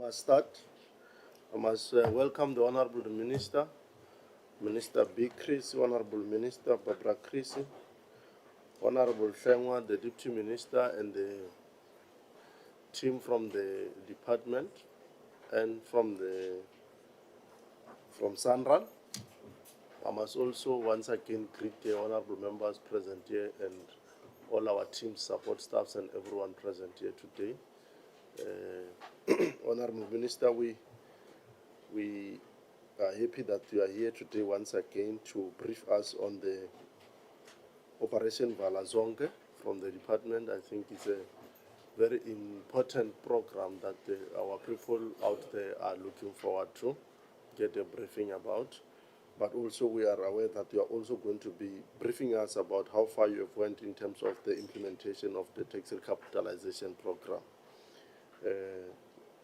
must start. I must welcome the Honorable Minister, Minister B. Chris, Honorable Minister Barbara Chris, Honorable Shengwa, the Deputy Minister, and the team from the department and from SANRAL. I must also once again greet the honorable members present here and all our team, support staffs, and everyone present here today. Honorable Minister, we are happy that you are here today once again to brief us on the Operation Vala Zonke from the department. I think it's a very important program that our people out there are looking forward to get a briefing about. But also we are aware that you are also going to be briefing us about how far you have went in terms of the implementation of the tax recapitalization program.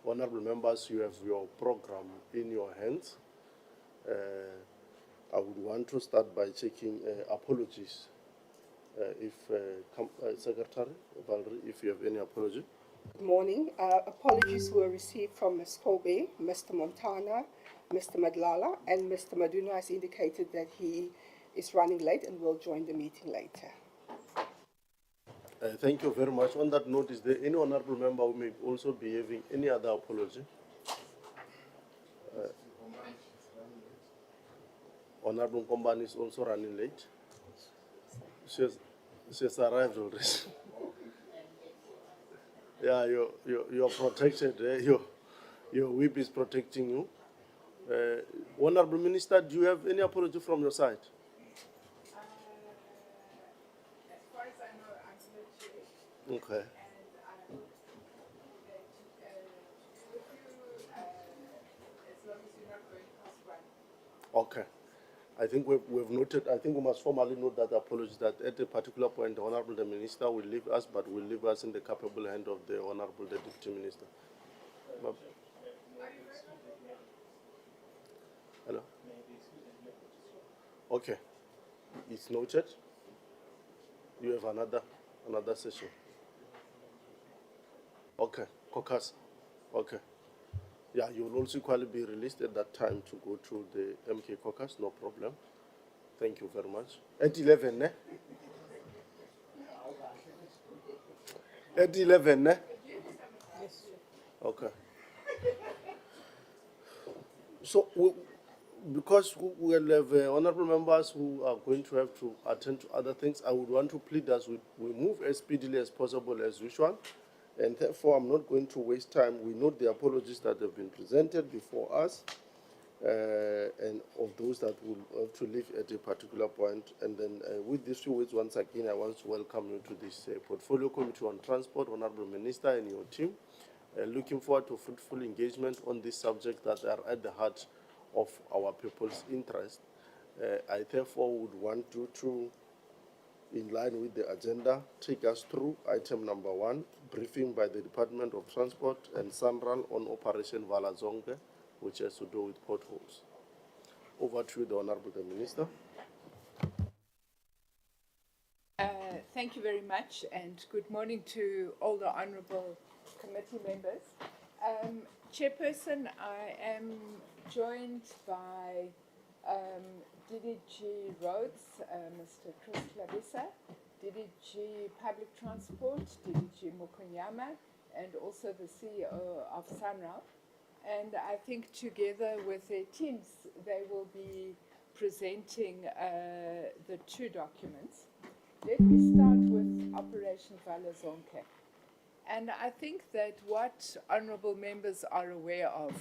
Honorable members, you have your program in your hands. I would want to start by checking apologies. Secretary Valerie, if you have any apology. Good morning. Apologies were received from Ms. Kobe, Mr. Montana, Mr. Madlala, and Mr. Maduna has indicated that he is running late and will join the meeting later. Thank you very much. On that note, is there any honorable member who may also be having any other apology? Honorable Kombani is also running late. She has arrived already. Yeah, you're protected. Your whip is protecting you. Honorable Minister, do you have any apology from your side? As far as I know, I'm still chilling. Okay. And I hope that with you, as long as you're not going past one. Okay. I think we've noted, I think we must formally note that apology that at a particular point, the Honorable the Minister will leave us, but will leave us in the capable hand of the Honorable the Deputy Minister. Hello? Okay. It's noted. You have another session. Okay. Caucus. Okay. Yeah, you will also equally be released at that time to go to the MK caucus, no problem. Thank you very much. At 11, eh? At 11, eh? Yes. Okay. So, because we will have honorable members who are going to have to attend to other things, I would want to plead as we move as speedily as possible as usual. And therefore, I'm not going to waste time. We note the apologies that have been presented before us, and of those that will have to leave at a particular point. And then with these few words, once again, I want to welcome you to this Portfolio Committee on Transport, Honorable Minister and your team. Looking forward to fruitful engagement on this subject that are at the heart of our people's interest. I therefore would want you to, in line with the agenda, take us through item number 1, briefing by the Department of Transport and SANRAL on Operation Vala Zonke, which has to do with potholes. Over to you, the Honorable Minister. Thank you very much, and good morning to all the honourable committee members. Chairperson, I am joined by DDG Roads, Mr. Chris Labisa, DDG Public Transport, DDG Mukunyama, and also the CEO of SANRAL. And I think together with their teams, they will be presenting the 2 documents. Let me start with Operation Vala Zonke. And I think that what honourable members are aware of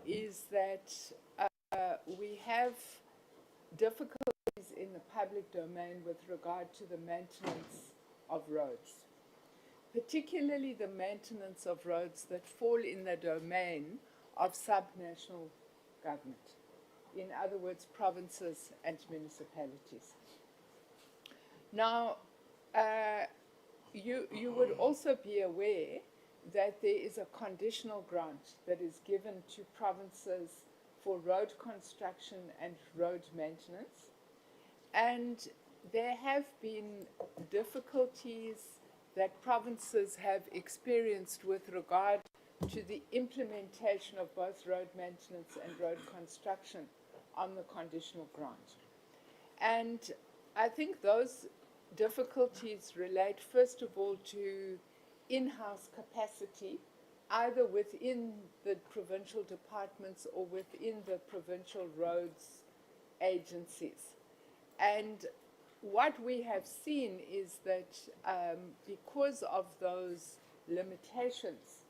is that we have difficulties in the public domain with regard to the maintenance of roads, particularly the maintenance of roads that fall in the domain of subnational government, in other words, provinces and municipalities. Now, you would also be aware that there is a conditional grant that is given to provinces for road construction and road maintenance. And there have been difficulties that provinces have experienced with regard to the implementation of both road maintenance and road construction on the conditional grant. And I think those difficulties relate, first of all, to in-house capacity, either within the provincial departments or within the provincial roads agencies. And what we have seen is that because of those limitations,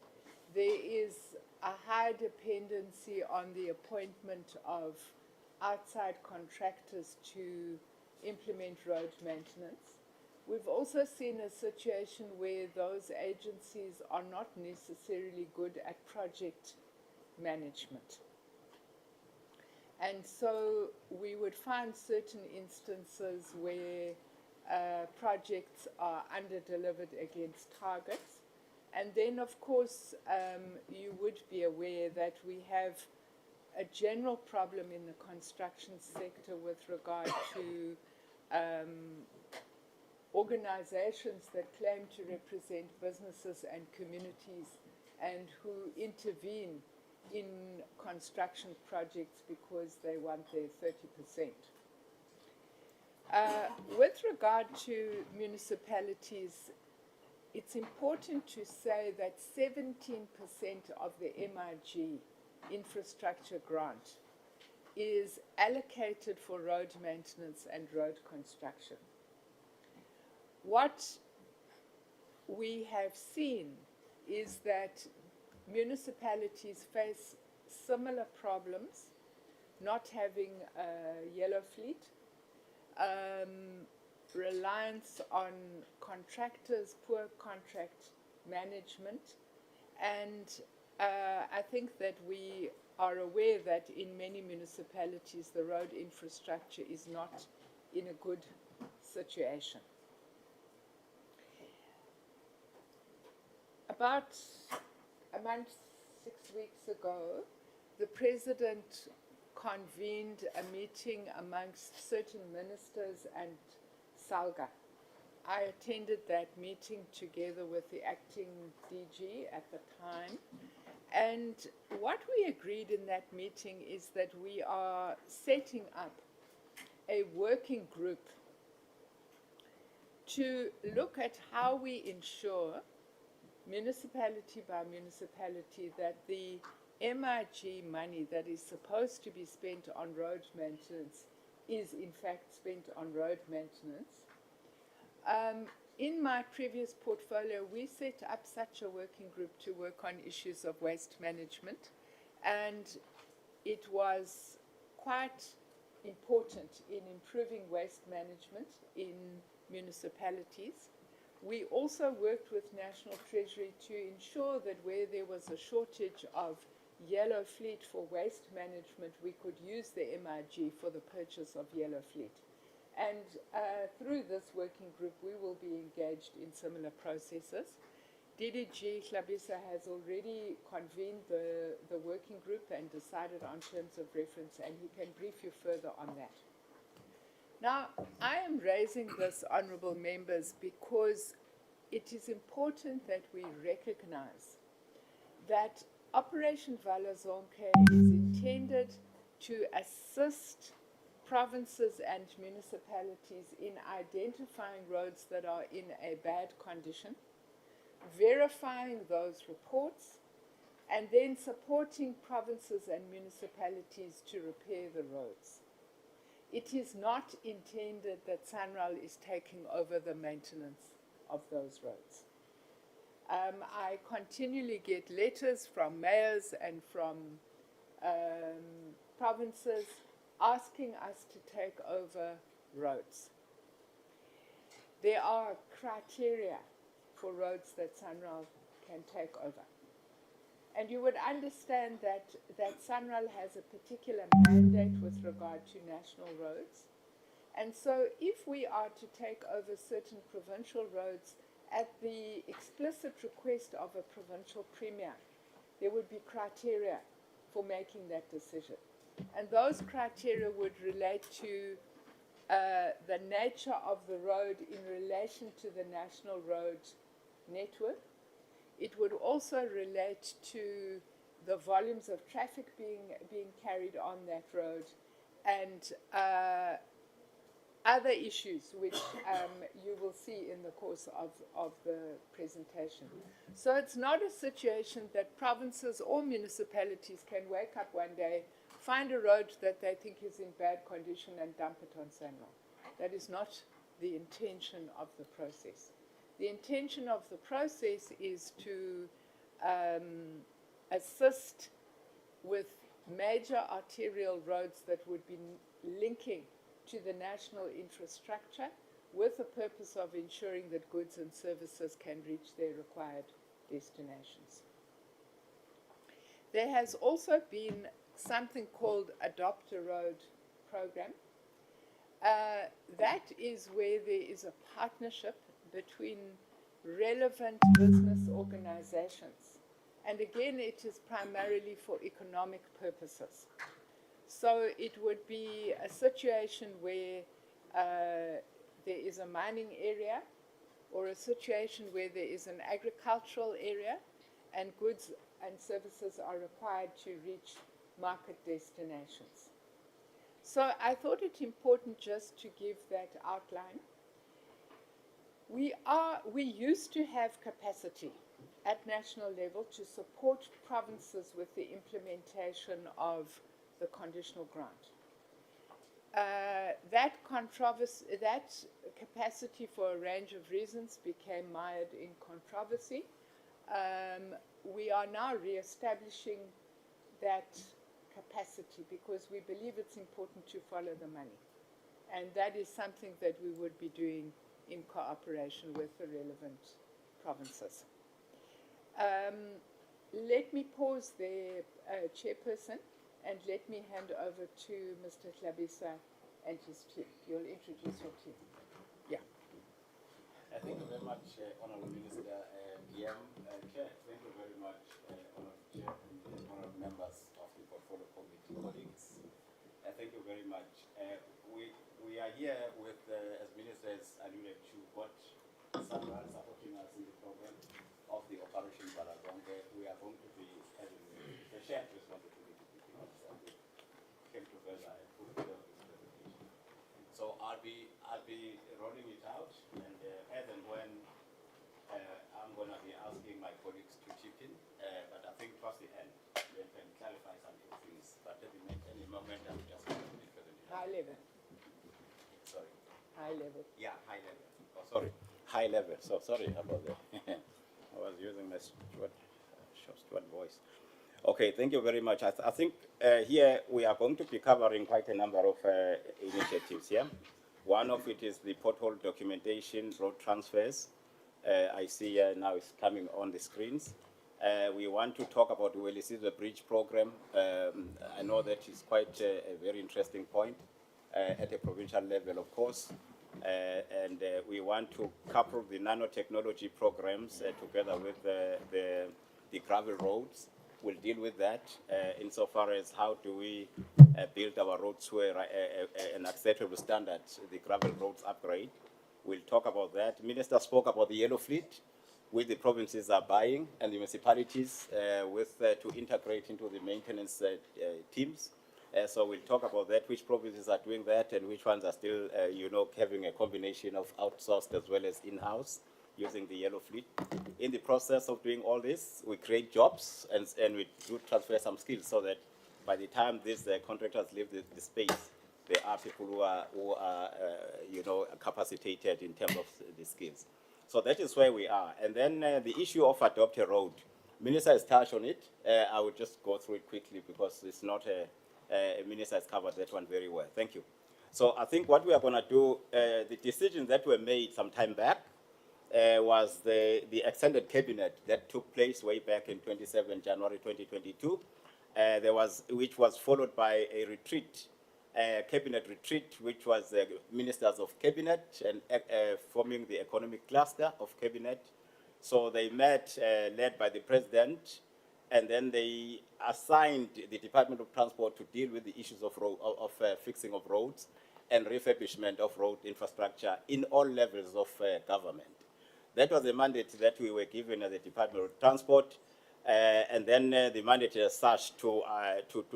there is a high dependency on the appointment of outside contractors to implement road maintenance. We've also seen a situation where those agencies are not necessarily good at project management. And so we would find certain instances where projects are under-delivered against targets. And then, of course, you would be aware that we have a general problem in the construction sector with regard to organizations that claim to represent businesses and communities and who intervene in construction projects because they want their 30%. With regard to municipalities, it's important to say that 17% of the MIG infrastructure grant is allocated for road maintenance and road construction. What we have seen is that municipalities face similar problems, not having a yellow fleet, reliance on contractors, poor contract management, and I think that we are aware that in many municipalities the road infrastructure is not in a good situation. About a month, 6 weeks ago, the President convened a meeting amongst certain ministers and SALGA. I attended that meeting together with the acting DG at the time. And what we agreed in that meeting is that we are setting up a working group to look at how we ensure, municipality by municipality, that the MIG money that is supposed to be spent on road maintenance is in fact spent on road maintenance. In my previous portfolio, we set up such a working group to work on issues of waste management, and it was quite important in improving waste management in municipalities. We also worked with National Treasury to ensure that where there was a shortage of yellow fleet for waste management, we could use the MIG for the purchase of yellow fleet. And through this working group, we will be engaged in similar processes. DDG Hlabisa has already convened the working group and decided on terms of reference, and he can brief you further on that. Now, I am raising this, honourable members, because it is important that we recognize that Operation Vala Zonke is intended to assist provinces and municipalities in identifying roads that are in a bad condition, verifying those reports, and then supporting provinces and municipalities to repair the roads. It is not intended that SANRAL is taking over the maintenance of those roads. I continually get letters from mayors and from provinces asking us to take over roads. There are criteria for roads that SANRAL can take over. And you would understand that SANRAL has a particular mandate with regard to national roads. And so if we are to take over certain provincial roads at the explicit request of a provincial premier, there would be criteria for making that decision. And those criteria would relate to the nature of the road in relation to the national road network. It would also relate to the volumes of traffic being carried on that road, and other issues which you will see in the course of the presentation. So it's not a situation that provinces or municipalities can wake up one day, find a road that they think is in bad condition and dump it on SANRAL. That is not the intention of the process. The intention of the process is to assist with major arterial roads that would be linking to the national infrastructure with the purpose of ensuring that goods and services can reach their required destinations. There has also been something called Adopt a Road program. That is where there is a partnership between relevant business organizations. And again, it is primarily for economic purposes. So it would be a situation where there is a mining area, or a situation where there is an agricultural area, and goods and services are required to reach market destinations. So I thought it important just to give that outline. We used to have capacity at national level to support provinces with the implementation of the conditional grant. That capacity, for a range of reasons, became mired in controversy. We are now re-establishing that capacity because we believe it's important to follow the money. And that is something that we would be doing in cooperation with the relevant provinces. Let me pause there, Chairperson, and let me hand over to Mr. Tlabisa and his team. You'll introduce your team. Yeah. Thank you very much, Honourable Minister Chair. Thank you very much, Honourable Chair and Honourable members of the Portfolio Committee colleagues. Thank you very much. We are here with, as Minister has alluded to, what SANRAL supporting us in the program of the Operation Vala. We are going to be having a shared responsibility between us, and we came together and put together this presentation. So I'll be rolling it out, and as and when I'm going to be asking my colleagues to chip in, but I think towards the end they can clarify some few things. But at any moment, I'm just going to be presenting. High level. Sorry. High level. Yeah, high level. Oh, sorry. High level. So sorry about that. I was using my Stuart voice. Okay, thank you very much. I think here we are going to be covering quite a number of initiatives here. One of it is the pothole documentation, road transfers. I see now it's coming on the screens. We want to talk about the Welisizwe Bridge program. I know that is quite a very interesting point at a provincial level, of course. And we want to couple the nanotechnology programs together with the gravel roads. We'll deal with that insofar as how do we build our roads to an acceptable standard, the gravel roads upgrade. We'll talk about that. Minister spoke about the yellow fleet, which the provinces are buying, and the municipalities to integrate into the maintenance teams. So we'll talk about that, which provinces are doing that and which ones are still, having a combination of outsourced as well as in-house using the yellow fleet. In the process of doing all this, we create jobs and we do transfer some skills so that by the time these contractors leave the space, there are people who are capacitated in terms of the skills. So that is where we are. And then the issue of Adopt a Road. Minister has touched on it. I will just go through it quickly because it's not Minister has covered that one very well. Thank you. So I think what we are going to do, the decisions that were made some time back was the extended cabinet that took place way back in 27 January 2022. Which was followed by a retreat, cabinet retreat, which was ministers of cabinet and forming the economic cluster of cabinet. So they met, led by the president, and then they assigned the Department of Transport to deal with the issues of fixing of roads and refurbishment of road infrastructure in all levels of government. That was the mandate that we were given as the Department of Transport, and then the mandate as such to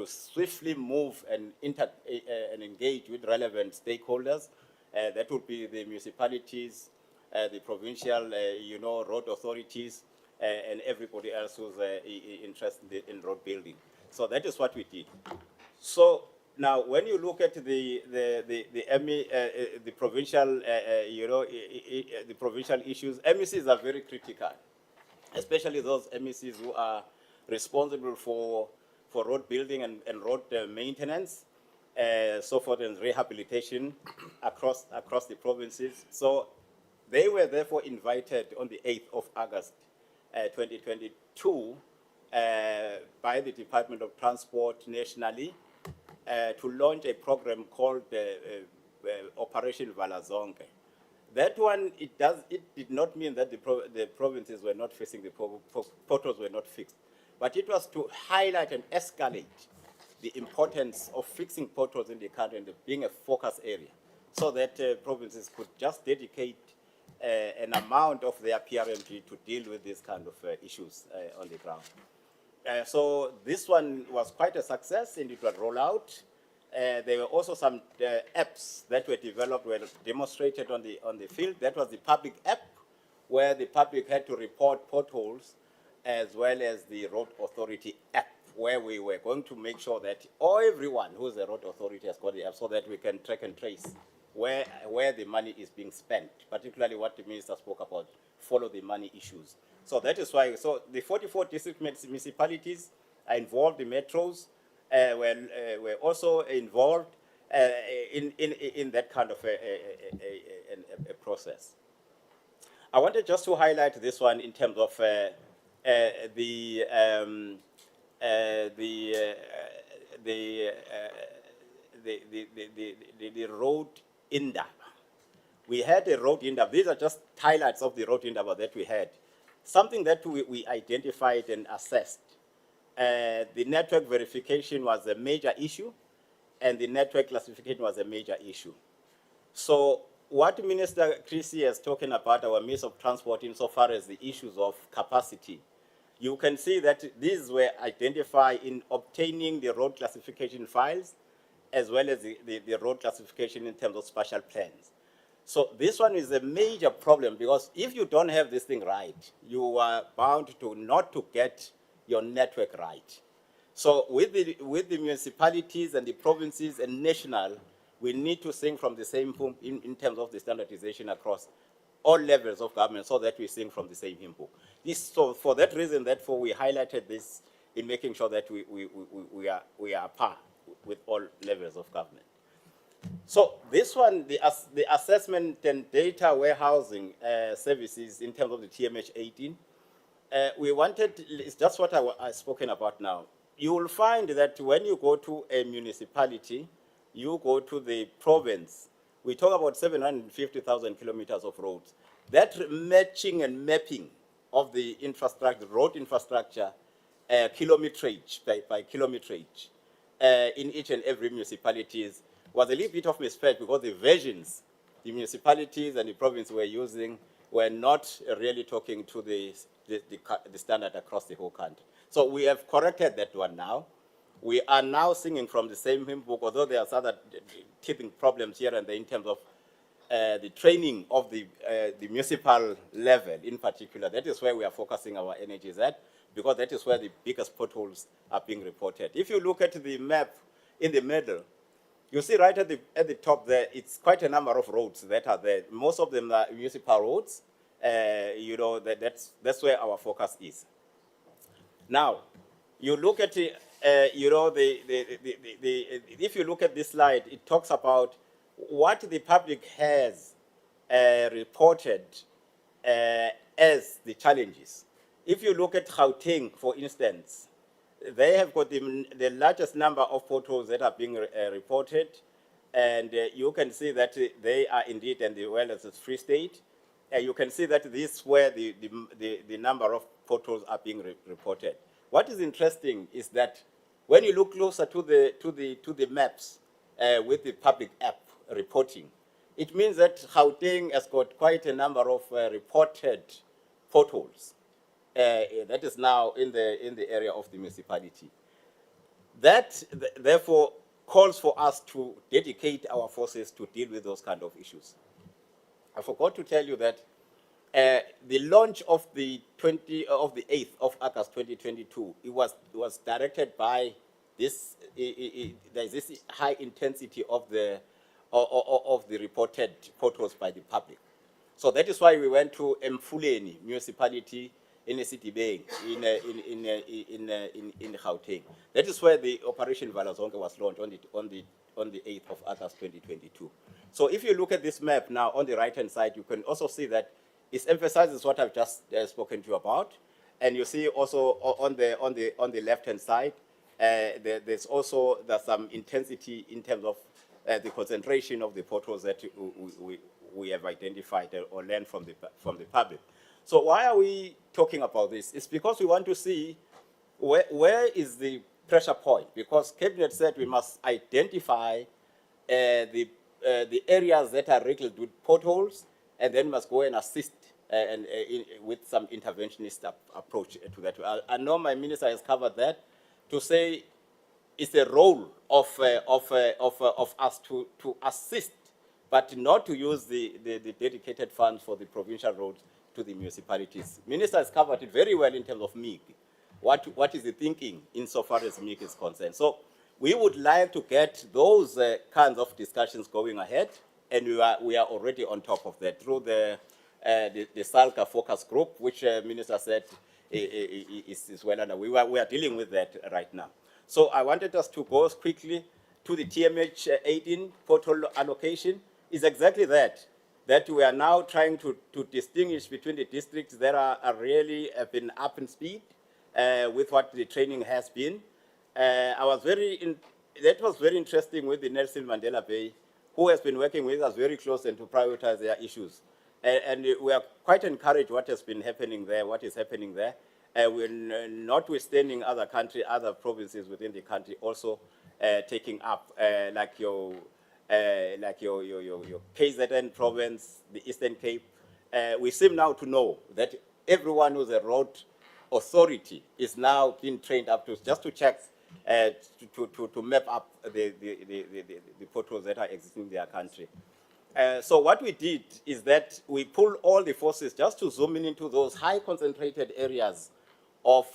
swiftly move and engage with relevant stakeholders. That would be the municipalities, the provincial, road authorities, and everybody else who's interested in road building. So that is what we did. So now, when you look at the provincial, the provincial issues, MECs are very critical, especially those MECs who are responsible for road building and road maintenance, so forth, and rehabilitation across the provinces. So they were therefore invited on the 8th of August, 2022, by the Department of Transport nationally to launch a program called Operation Vala Zonke. That one, it did not mean that the provinces were not facing the potholes were not fixed, but it was to highlight and escalate the importance of fixing potholes in the country and being a focus area, so that provinces could just dedicate an amount of their PRMG to deal with these kind of issues on the ground. So this one was quite a success, and it was rolled out. There were also some apps that were developed, were demonstrated on the field. That was the public app, where the public had to report potholes, as well as the road authority app, where we were going to make sure that everyone who's a road authority has got the app, so that we can track and trace where the money is being spent, particularly what the minister spoke about, follow the money issues. So that is why, so the 44 district municipalities are involved, the metros were also involved in that kind of a process. I wanted just to highlight this one in terms of the road indaba. We had a road indaba. These are just highlights of the road indaba that we had. Something that we identified and assessed. The network verification was a major issue, and the network classification was a major issue. So what Minister Chrissy is talking about, our means of transport insofar as the issues of capacity, you can see that these were identified in obtaining the road classification files, as well as the road classification in terms of spatial plans. So this one is a major problem, because if you don't have this thing right, you are bound to not to get your network right. So with the municipalities and the provinces and national, we need to sing from the same hymn in terms of the standardization across all levels of government, so that we sing from the same hymn book. So for that reason, therefore, we highlighted this in making sure that we are par with all levels of government. So this one, the assessment and data warehousing services in terms of the TMH 18, we wanted, it's just what I've spoken about now. You will find that when you go to a municipality, you go to the province, we talk about 750,000 kilometers of roads. That matching and mapping of the infrastructure, road infrastructure, kilometrage by kilometrage, in each and every municipalities was a little bit of misfed, because the versions the municipalities and the province were using were not really talking to the standard across the whole country. So we have corrected that one now. We are now singing from the same hymn book, although there are other teething problems here and there in terms of the training of the municipal level in particular. That is where we are focusing our energies at, because that is where the biggest potholes are being reported. If you look at the map in the middle, you see right at the top there, it's quite a number of roads that are there. Most of them are municipal roads. That's where our focus is. Now, you look at if you look at this slide, it talks about what the public has reported as the challenges. If you look at Gauteng, for instance, they have got the largest number of potholes that are being reported, and you can see that they are indeed, and as well as the Free State, you can see that this is where the number of potholes are being reported. What is interesting is that when you look closer to the maps with the public app reporting, it means that Gauteng has got quite a number of reported potholes. That is now in the area of the municipality. That, therefore, calls for us to dedicate our forces to deal with those kind of issues. I forgot to tell you that the launch of the 8th of August 2022, it was directed by this. There's this high intensity of the reported photos by the public. So that is why we went to Mfuleni municipality in the city bay in Gauteng. That is where the Operation Vala Zonke was launched on the 8th of August 2022. So if you look at this map now on the right-hand side, you can also see that it emphasizes what I've just spoken to you about, and you see also on the left-hand side, there's some intensity in terms of the concentration of the potholes that we have identified or learned from the public. So why are we talking about this? It's because we want to see where is the pressure point, because Cabinet said we must identify the areas that are riddled with potholes, and then must go and assist with some interventionist approach to that. I know my minister has covered that to say it's the role of us to assist, but not to use the dedicated funds for the provincial roads to the municipalities. Minister has covered it very well in terms of MIG. What is the thinking insofar as MIG is concerned? So we would like to get those kinds of discussions going ahead, and we are already on top of that through the SALCA focus group, which Minister said is well under. We are dealing with that right now. So I wanted us to go quickly to the TMH 18 portal allocation. Is exactly that we are now trying to distinguish between the districts that are really been up in speed with what the training has been. That was very interesting with the Nelson Mandela Bay, who has been working with us very close and to prioritize their issues. And we are quite encouraged what has been happening there, what is happening there. We're notwithstanding other provinces within the country also taking up like your KZN province, the Eastern Cape. We seem now to know that everyone who's a road authority is now being trained up to just to check to map up the potholes that are existing in their country. So what we did is that we pulled all the forces just to zoom in into those high concentrated areas of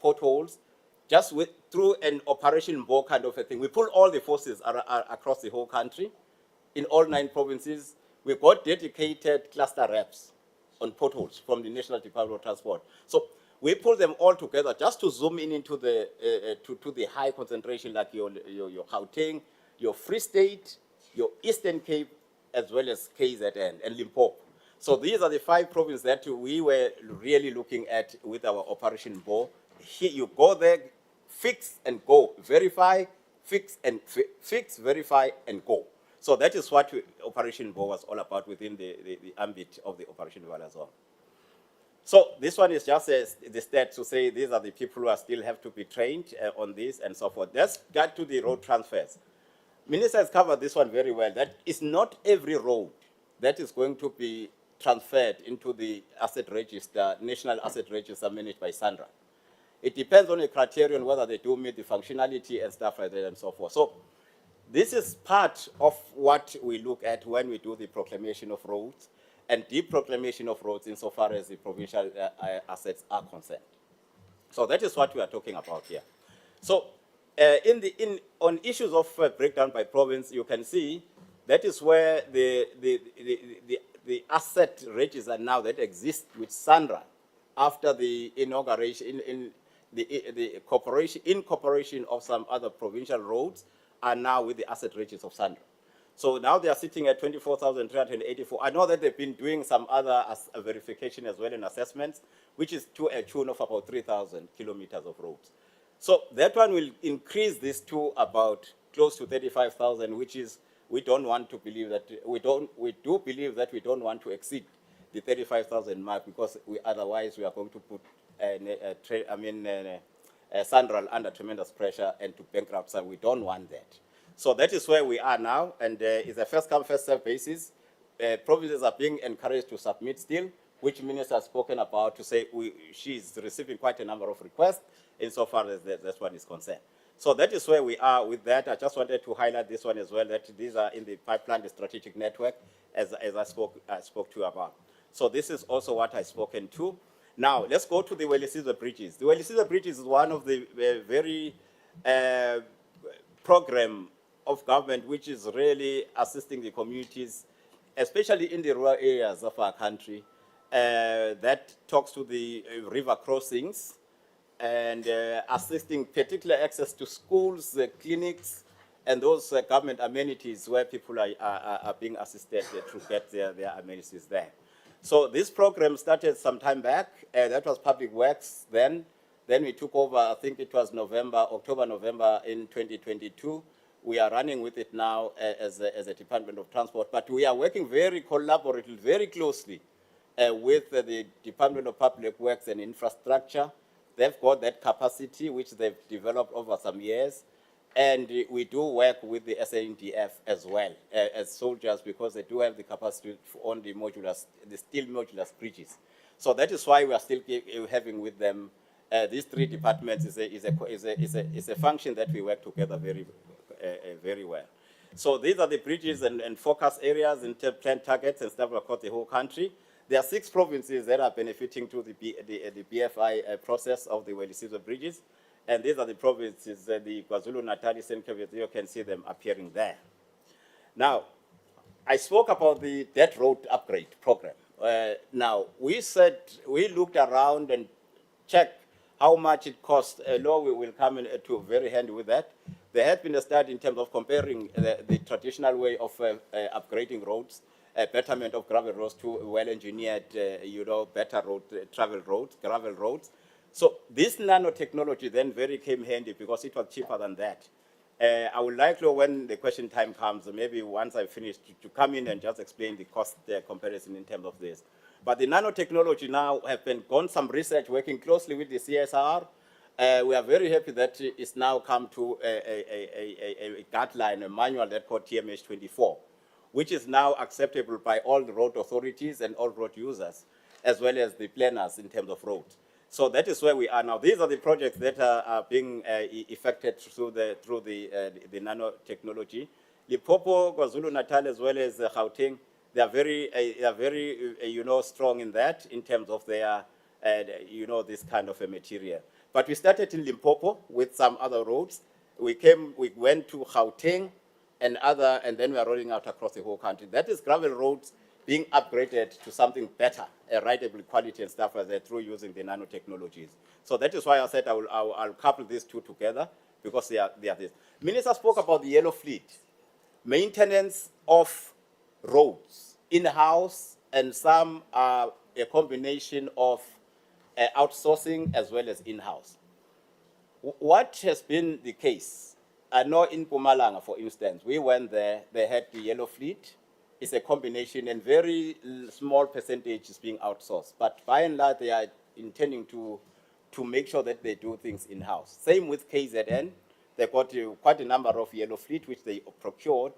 potholes, just through an operation ball kind of a thing. We pulled all the forces across the whole country, in all 9 provinces. We've got dedicated cluster reps on potholes from the National Department of Transport. So we pull them all together just to zoom in into the to the high concentration, like your Gauteng, your Free State, your Eastern Cape, as well as KZN and Limpopo. So these are the 5 provinces that we were really looking at with our Operation Bo. Here you go there, fix and go, verify, fix, verify, and go. So that is what Operation Bo was all about within the ambit of the Operation Vala Zonke. So this one is just the stat to say these are the people who still have to be trained on this and so forth. Let's get to the road transfers. Minister has covered this one very well. That is not every road that is going to be transferred into the asset register, national asset register managed by SANRAL. It depends on the criterion whether they do meet the functionality and stuff like that and so forth. So this is part of what we look at when we do the proclamation of roads and deproclamation of roads insofar as the provincial assets are concerned. So that is what we are talking about here. So on issues of breakdown by province, you can see that is where the asset register now that exists with SANRAL after the inauguration the incorporation of some other provincial roads are now with the asset registers of SANRAL. So now they are sitting at 24,384. I know that they've been doing some other verification as well and assessments, which is to a tune of about 3,000 kilometers of roads. So that one will increase this to about close to 35,000, which is, we don't want to believe that, we do believe that we don't want to exceed the 35,000 mark, because otherwise we are going to put SANRAL under tremendous pressure and to bankrupt, so we don't want that. So that is where we are now, and it's a first-come, first-served basis. Provinces are being encouraged to submit still, which Minister has spoken about to say she's receiving quite a number of requests insofar as that one is concerned. So that is where we are with that. I just wanted to highlight this one as well, that these are in the pipeline, the strategic network, as I spoke to you about. So this is also what I've spoken to. Now, let's go to the Welisiza Bridges. The Welisiza Bridges is one of the very program of government which is really assisting the communities, especially in the rural areas of our country, that talks to the river crossings and assisting particular access to schools, clinics, and those government amenities where people are being assisted to get their amenities there. So this program started some time back. That was Public Works then. Then we took over, I think it was October, November in 2022. We are running with it now as a Department of Transport, but we are working very collaboratively, very closely with the Department of Public Works and Infrastructure. They've got that capacity which they've developed over some years. And we do work with the SANDF as well as soldiers, because they do have the capacity on the steel modular bridges. So that is why we are still having with them these three departments. Is a function that we work together very well. So these are the bridges and focus areas and plan targets and stuff across the whole country. There are 6 provinces that are benefiting to the BFI process of the Welisiza Bridges. And these are the provinces, the KwaZulu-Natal, NCOP, you can see them appearing there. Now, I spoke about the debt road upgrade program. Now, we looked around and checked how much it costs. Law will come in to very handy with that. There had been a study in terms of comparing the traditional way of upgrading roads, betterment of gravel roads to well-engineered, better road, gravel roads. So this nanotechnology then very came handy because it was cheaper than that. I would like to, when the question time comes, maybe once I finish, to come in and just explain the cost comparison in terms of this. But the nanotechnology now have been gone some research working closely with the CSR. We are very happy that it's now come to a guideline, a manual that called TMH 24, which is now acceptable by all the road authorities and all road users, as well as the planners in terms of roads. So that is where we are now. These are the projects that are being effected through the nanotechnology. Limpopo, KwaZulu-Natal, as well as Gauteng, they are very strong in that in terms of their this kind of a material. But we started in Limpopo with some other roads. We went to Gauteng and then we are rolling out across the whole country. That is gravel roads being upgraded to something better, a rideable quality and stuff like that through using the nanotechnologies. So that is why I said I'll couple these two together, because they are this. Minister spoke about the yellow fleet, maintenance of roads in-house, and some are a combination of outsourcing as well as in-house. What has been the case? I know in Mpumalanga, for instance, we went there, they had the yellow fleet. It's a combination, and very small percentage is being outsourced. But by and large, they are intending to make sure that they do things in-house. Same with KZN. They got quite a number of yellow fleet, which they procured,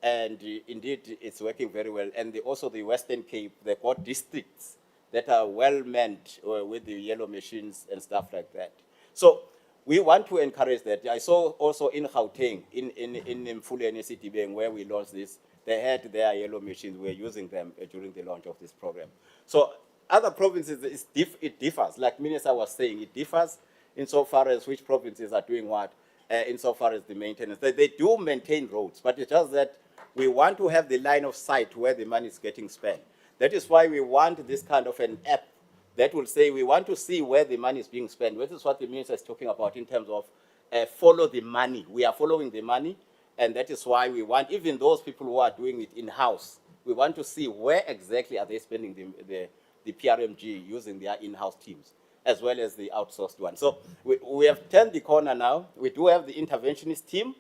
and indeed, it's working very well. And also the Western Cape, they got districts that are well manned with the yellow machines and stuff like that. So we want to encourage that. I saw also in Gauteng, in Mfuleni City Bank, where we launched this, they had their yellow machines. We were using them during the launch of this program. So other provinces, it differs. Like Minister was saying, it differs insofar as which provinces are doing what, insofar as the maintenance. They do maintain roads, but it's just that we want to have the line of sight where the money is getting spent. That is why we want this kind of an app that will say we want to see where the money is being spent. This is what the Minister is talking about in terms of follow the money. We are following the money. And that is why we want, even those people who are doing it in-house, we want to see where exactly are they spending the PRMG using their in-house teams, as well as the outsourced one. So we have turned the corner now. We do have the interventionist team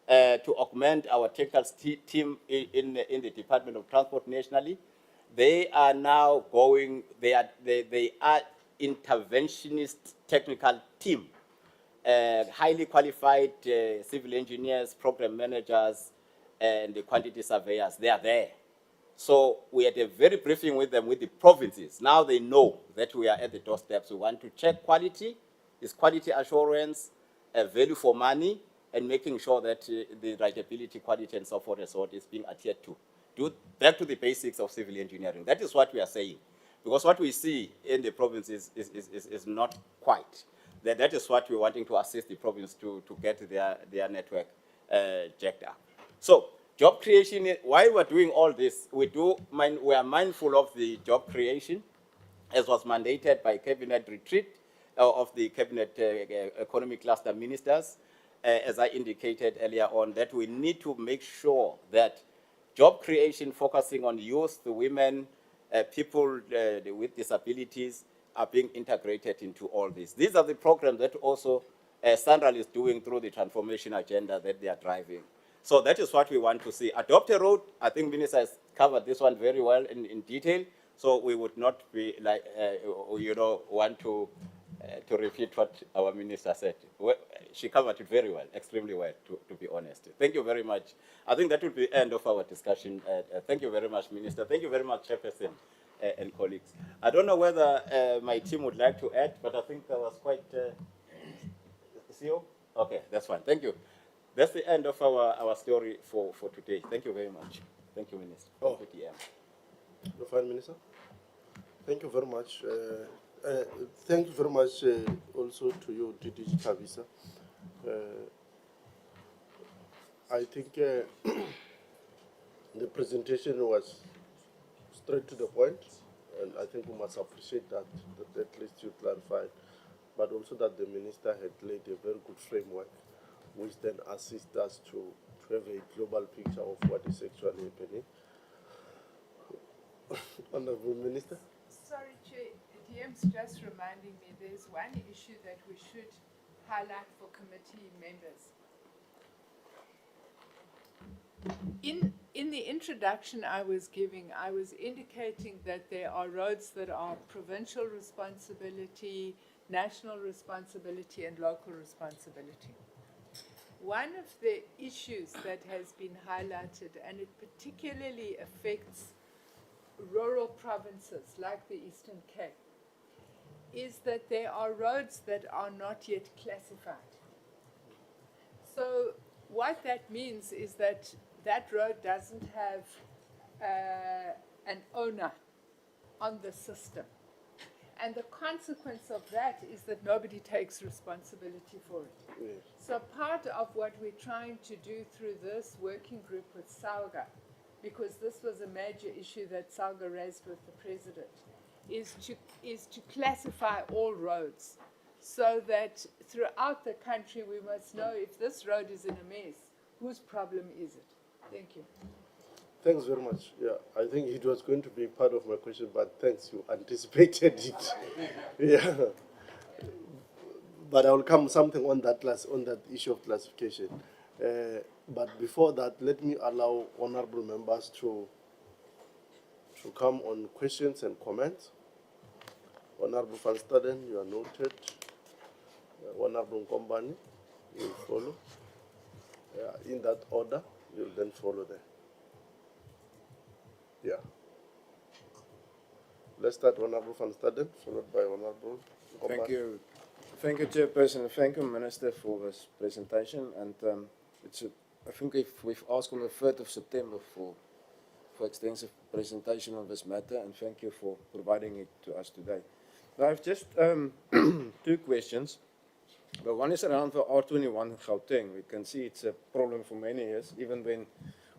to augment our technical team in the Department of Transport nationally. They are now going, they are interventionist technical team. highly qualified civil engineers, program managers, and the quantity surveyors. They are there. So we had a very briefing with them, with the provinces. Now they know that we are at the doorsteps. We want to check quality, is quality assurance, value for money, and making sure that the writability, quality, and so forth and so on is being adhered to. Do back to the basics of civil engineering. That is what we are saying. Because what we see in the provinces is not quite. That is what we're wanting to assist the province to get their network jacked up. So, job creation, while we're doing all this, we are mindful of the job creation, as was mandated by Cabinet retreat of the Cabinet Economic Cluster Ministers, as I indicated earlier on, that we need to make sure that job creation focusing on youth, women, people with disabilities are being integrated into all this. These are the programs that also SANRAL is doing through the transformation agenda that they are driving. So that is what we want to see. Adopt a road, I think Minister has covered this one very well in detail, so we would not be like, want to repeat what our Minister said. Well, she covered it very well, extremely well, to be honest. Thank you very much. I think that will be the end of our discussion. Thank you very much, Minister. Thank you very much, Chairperson and colleagues. I don't know whether my team would like to add, but I think that was quite... CEO? Okay, that's fine. Thank you. That's the end of our story for today. Thank you very much. Thank you, Minister. Oh. Thank you, You're fine, Minister. Thank you very much. Thank you very much also to you, DDG Tavisa. I think the presentation was straight to the point, and I think we must appreciate that at least you clarified, but also that the Minister had laid a very good framework which then assists us to have a global picture of what is actually happening. Honorable Minister. Sorry, Chair, DM's just reminding me there's one issue that we should highlight for committee members. In the introduction I was giving, I was indicating that there are roads that are provincial responsibility, national responsibility, and local responsibility. One of the issues that has been highlighted, and it particularly affects rural provinces like the Eastern Cape, is that there are roads that are not yet classified. So what that means is that that road doesn't have an owner on the system. And the consequence of that is that nobody takes responsibility for it. Yes. So part of what we're trying to do through this working group with SALGA, because this was a major issue that SALGA raised with the President, is to classify all roads so that throughout the country we must know if this road is in a mess, whose problem is it? Thank you. Thanks very much. Yeah, I think it was going to be part of my question, but thanks, you anticipated it. Yeah. But I will come something on that issue of classification. But before that, let me allow honorable members to come on questions and comments. Honorable Van Staden, you are noted. Honorable Kombani, you will follow. In that order, you will then follow them. Yeah. Let's start Honorable Van Staden, followed by Honorable Kombani. Thank you. Thank you, Chairperson, and thank you, Minister, for this presentation. And I think we've asked on the 3rd of September for extensive presentation on this matter, and thank you for providing it to us today. Now, I have just 2 questions. The one is around the R21 Gauteng. We can see it's a problem for many years, even when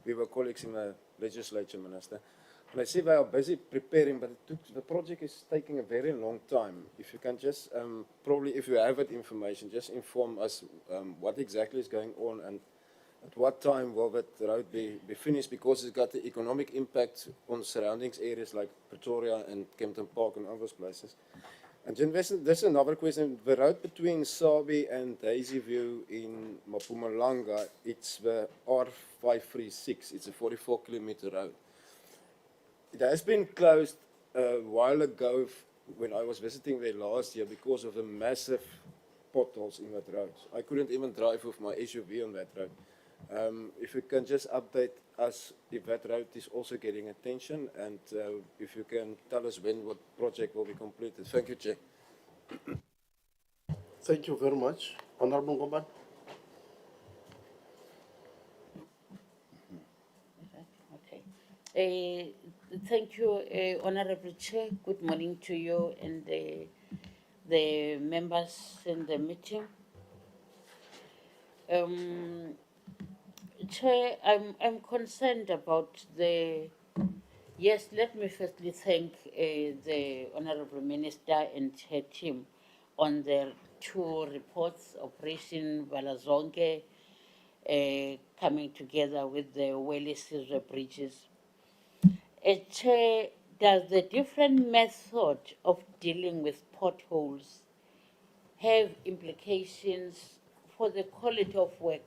we were colleagues in the legislature, Minister. And I see they are busy preparing, but the project is taking a very long time. If you can just, probably if you have that information, just inform us what exactly is going on and at what time will that road be finished, because it's got the economic impact on surroundings areas like Pretoria and Kempton Park and other places. And then there's another question. The road between Sabi and Hazyview in Mpumalanga, it's the R536. It's a 44-kilometer road. It has been closed a while ago when I was visiting there last year because of a massive potholes in that road. I couldn't even drive with my SUV on that road. If you can just update us if that road is also getting attention, and if you can tell us when what project will be completed. Thank you, Chair. Thank you very much. Honorable Ngomban. Okay. Thank you, Honorable Chair. Good morning to you and the members in the meeting. Chair, I'm concerned about the. Yes, let me firstly thank the Honorable Minister and her team on their two reports, Operation Vala Zonke, coming together with the Wele-Sizwe bridges. Chair, does the different method of dealing with potholes have implications for the quality of work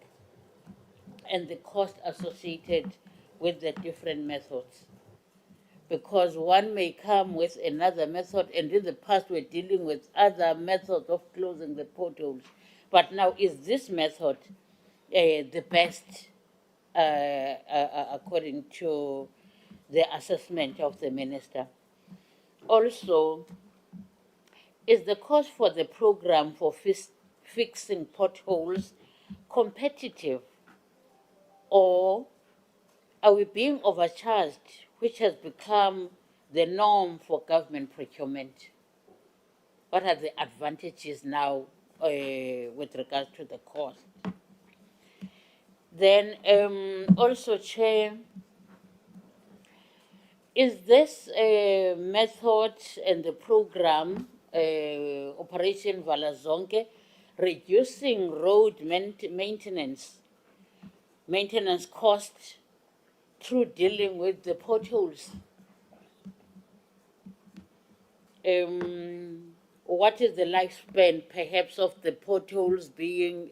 and the cost associated with the different methods? Because one may come with another method, and in the past we're dealing with other methods of closing the potholes. But now, is this method the best according to the assessment of the minister? Also, is the cost for the program for fixing potholes competitive, or are we being overcharged, which has become the norm for government procurement? What are the advantages now with regards to the cost? Then also, Chair, is this method and the program, Operation Vala Zonke, reducing road maintenance costs through dealing with the potholes? What is the lifespan, perhaps, of the potholes being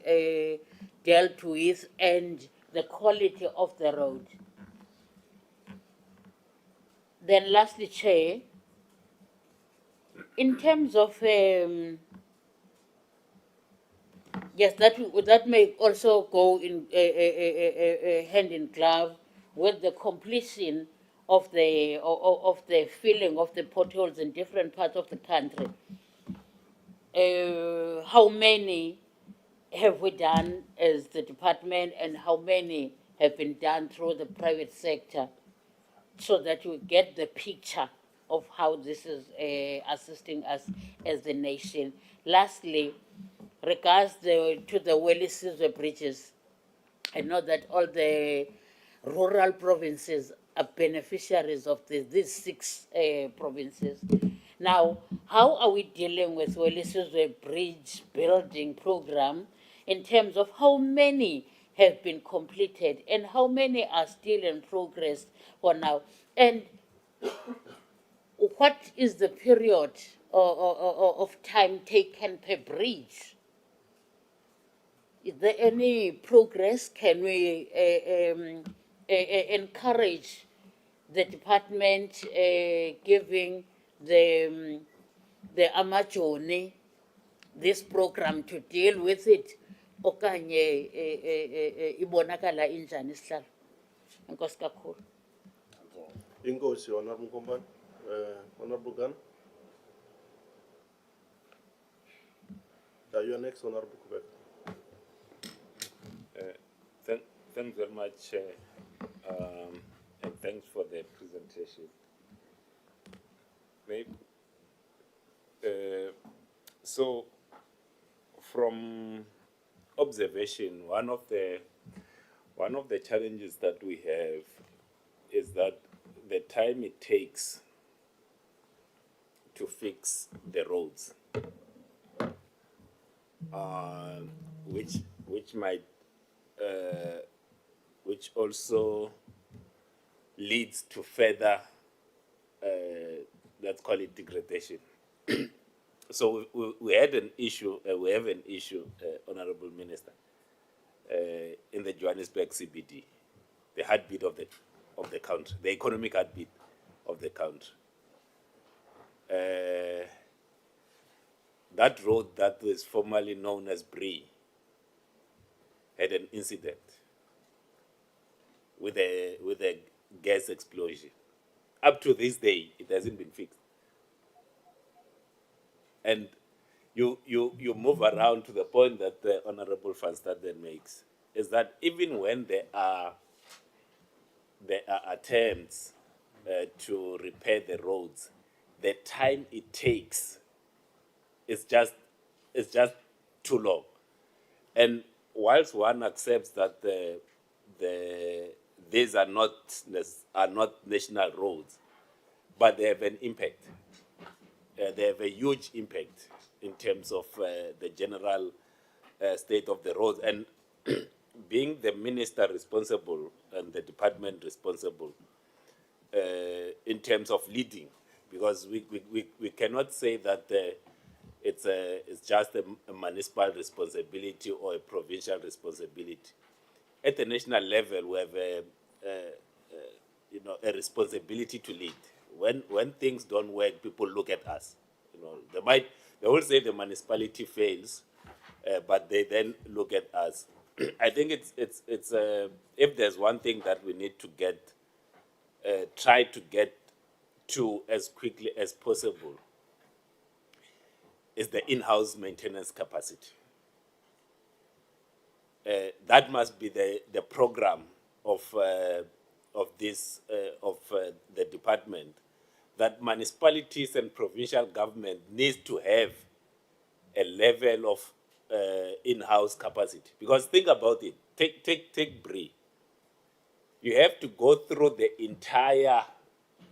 dealt with, and the quality of the road? Then lastly, Chair, in terms of, yes, that may also go in hand in glove with the completion of the filling of the potholes in different parts of the country. How many have we done as the department, and how many have been done through the private sector, so that we get the picture of how this is assisting us as the nation? Lastly, regards to the Wele-Sizwe bridges, I know that all the rural provinces are beneficiaries of these 6 provinces. Now, how are we dealing with Wele-Sizwe bridge building program in terms of how many have been completed and how many are still in progress for now? And what is the period of time taken per bridge? Is there any progress? Can we encourage the department giving the Amajoni this program to deal with it? Okanye ibonakala injani sihlalo? Enkosi kakhulu. Inkosi, Honorable Ngomban. Honorable Gunn. You are next, Honorable Kubek. Thanks very much, and thanks for the presentation. So, from observation, one of the challenges that we have is that the time it takes to fix the roads, which also leads to further, let's call it degradation. So we have an issue, Honorable Minister, in the Johannesburg CBD, the heartbeat of the country, the economic heartbeat of the country. that road that was formerly known as Bree had an incident with a gas explosion. Up to this day, it hasn't been fixed. And you move around to the point that the Honorable Van Staden makes, is that even when there are attempts to repair the roads, the time it takes is just too long. And whilst one accepts that these are not national roads, but they have an impact. They have a huge impact in terms of the general state of the roads. And being the minister responsible and the department responsible in terms of leading, because we cannot say that it's just a municipal responsibility or a provincial responsibility. At the national level, we have a responsibility to lead. When things don't work, people look at us. They will say the municipality fails, but they then look at us. I think it's if there's one thing that we need to try to get to as quickly as possible, is the in-house maintenance capacity. That must be the program of the department, that municipalities and provincial government needs to have a level of in-house capacity. Because think about it. Take Bree. You have to go through the entire.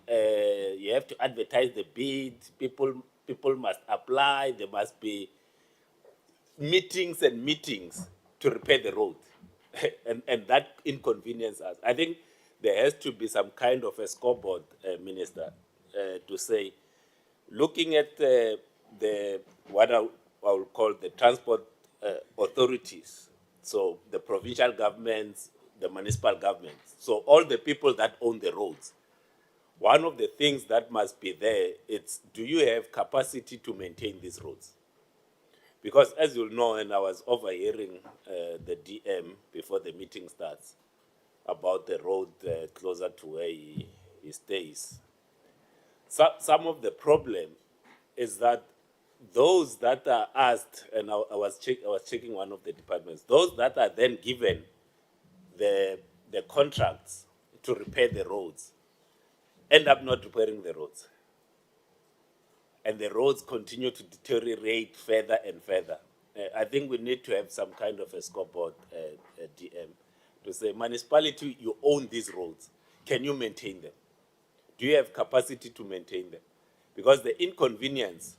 You have to advertise the bid. People must apply. There must be meetings and meetings to repair the road, and that inconveniences us. I think there has to be some kind of a scoreboard, Minister, to say, looking at what I will call the transport authorities, so the provincial governments, the municipal governments, so all the people that own the roads. One of the things that must be there is, do you have capacity to maintain these roads? Because as you'll know, and I was overhearing the DM before the meeting starts about the road closer to where he stays. Some of the problem is that those that are asked, and I was checking one of the departments, those that are then given the contracts to repair the roads end up not repairing the roads. And the roads continue to deteriorate further and further. I think we need to have some kind of a scoreboard, DM, to say, municipality, you own these roads. Can you maintain them? Do you have capacity to maintain them? Because the inconvenience,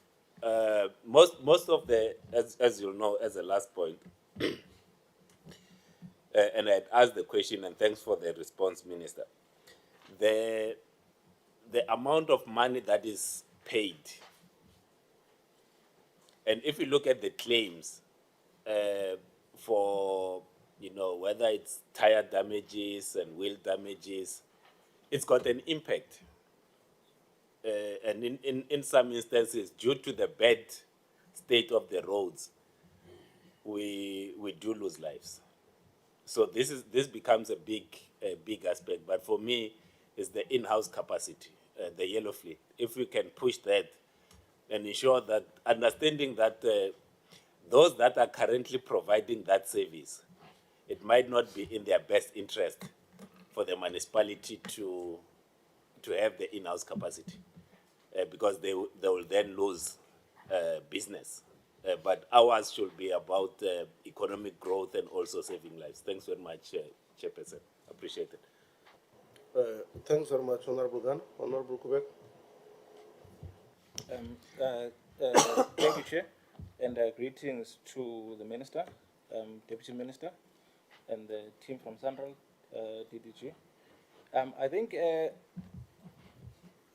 most of the, as you'll know, as a last point, and I had asked the question, and thanks for the response, Minister. The amount of money that is paid, and if you look at the claims for, whether it's tire damages and wheel damages, it's got an impact. And in some instances, due to the bad state of the roads, we do lose lives. So this becomes a big aspect. But for me, it's the in-house capacity, the yellow fleet. If we can push that and ensure that, understanding that those that are currently providing that service, it might not be in their best interest for the municipality to have the in-house capacity, because they will then lose business. But ours should be about economic growth and also saving lives. Thanks very much, Chairperson. Appreciate it. Thanks very much, Honorable Gan. Honorable Kubek. Thank you, Chair, and greetings to the Minister, Deputy Minister, and the team from SANRAL, DDG. I think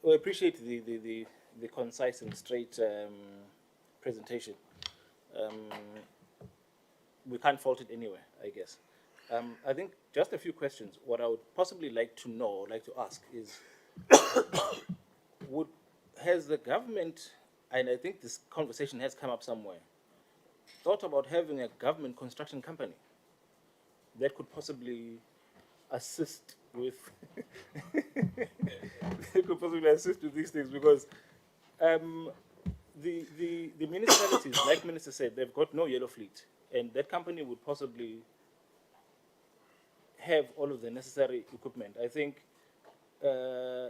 we appreciate the concise and straight presentation. We can't fault it anywhere, I guess. I think just a few questions. What I would possibly like to know, like to ask is, has the government and I think this conversation has come up somewhere, thought about having a government construction company that could possibly assist with they could possibly assist with these things, because the municipalities, like Minister said, they've got no yellow fleet, and that company would possibly have all of the necessary equipment. I think,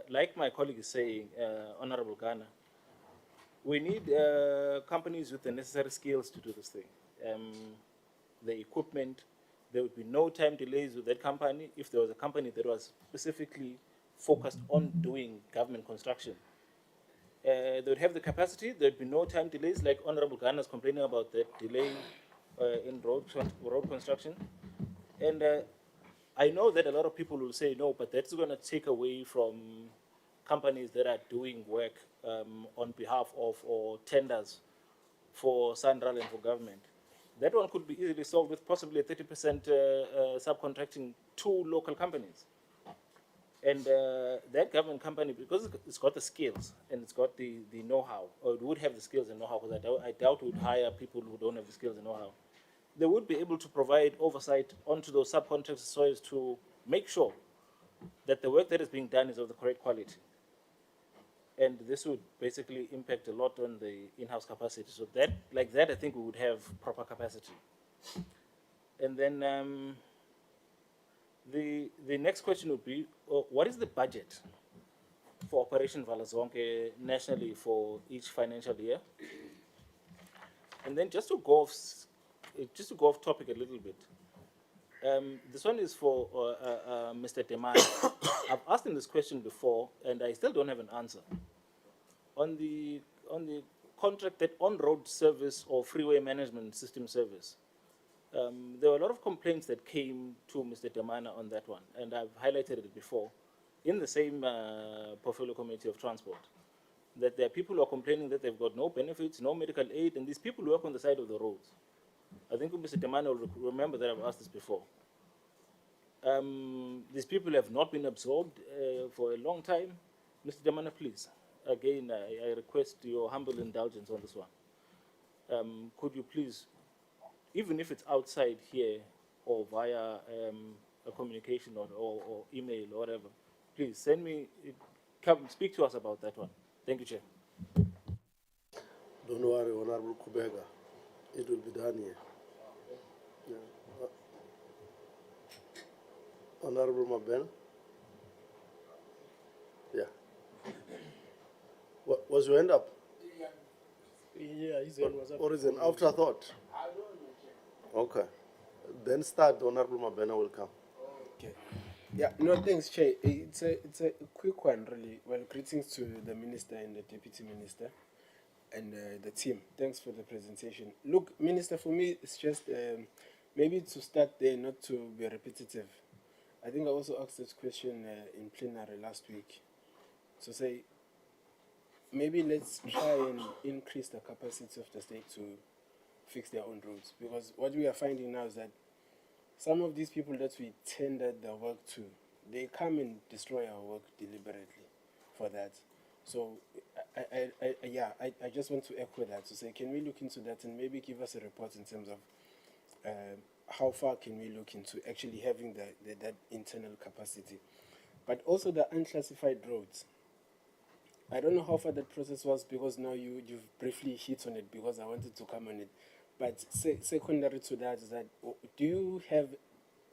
like my colleague is saying, Honorable Ghana, we need companies with the necessary skills to do this thing. The equipment, there would be no time delays with that company if there was a company that was specifically focused on doing government construction. They would have the capacity, there would be no time delays, like Honorable Ghana is complaining about that delay in road construction. And I know that a lot of people will say no, but that's going to take away from companies that are doing work on behalf of or tenders for SANRAL and for government. That one could be easily solved with possibly a 30% subcontracting to local companies. And that government company, because it's got the skills and it's got the know-how, or it would have the skills and know-how, because I doubt it would hire people who don't have the skills and know-how, they would be able to provide oversight onto those subcontractors so as to make sure that the work that is being done is of the correct quality. And this would basically impact a lot on the in-house capacity. So that, like that, I think we would have proper capacity. And then the next question would be, what is the budget for Operation Vala Zonke nationally for each financial year? And then just to go off topic a little bit, this one is for Mr. Temane. I've asked him this question before, and I still don't have an answer. On the contract that on-road service or freeway management system service, there were a lot of complaints that came to Mr. Temane on that one, and I've highlighted it before in the same portfolio committee of transport, that there are people who are complaining that they've got no benefits, no medical aid, and these people work on the side of the roads. I think Mr. Temane will remember that I've asked this before. These people have not been absorbed for a long time. Mr. Temane, please, again, I request your humble indulgence on this one. Could you please, even if it's outside here or via a communication or email or whatever, please send me, come speak to us about that one. Thank you, Chair. Don't worry, Honorable Kubega. It will be done here. Yeah. Honorable Maben? Yeah. Was your hand up? Yeah, his hand was up. Or is it an afterthought? Okay. Then start, Honorable Mabena will come. Okay. Yeah, no, thanks, Chair. It's a quick one, really. Well, greetings to the Minister and the Deputy Minister and the team. Thanks for the presentation. Look, Minister, for me, it's just maybe to start there, not to be repetitive. I think I also asked this question in plenary last week. So say, maybe let's try and increase the capacity of the state to fix their own roads. Because what we are finding now is that some of these people that we tendered the work to, they come and destroy our work deliberately for that. So, I just want to echo that, to say, can we look into that and maybe give us a report in terms of how far can we look into actually having that internal capacity. But also the unclassified roads. I don't know how far that process was, because now you've briefly hit on it, because I wanted to come on it. But secondary to that is that, do you have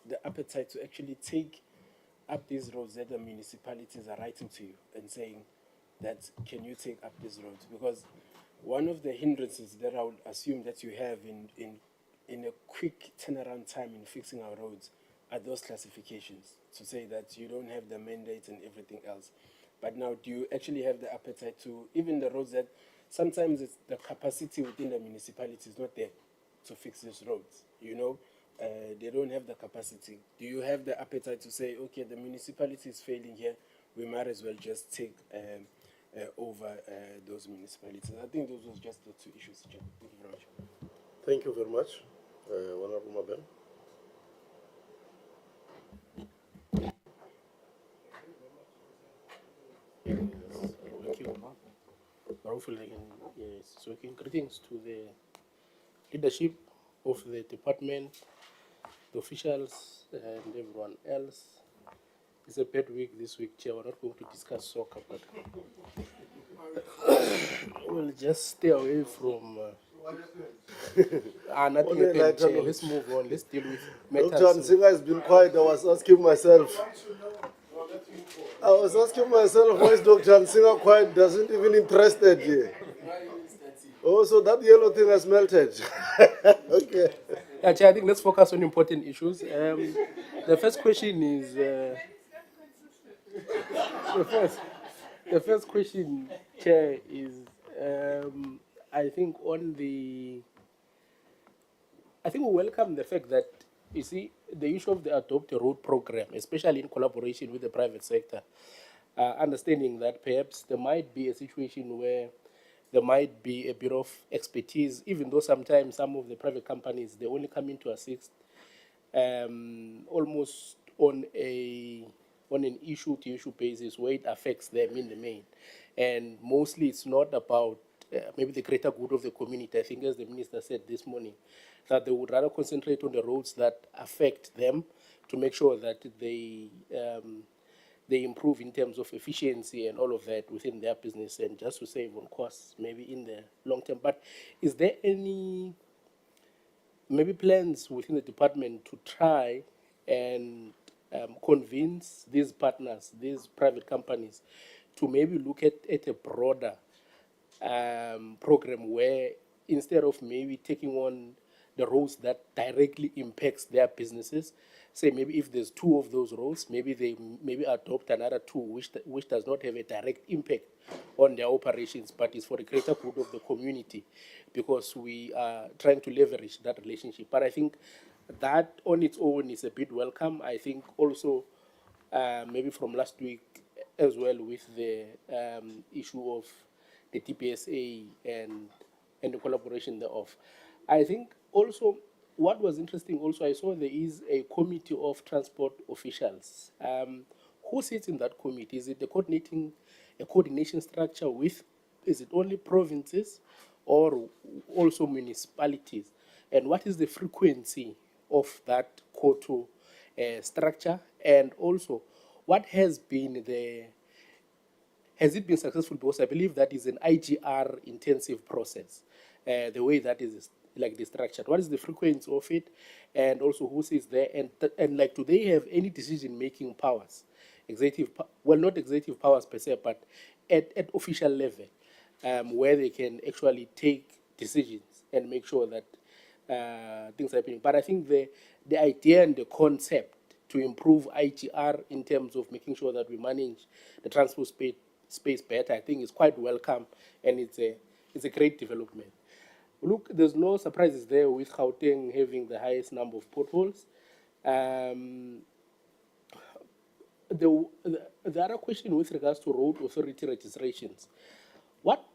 the appetite to actually take up these roads that the municipalities are writing to you and saying that, can you take up these roads? Because one of the hindrances that I would assume that you have in a quick turnaround time in fixing our roads are those classifications, to say that you don't have the mandate and everything else. But now, do you actually have the appetite to, even the roads that sometimes it's the capacity within the municipality is not there to fix these roads, you know? They don't have the capacity. Do you have the appetite to say, okay, the municipality is failing here, we might as well just take over those municipalities? I think those were just the two issues, Chair. Thank you very much. Thank you very much, Honorable Maben. Thank you. but hopefully they can, yes. So greetings to the leadership of the department, the officials, and everyone else. It's a bad week this week, Chair. We're not going to discuss soccer, but we'll just stay away from. Nothing Only happened, lighter Chair. note. Let's move on. Let's deal with Dr. matters. Nsinga has been quiet. I was asking myself, why is Dr. Nsinga quiet? Doesn't even interested here. Oh, so that yellow thing has melted. Okay. Yeah, Chair, I think let's focus on important issues. The first question is the first question, Chair, is I think I think we welcome the fact that, you see, the issue of the Adopt a Road program, especially in collaboration with the private sector, understanding that perhaps there might be a situation where there might be a bit of expertise, even though sometimes some of the private companies, they only come in to assist almost on an issue-to-issue basis where it affects them in the main. And mostly it's not about maybe the greater good of the community. I think, as the minister said this morning, that they would rather concentrate on the roads that affect them to make sure that they improve in terms of efficiency and all of that within their business, and just to save on costs maybe in the long term. But is there any maybe plans within the department to try and convince these partners, these private companies, to maybe look at a broader program where, instead of maybe taking on the roles that directly impacts their businesses, say maybe if there's two of those roles, maybe they maybe adopt another two which does not have a direct impact on their operations, but is for the greater good of the community, because we are trying to leverage that relationship. But I think that on its own is a bit welcome. I think also maybe from last week as well, with the issue of the TPSA and the collaboration thereof. I think also what was interesting also, I saw there is a committee of transport officials. Who sits in that committee? Is it a coordination structure with, is it only provinces or also municipalities? And what is the frequency of that COTO structure? And also, what has it been successful? Because I believe that is an IGR intensive process, the way that is like the structured. What is the frequency of it? And also who sits there? And like, do they have any decision making powers? Well, not executive powers per se, but at official level, where they can actually take decisions and make sure that things are happening. But I think the idea and the concept to improve IGR in terms of making sure that we manage the transport space better, I think is quite welcome, and it's a great development. Look, there's no surprises there with Gauteng having the highest number of potholes. The other question with regards to road authority registrations, what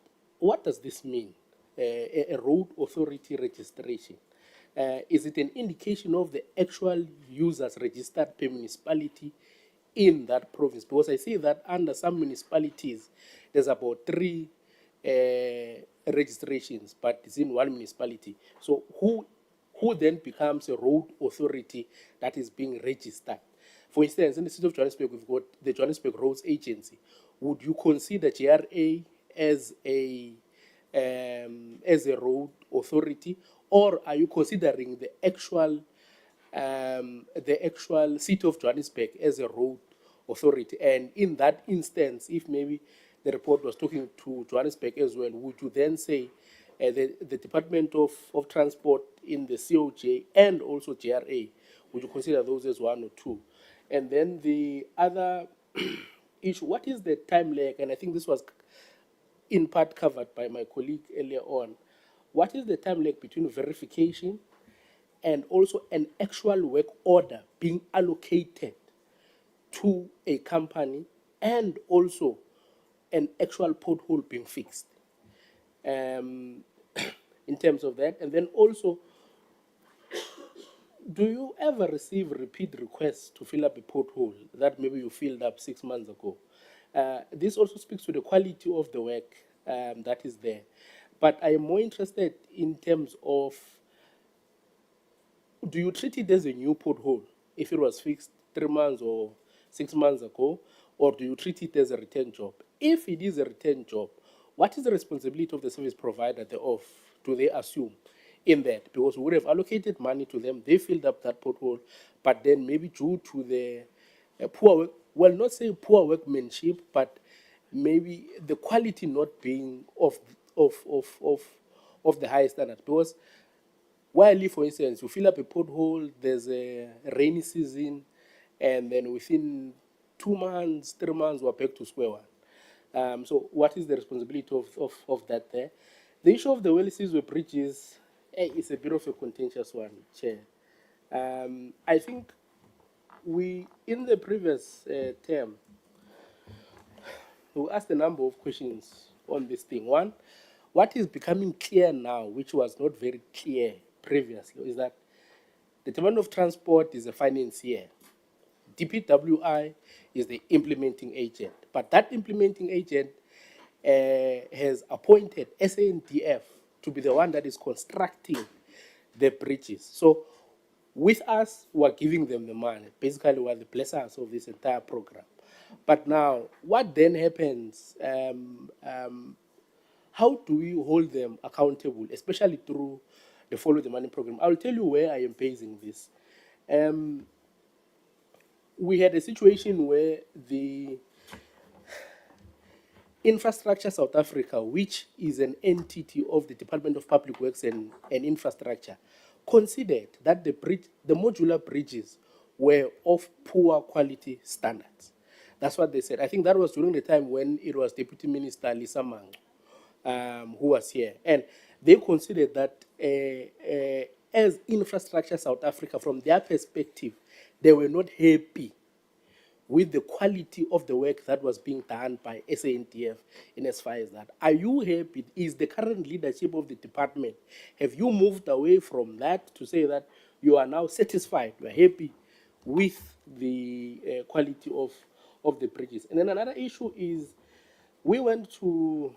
does this mean, a road authority registration? Is it an indication of the actual users registered per municipality in that province? Because I see that under some municipalities, there's about 3 registrations, but it's in one municipality. So who then becomes a road authority that is being registered? For instance, in the city of Johannesburg, we've got the Johannesburg Roads Agency. Would you consider JRA as a road authority, or are you considering the actual city of Johannesburg as a road authority? And in that instance, if maybe the report was talking to Johannesburg as well, would you then say the Department of Transport in the COJ and also JRA, would you consider those as one or two? And then the other issue, what is the time lag? And I think this was in part covered by my colleague earlier on. What is the time lag between verification and also an actual work order being allocated to a company, and also an actual pothole being fixed, in terms of that? And then also, do you ever receive repeat requests to fill up a pothole that maybe you filled up 6 months ago? This also speaks to the quality of the work that is there. But I am more interested in terms of, do you treat it as a new pothole if it was fixed 3 months or 6 months ago, or do you treat it as a return job? If it is a return job, what is the responsibility of the service provider thereof? Do they assume in that? Because we would have allocated money to them, they filled up that pothole, but then maybe due to the poor work, well, not say poor workmanship, but maybe the quality not being of the highest standard. Because where I live, for instance, you fill up a pothole, there's a rainy season, and then within 2 months, 3 months, we're back to square one. So what is the responsibility of that there? The issue of the well-seasoned bridges is a bit of a contentious one, Chair. I think we, in the previous term, we asked a number of questions on this thing. One, what is becoming clear now, which was not very clear previously, is that the Department of Transport is a financier. DPWI is the implementing agent. But that implementing agent has appointed SANDF to be the one that is constructing the bridges. So with us, we're giving them the money. Basically, we're the blessers of this entire program. But now, what then happens? How do we hold them accountable, especially through the Follow the Money program? I'll tell you where I am basing this. We had a situation where the Infrastructure South Africa, which is an entity of the Department of Public Works and Infrastructure, considered that the modular bridges were of poor quality standards. That's what they said. I think that was during the time when it was Deputy Minister Lisa Mango, who was here. And they considered that as Infrastructure South Africa, from their perspective, they were not happy with the quality of the work that was being done by SANDF in as far as that. Are you happy? Is the current leadership of the department, have you moved away from that to say that you are now satisfied, you are happy with the quality of the bridges? And then another issue is, we went to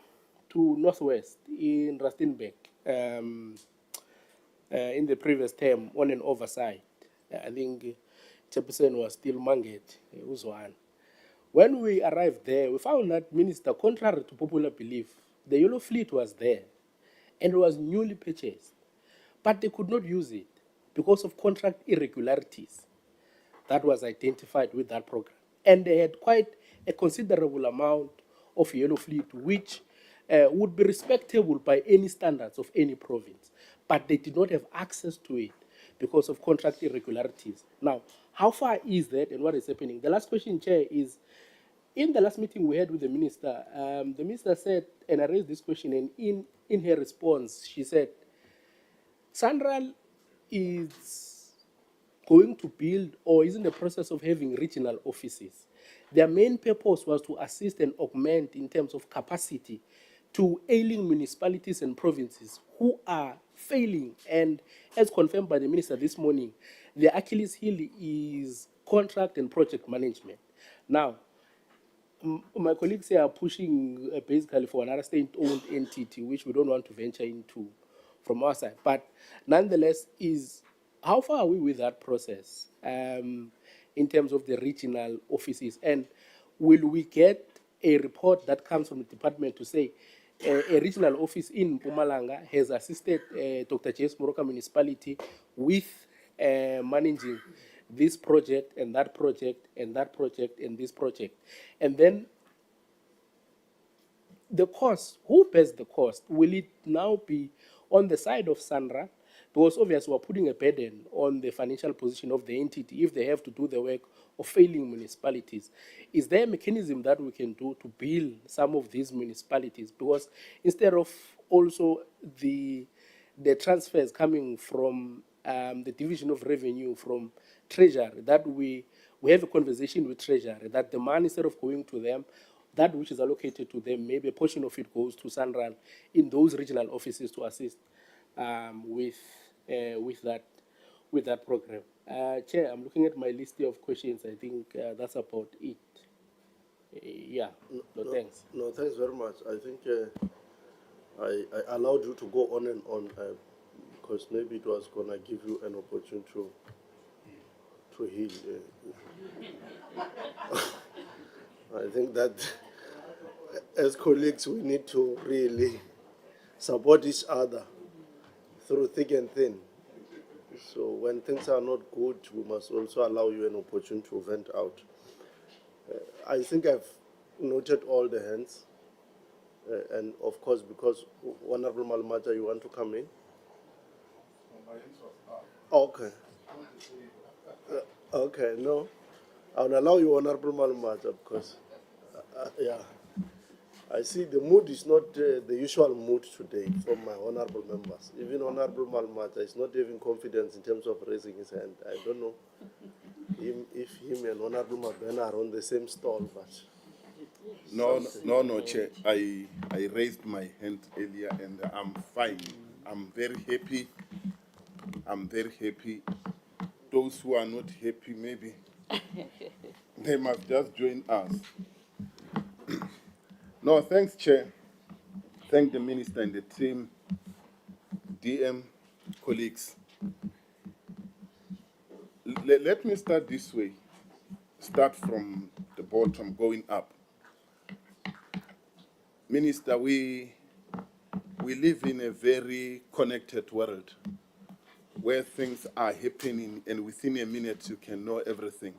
Northwest in Rustenburg in the previous term on an oversight. I think Chairperson was still Manget, Uzwan. When we arrived there, we found that, Minister, contrary to popular belief, the yellow fleet was there and it was newly purchased. But they could not use it because of contract irregularities that was identified with that program. And they had quite a considerable amount of yellow fleet, which would be respectable by any standards of any province. But they did not have access to it because of contract irregularities. Now, how far is that and what is happening? The last question, Chair, is in the last meeting we had with the minister said, and I raised this question, and in her response, she said, SANRAL is going to build or is in the process of having regional offices. Their main purpose was to assist and augment in terms of capacity to ailing municipalities and provinces who are failing. And as confirmed by the minister this morning, the Achilles heel is contract and project management. Now, my colleagues here are pushing basically for another state-owned entity, which we don't want to venture into from our side. But nonetheless, how far are we with that process in terms of the regional offices? And will we get a report that comes from the department to say a regional office in Mpumalanga has assisted Dr. J.S. Moroka municipality with managing this project and that project and that project and this project? And then the cost, who bears the cost? Will it now be on the side of SANRAL? Because obviously we're putting a burden on the financial position of the entity if they have to do the work of failing municipalities. Is there a mechanism that we can do to bill some of these municipalities? Because instead of also the transfers coming from the Division of Revenue from Treasury, that we have a conversation with Treasury, that the money, instead of going to them, that which is allocated to them, maybe a portion of it goes to SANRAL in those regional offices to assist with that program. Chair, I'm looking at my list of questions. I think that's about it. Yeah. No, thanks. No, thanks very much. I think I allowed you to go on and on because maybe it was going to give you an opportunity to heal. I think that as colleagues, we need to really support each other through thick and thin. So when things are not good, we must also allow you an opportunity to vent out. I think I've noted all the hands. And of course, because Honorable Malmaja, you want to come in? Okay. Okay, no. I'll allow you, Honorable Malmaja, because, yeah. I see the mood is not the usual mood today from my honorable members. Even Honorable Malmaja is not having confidence in terms of raising his hand. I don't know if him and Honorable Mabena are on the same stall, but... No, Chair. I raised my hand earlier and I'm fine. I'm very happy. I'm very happy. Those who are not happy, maybe they must just join us. No, thanks, Chair. Thank the Minister and the team, DM, colleagues. Let me start this way. Start from the bottom, going up. Minister, we live in a very connected world where things are happening and within a minute you can know everything.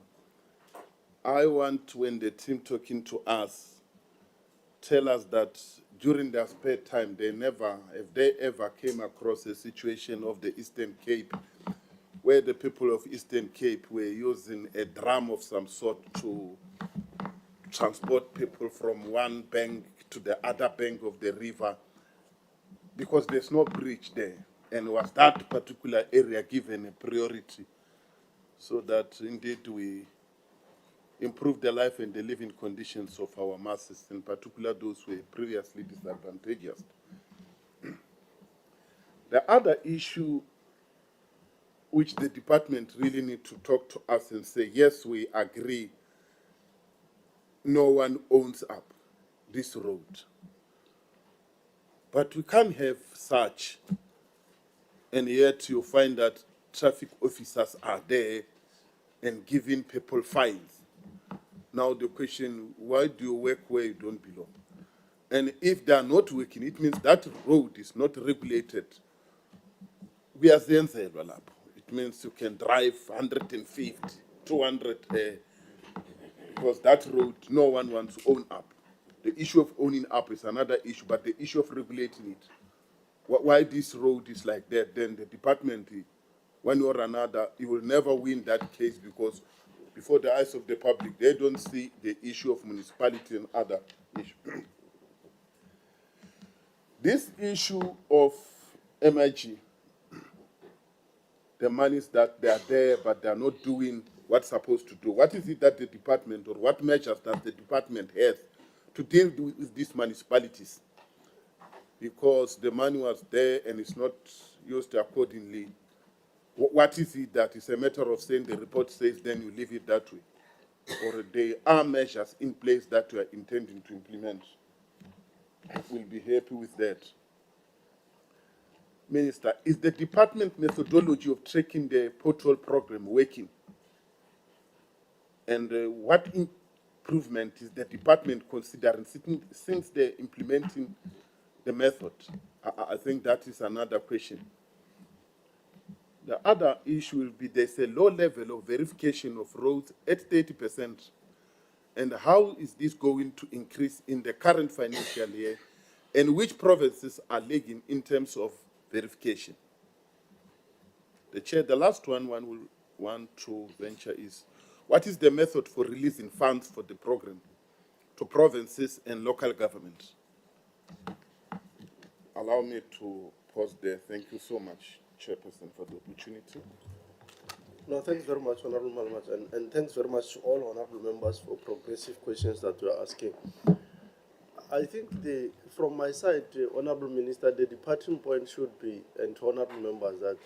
I want, when the team talking to us, tell us that during their spare time, if they ever came across a situation of the Eastern Cape where the people of Eastern Cape were using a drum of some sort to transport people from one bank to the other bank of the river, because there's no bridge there, and was that particular area given a priority so that indeed we improve the life and the living conditions of our masses, in particular those who were previously disadvantaged. The other issue which the department really need to talk to us and say, yes, we agree, no one owns up this road. But we can't have such, and yet you find that traffic officers are there and giving people fines. Now the question, why do you work where you don't belong? And if they are not working, it means that road is not regulated. We are saying, it means you can drive 150, 200, because that road, no one wants to own up. The issue of owning up is another issue, but the issue of regulating it, why this road is like that, then the department, one or another, you will never win that case, because before the eyes of the public, they don't see the issue of municipality and other issues. This issue of MIG, the monies that they are there, but they are not doing what's supposed to do. What is it that the department, or what measures does the department have to deal with these municipalities? Because the money was there and it's not used accordingly. What is it that is a matter of saying the report says, then you leave it that way? Or there are measures in place that you are intending to implement? We'll be happy with that. Minister, is the department methodology of tracking the pothole program working? And what improvement is the department considering since they're implementing the method? I think that is another question. The other issue will be there's a low level of verification of roads at 30%. And how is this going to increase in the current financial year? And which provinces are lagging in terms of verification? The Chair, the last one will want to venture is, what is the method for releasing funds for the program to provinces and local governments? Allow me to pause there. Thank you so much, Chairperson, for the opportunity. No, thanks very much, Honorable Malmat, and thanks very much to all honorable members for progressive questions that you are asking. I think from my side, Honorable Minister, the departing point should be, and to honorable members, that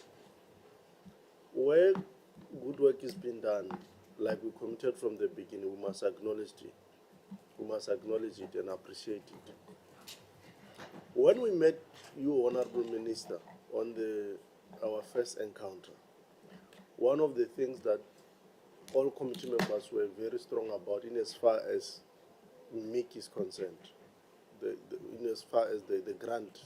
where good work is being done, like we committed from the beginning, we must acknowledge it. We must acknowledge it and appreciate it. When we met you, Honorable Minister, on our first encounter, one of the things that all committee members were very strong about in as far as MIC is concerned, in as far as the grant,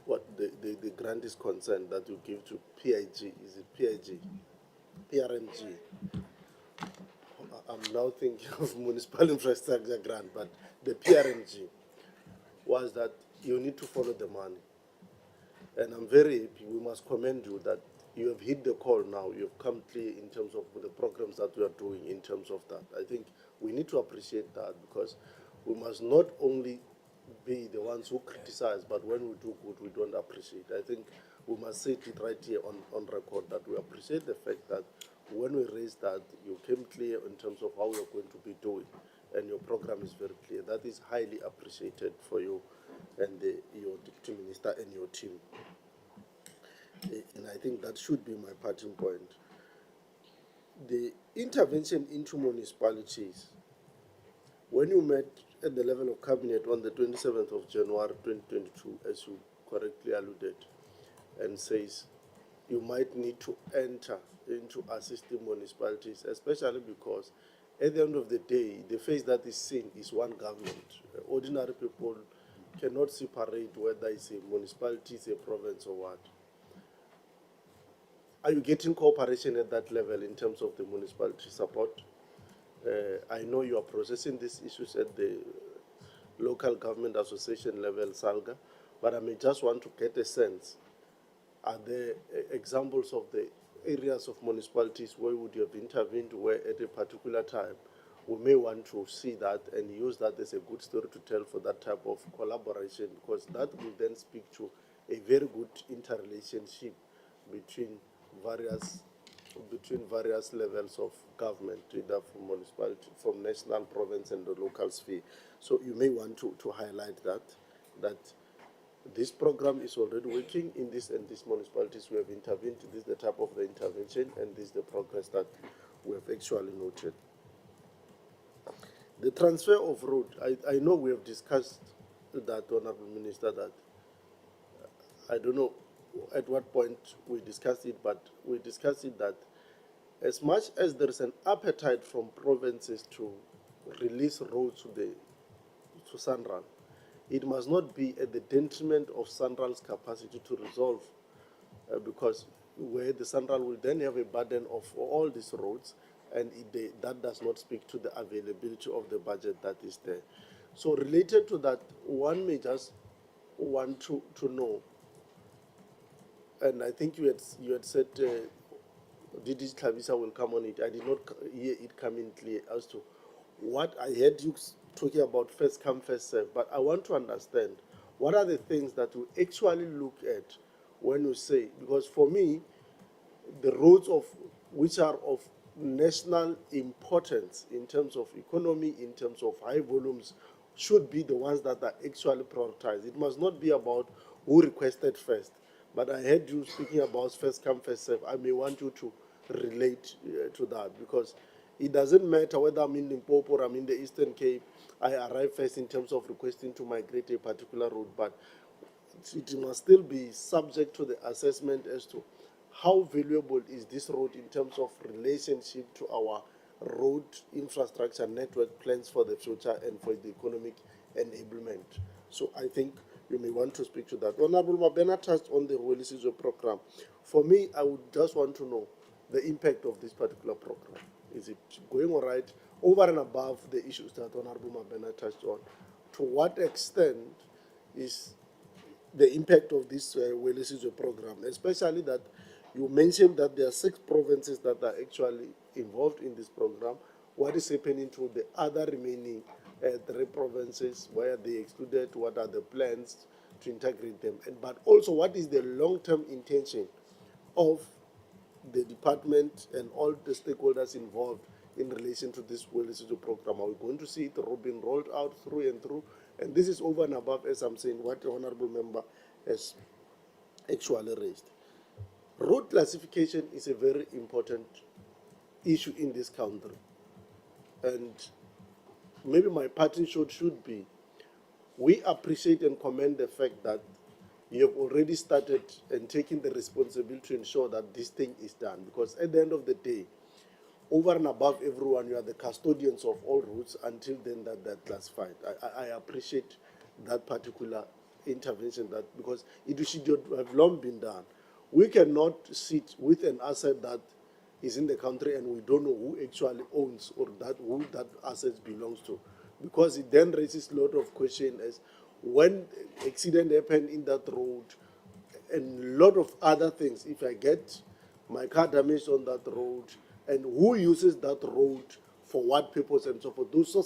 what the grant is concerned that you give to PIG, is it PIG? PRMG. I'm now thinking of municipal infrastructure grant, but the PRMG was that you need to follow the money. And I'm very happy, we must commend you that you have hit the call now, you have come clear in terms of the programs that we are doing in terms of that. I think we need to appreciate that because we must not only be the ones who criticize, but when we do good, we don't appreciate. I think we must say it right here on record that we appreciate the fact that when we raised that, you came clear in terms of how we are going to be doing, and your program is very clear. That is highly appreciated for you and your deputy minister and your team. And I think that should be my parting point. The intervention into municipalities, when you met at the level of cabinet on the 27th of January 2022, as you correctly alluded, and says you might need to enter into assisting municipalities, especially because at the end of the day, the face that is seen is one government. Ordinary people cannot separate whether it's a municipality, it's a province or what. Are you getting cooperation at that level in terms of the municipality support? I know you are processing these issues at the local government association level, SALGA, but I may just want to get a sense. Are there examples of the areas of municipalities where would you have intervened where at a particular time we may want to see that and use that as a good story to tell for that type of collaboration, because that will then speak to a very good interrelationship between various levels of government, either from municipality, from national, province, and the local sphere. So you may want to highlight that this program is already working in this and these municipalities we have intervened. This is the type of the intervention, and this is the progress that we have actually noted. The transfer of road, I know we have discussed that, Honorable Minister, that I don't know at what point we discussed it, but we discussed it that as much as there is an appetite from provinces to release roads to SANRAL, it must not be at the detriment of SANRAL's capacity to resolve, because where the SANRAL will then have a burden of all these roads, and that does not speak to the availability of the budget that is there. So related to that, one may just want to know, and I think you had said DD Tlhabisa will come on it. I did not hear it coming clear as to what I heard you talking about first come, first serve, but I want to understand what are the things that you actually look at when you say, because for me, the roads which are of national importance in terms of economy, in terms of high volumes, should be the ones that are actually prioritized. It must not be about who requested first. But I heard you speaking about first come, first serve. I may want you to relate to that, because it doesn't matter whether I'm in Limpopo or I'm in the Eastern Cape, I arrive first in terms of requesting to migrate a particular road, but it must still be subject to the assessment as to how valuable is this road in terms of relationship to our road infrastructure network plans for the future and for the economic enablement. So I think you may want to speak to that. Honorable Mabena touched on the Welisizo program. For me, I would just want to know the impact of this particular program. Is it going all right over and above the issues that Honorable Mabena touched on? To what extent is the impact of this Welisizo program, especially that you mentioned that there are 6 provinces that are actually involved in this program? What is happening to the other remaining 3 provinces? Where are they excluded? What are the plans to integrate them? But also, what is the long-term intention of the department and all the stakeholders involved in relation to this Welisizo program? Are we going to see it being rolled out through and through? And this is over and above, as I'm saying, what the Honorable Member has actually raised. Road classification is a very important issue in this country. And maybe my parting shot should be, we appreciate and commend the fact that you have already started and taken the responsibility to ensure that this thing is done. Because at the end of the day, over and above everyone, you are the custodians of all routes until then that they're classified. I appreciate that particular intervention, that because it should have long been done. We cannot sit with an asset that is in the country and we don't know who actually owns or that who that asset belongs to, because it then raises a lot of questions as when accident happened in that road and a lot of other things. If I get my car damaged on that road, and who uses that road for what purpose and so forth. Those are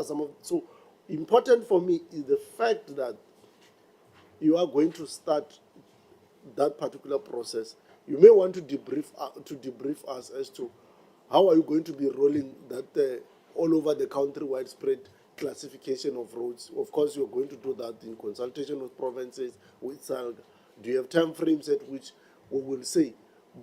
some of. So important for me is the fact that you are going to start that particular process. You may want to debrief us as to how are you going to be rolling that all over the country widespread classification of roads. Of course, you're going to do that in consultation with provinces, with SANRAL. Do you have time frames at which we will say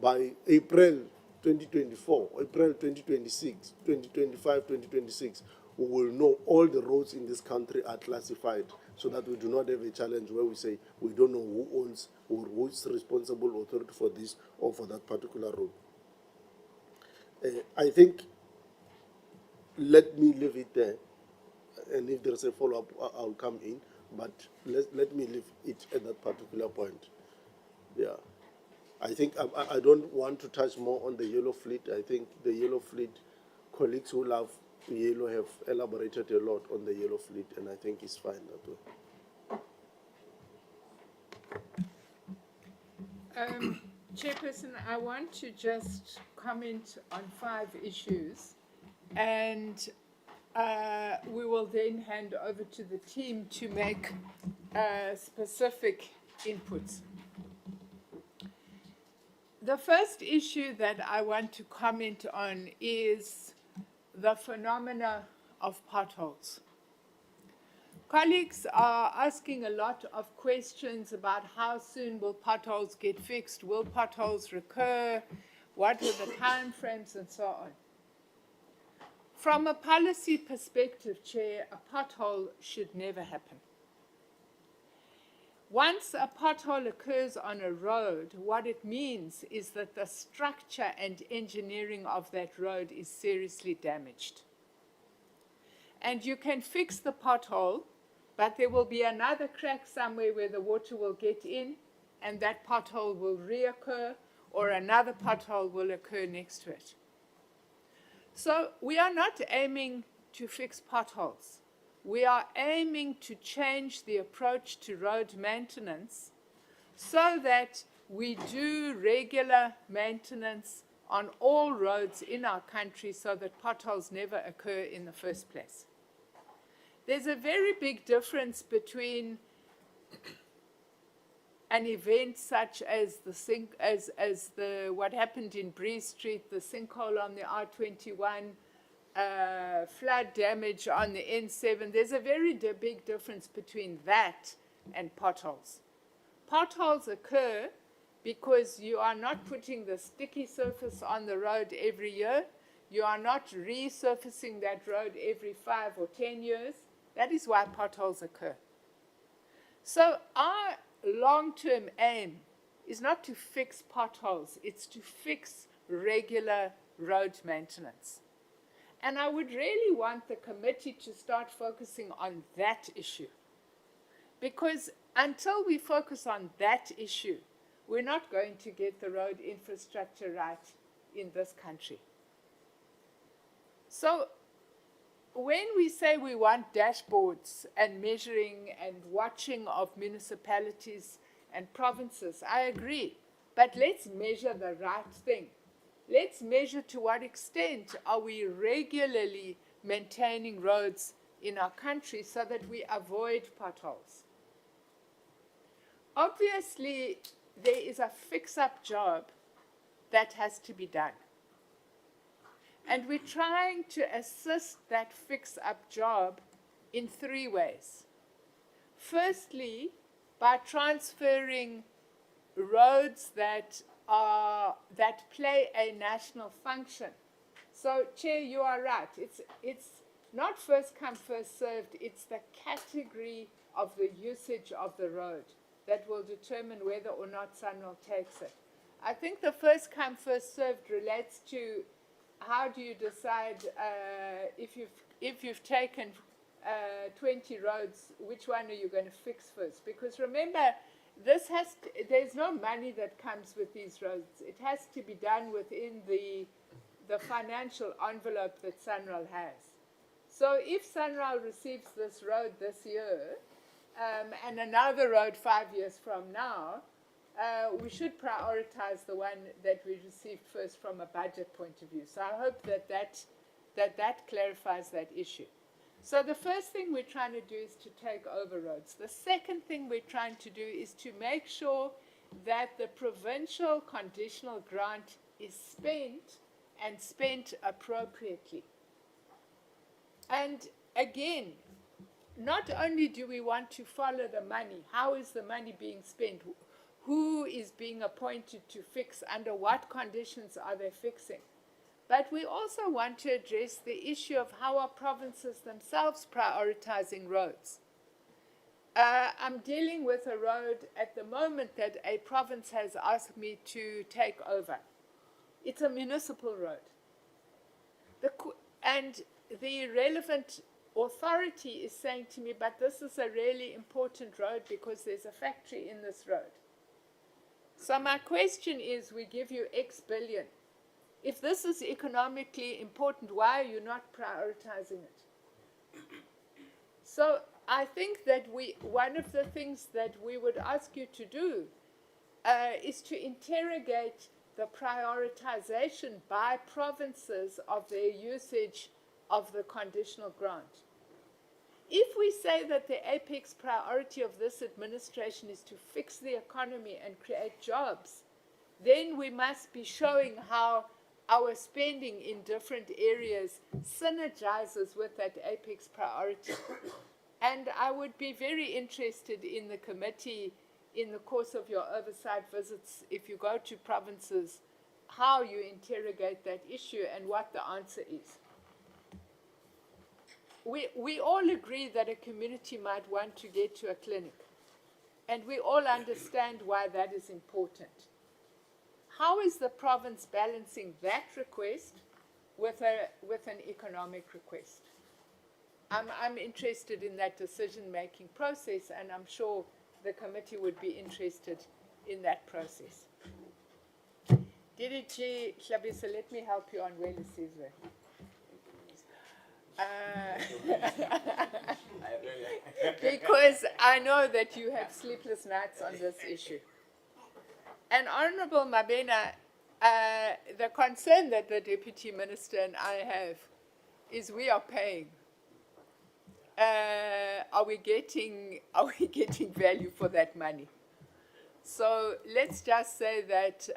by April 2024, April 2026, 2025, 2026, we will know all the roads in this country are classified, so that we do not have a challenge where we say we don't know who owns or who's responsible authority for this or for that particular road. I think let me leave it there, and if there's a follow-up, I'll come in, but let me leave it at that particular point. Yeah. I think I don't want to touch more on the yellow fleet. I think the yellow fleet, colleagues who love yellow have elaborated a lot on the yellow fleet, and I think it's fine that way. Chairperson, I want to just comment on 5 issues, and we will then hand over to the team to make specific inputs. The first issue that I want to comment on is the phenomena of potholes. Colleagues are asking a lot of questions about how soon will potholes get fixed, will potholes recur, what are the time frames, and so on. From a policy perspective, Chair, a pothole should never happen. Once a pothole occurs on a road, what it means is that the structure and engineering of that road is seriously damaged. And you can fix the pothole, but there will be another crack somewhere where the water will get in, and that pothole will reoccur, or another pothole will occur next to it. So we are not aiming to fix potholes. We are aiming to change the approach to road maintenance so that we do regular maintenance on all roads in our country so that potholes never occur in the first place. There's a very big difference between an event such as what happened in Bree Street, the sinkhole on the R21, flood damage on the N7. There's a very big difference between that and potholes. Potholes occur because you are not putting the sticky surface on the road every year. You are not resurfacing that road every 5 or 10 years. That is why potholes occur. So our long-term aim is not to fix potholes, it's to fix regular road maintenance. And I would really want the committee to start focusing on that issue. Because until we focus on that issue, we're not going to get the road infrastructure right in this country. So when we say we want dashboards and measuring and watching of municipalities and provinces, I agree. But let's measure the right thing. Let's measure to what extent are we regularly maintaining roads in our country so that we avoid potholes. Obviously, there is a fix-up job that has to be done. And we're trying to assist that fix-up job in 3 ways. Firstly, by transferring roads that play a national function. So, Chair, you are right. It's not first come, first served. It's the category of the usage of the road that will determine whether or not SANRAL takes it. I think the first come, first served relates to how do you decide if you've taken 20 roads, which one are you going to fix first? Because remember, there's no money that comes with these roads. It has to be done within the financial envelope that SANRAL has. So if SANRAL receives this road this year, and another road 5 years from now, we should prioritize the one that we received first from a budget point of view. So I hope that clarifies that issue. So the first thing we're trying to do is to take over roads. The second thing we're trying to do is to make sure that the provincial conditional grant is spent and spent appropriately. And again, not only do we want to follow the money, how is the money being spent? Who is being appointed to fix? Under what conditions are they fixing? But we also want to address the issue of how are provinces themselves prioritizing roads. I'm dealing with a road at the moment that a province has asked me to take over. It's a municipal road. And the relevant authority is saying to me, but this is a really important road because there's a factory in this road. So my question is, we give you X billion. If this is economically important, why are you not prioritizing it? So I think that one of the things that we would ask you to do is to interrogate the prioritization by provinces of their usage of the conditional grant. If we say that the apex priority of this administration is to fix the economy and create jobs, then we must be showing how our spending in different areas synergizes with that apex priority. And I would be very interested in the committee, in the course of your oversight visits, if you go to provinces, how you interrogate that issue and what the answer is. We all agree that a community might want to get to a clinic, and we all understand why that is important. How is the province balancing that request with an economic request? I'm interested in that decision-making process, and I'm sure the committee would be interested in that process. DDG Hlabisa, let me help you on Wele Sizwe. Because I know that you have sleepless nights on this issue. And Honorable Mabena, the concern that the Deputy Minister and I have is we are paying. Are we getting value for that money? So let's just say that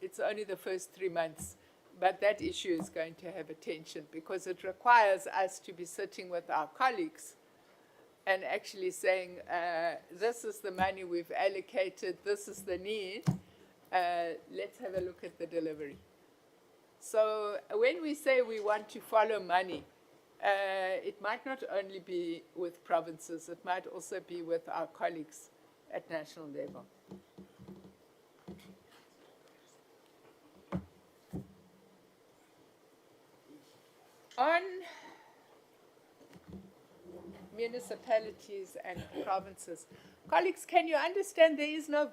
it's only the first 3 months, but that issue is going to have attention because it requires us to be sitting with our colleagues and actually saying, this is the money we've allocated, this is the need, let's have a look at the delivery. So when we say we want to follow money, it might not only be with provinces, it might also be with our colleagues at national level. On municipalities and provinces, colleagues, can you understand there is no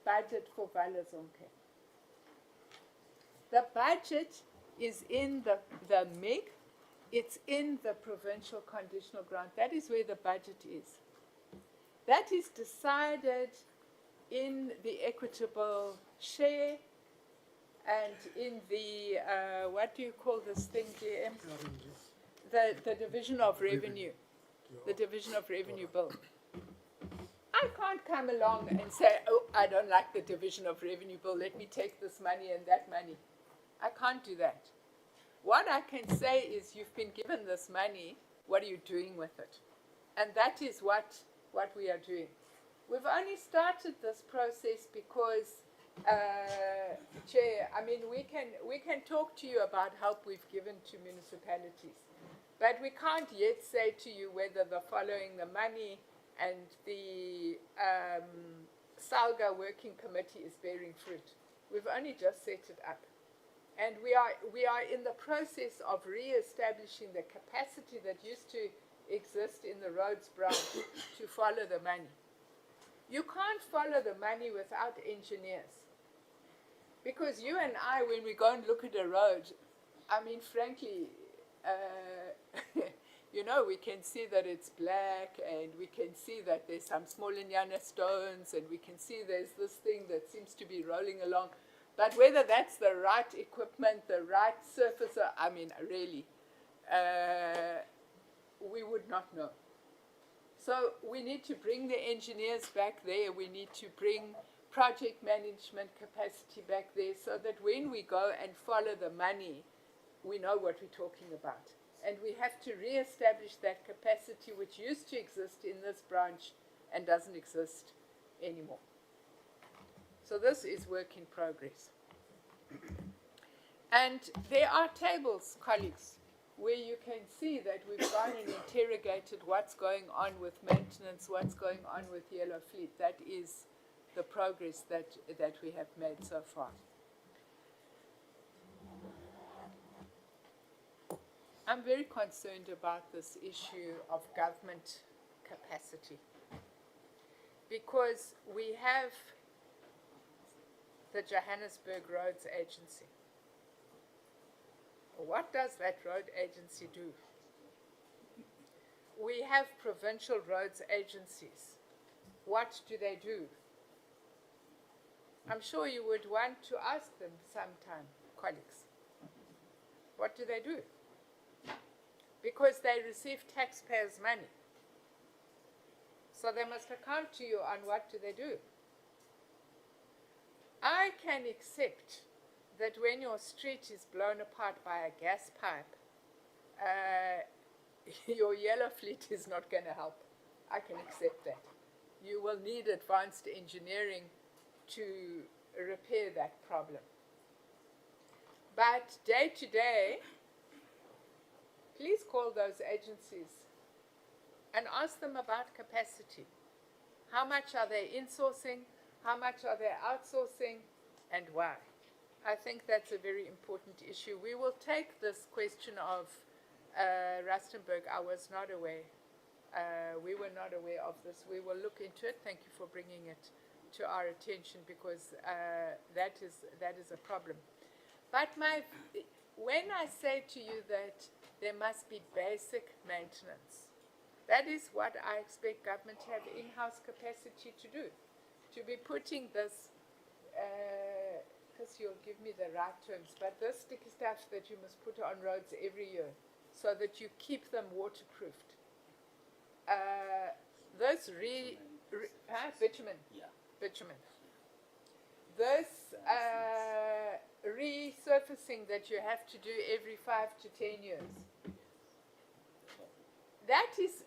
budget for Vala Zonke? The budget is in the MIG, it's in the provincial conditional grant. That is where the budget is. That is decided in the equitable share and in the, what do you call this thing, GM? The division of revenue. The division of revenue bill. I can't come along and say, oh, I don't like the division of revenue bill, let me take this money and that money. I can't do that. What I can say is, you've been given this money, what are you doing with it? And that is what we are doing. We've only started this process because, Chair, I mean, we can talk to you about help we've given to municipalities. But we can't yet say to you whether the following the money and the SALGA working committee is bearing fruit. We've only just set it up. And we are in the process of re-establishing the capacity that used to exist in the roads branch to follow the money. You can't follow the money without engineers. Because you and I, when we go and look at a road, I mean, frankly, you know, we can see that it's black, and we can see that there's some small Inyana stones, and we can see there's this thing that seems to be rolling along. But whether that's the right equipment, the right surface, I mean, really, we would not know. So we need to bring the engineers back there. We need to bring project management capacity back there so that when we go and follow the money, we know what we're talking about. And we have to re-establish that capacity which used to exist in this branch and doesn't exist anymore. So this is work in progress. And there are tables, colleagues, where you can see that we've gone and interrogated what's going on with maintenance, what's going on with Yellow Fleet. That is the progress that we have made so far. I'm very concerned about this issue of government capacity because we have the Johannesburg Roads Agency. What does that road agency do? We have provincial roads agencies. What do they do? I'm sure you would want to ask them sometime, colleagues. What do they do? Because they receive taxpayers' money. So they must account to you on what do they do. I can accept that when your street is blown apart by a gas pipe, your Yellow Fleet is not going to help. I can accept that. You will need advanced engineering to repair that problem. But day to day, please call those agencies and ask them about capacity. How much are they insourcing? How much are they outsourcing? And why? I think that's a very important issue. We will take this question of Rustenburg. I was not aware. We were not aware of this. We will look into it. Thank you for bringing it to our attention because that is a problem. But when I say to you that there must be basic maintenance, that is what I expect government to have in-house capacity to do. To be putting this, because you'll give me the right terms, but this sticky stuff that you must put on roads every year so that you keep them waterproofed. Those bitumen. Yeah. Bitumen. This resurfacing that you have to do every 5 to 10 years. That is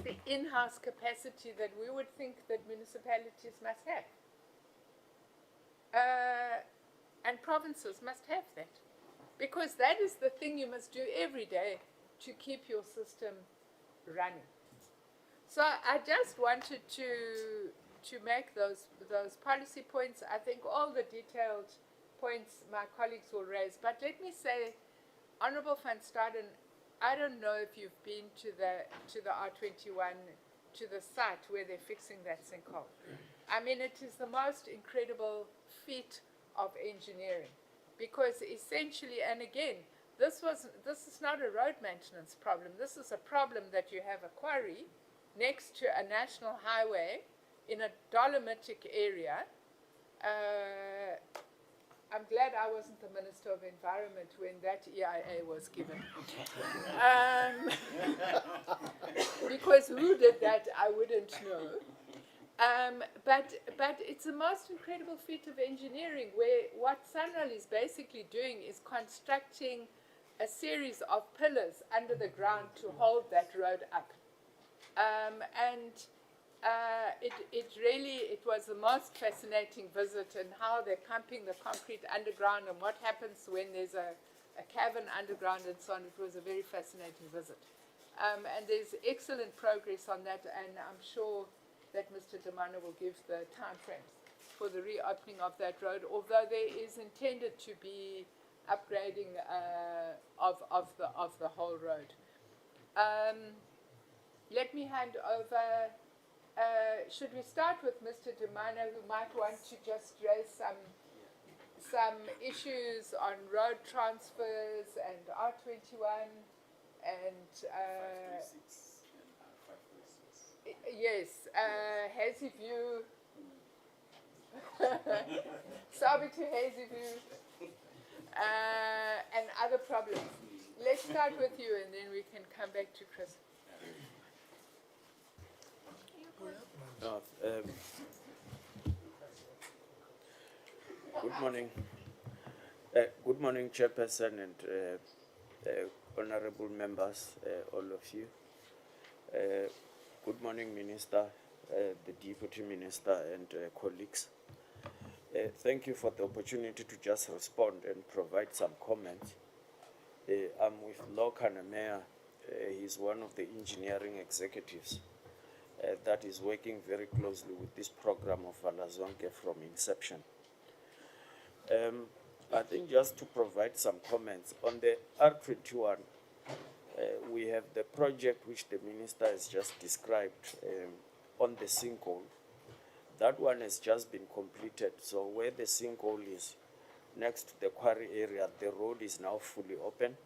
the in-house capacity that we would think that municipalities must have. And provinces must have that. Because that is the thing you must do every day to keep your system running. So I just wanted to make those policy points. I think all the detailed points my colleagues will raise. But let me say, Honourable van Staden, I don't know if you've been to the R21, to the site where they're fixing that sinkhole. I mean, it is the most incredible feat of engineering, because essentially, and again, this is not a road maintenance problem. This is a problem that you have a quarry next to a national highway in a dolomitic area. I'm glad I wasn't the Minister of Environment when that EIA was given. Because who did that, I wouldn't know. But it's the most incredible feat of engineering, where what SANRAL is basically doing is constructing a series of pillars under the ground to hold that road up. It was the most fascinating visit, and how they're pumping the concrete underground, and what happens when there's a a cavern underground and so on. It was a very fascinating visit. And there's excellent progress on that, and I'm sure that Mr. Damana will give the time frames for the reopening of that road, although there is intended to be upgrading of the whole road. Let me hand over. Should we start with Mr. Damana, who might want to just raise some issues on road transfers and R21 and yes, Hazy View, Sabi to Hazy View, and other problems. Let's start with you, and then we can come back to Chris. Good morning. Good morning, Chairperson and honorable members, all of you. Good morning, Minister, the Deputy Minister, and colleagues. Thank you for the opportunity to just respond and provide some comments. I'm with Law Kanamea. He's one of the engineering executives that is working very closely with this program of Vala Zonke from inception. I think just to provide some comments on the R21, we have the project which the Minister has just described on the sinkhole. That one has just been completed, so where the sinkhole is next to the quarry area, the road is now fully open.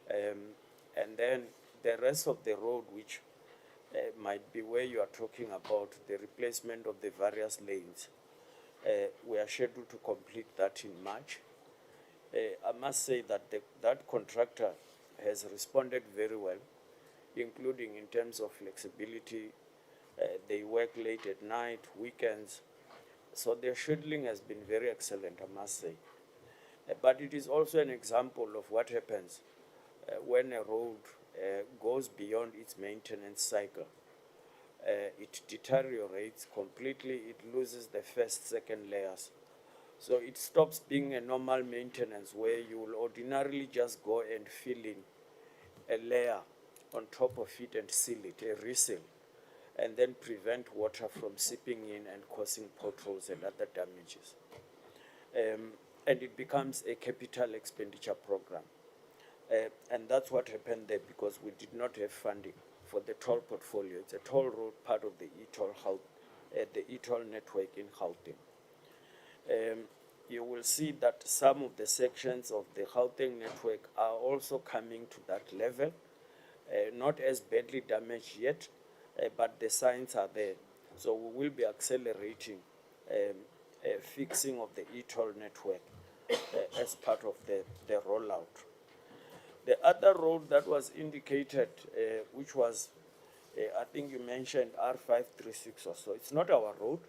And then the rest of the road, which might be where you are talking about, the replacement of the various lanes, we are scheduled to complete that in March. I must say that that contractor has responded very well, including in terms of flexibility. They work late at night, weekends. So their scheduling has been very excellent, I must say. But it is also an example of what happens when a road goes beyond its maintenance cycle. It deteriorates completely, it loses the first, second layers. So it stops being a normal maintenance where you will ordinarily just go and fill in a layer on top of it and seal it, a reseal, and then prevent water from seeping in and causing potholes and other damages. And it becomes a capital expenditure program. And that's what happened there because we did not have funding for the toll portfolio. It's a toll road, part of the e-toll network in Gauteng. You will see that some of the sections of the Gauteng network are also coming to that level, not as badly damaged yet, but the signs are there. So we will be accelerating fixing of the e-toll network as part of the rollout. The other road that was indicated, which was, I think you mentioned R536 or so, it's not our road,